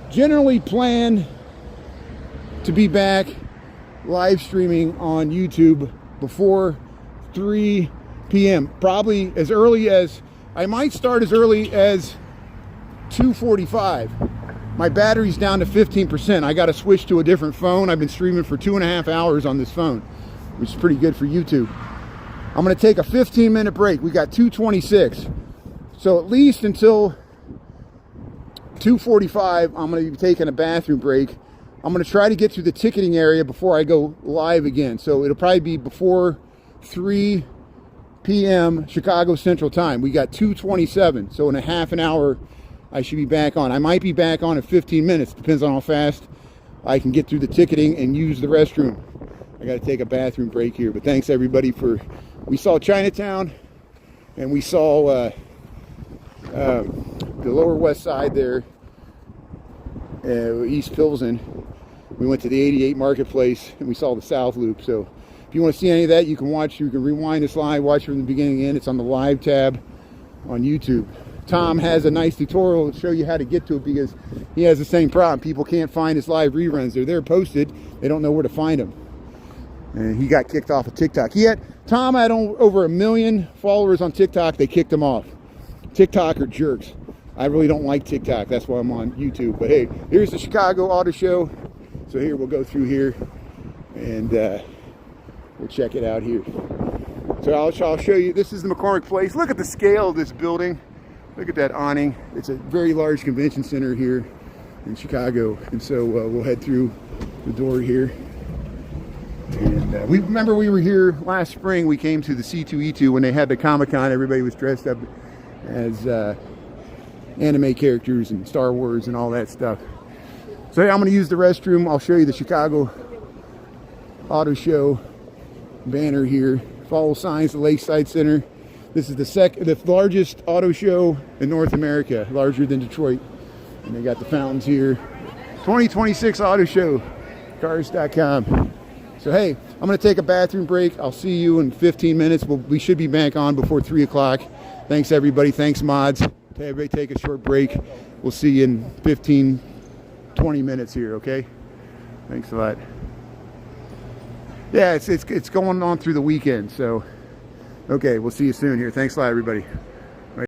generally plan to be back live streaming on YouTube before 3 p.m. Probably as early as, I might start as early as 2:45. My battery's down to 15%. I got to switch to a different phone. I've been streaming for 2.5 hours on this phone, which is pretty good for YouTube. I'm going to take a 15-minute break. We got 2:26. So at least until 2:45, I'm going to be taking a bathroom break. I'm going to try to get through the ticketing area before I go live again. So it'll probably be before 3 p.m. Chicago Central Time. We got 2:27. So in a half an hour, I should be back on. I might be back on in 15 minutes. Depends on how fast I can get through the ticketing and use the restroom. I got to take a bathroom break here. But thanks everybody we saw Chinatown, and we saw the Lower West Side there, East Pilsen. We went to the 88 Marketplace, and we saw the South Loop. So if you want to see any of that, you can rewind this live, watch from the beginning to end. It's on the live tab on YouTube. Tom has a nice tutorial to show you how to get to it, because he has the same problem. People can't find his live reruns. They're there posted. They don't know where to find them. And he got kicked off of TikTok. Tom had over 1 million followers on TikTok. They kicked him off. TikTok are jerks. I really don't like TikTok. That's why I'm on YouTube. But hey, here's the Chicago Auto Show. So here, we'll go through here, and we'll check it out here. So I'll show you. This is the McCormick Place. Look at the scale of this building. Look at that awning. It's a very large convention center here in Chicago. And so we'll head through the door here. And we were here last spring. We came to the C2E2 when they had the Comic-Con. Everybody was dressed up as anime characters and Star Wars and all that stuff. So I'm going to use the restroom. I'll show you the Chicago Auto Show banner here. Follow signs, the Lakeside Center. This is the largest auto show in North America, larger than Detroit. And they got the fountains here. 2026 Auto Show, cars.com. So hey, I'm going to take a bathroom break. I'll see you in 15 minutes. We should be back on before 3 o'clock. Thanks everybody. Thanks mods. Everybody take a short break. We'll see you in 15, 20 minutes here, okay? Thanks a lot. Yeah, it's going on through the weekend, so okay, we'll see you soon here. Thanks a lot, everybody.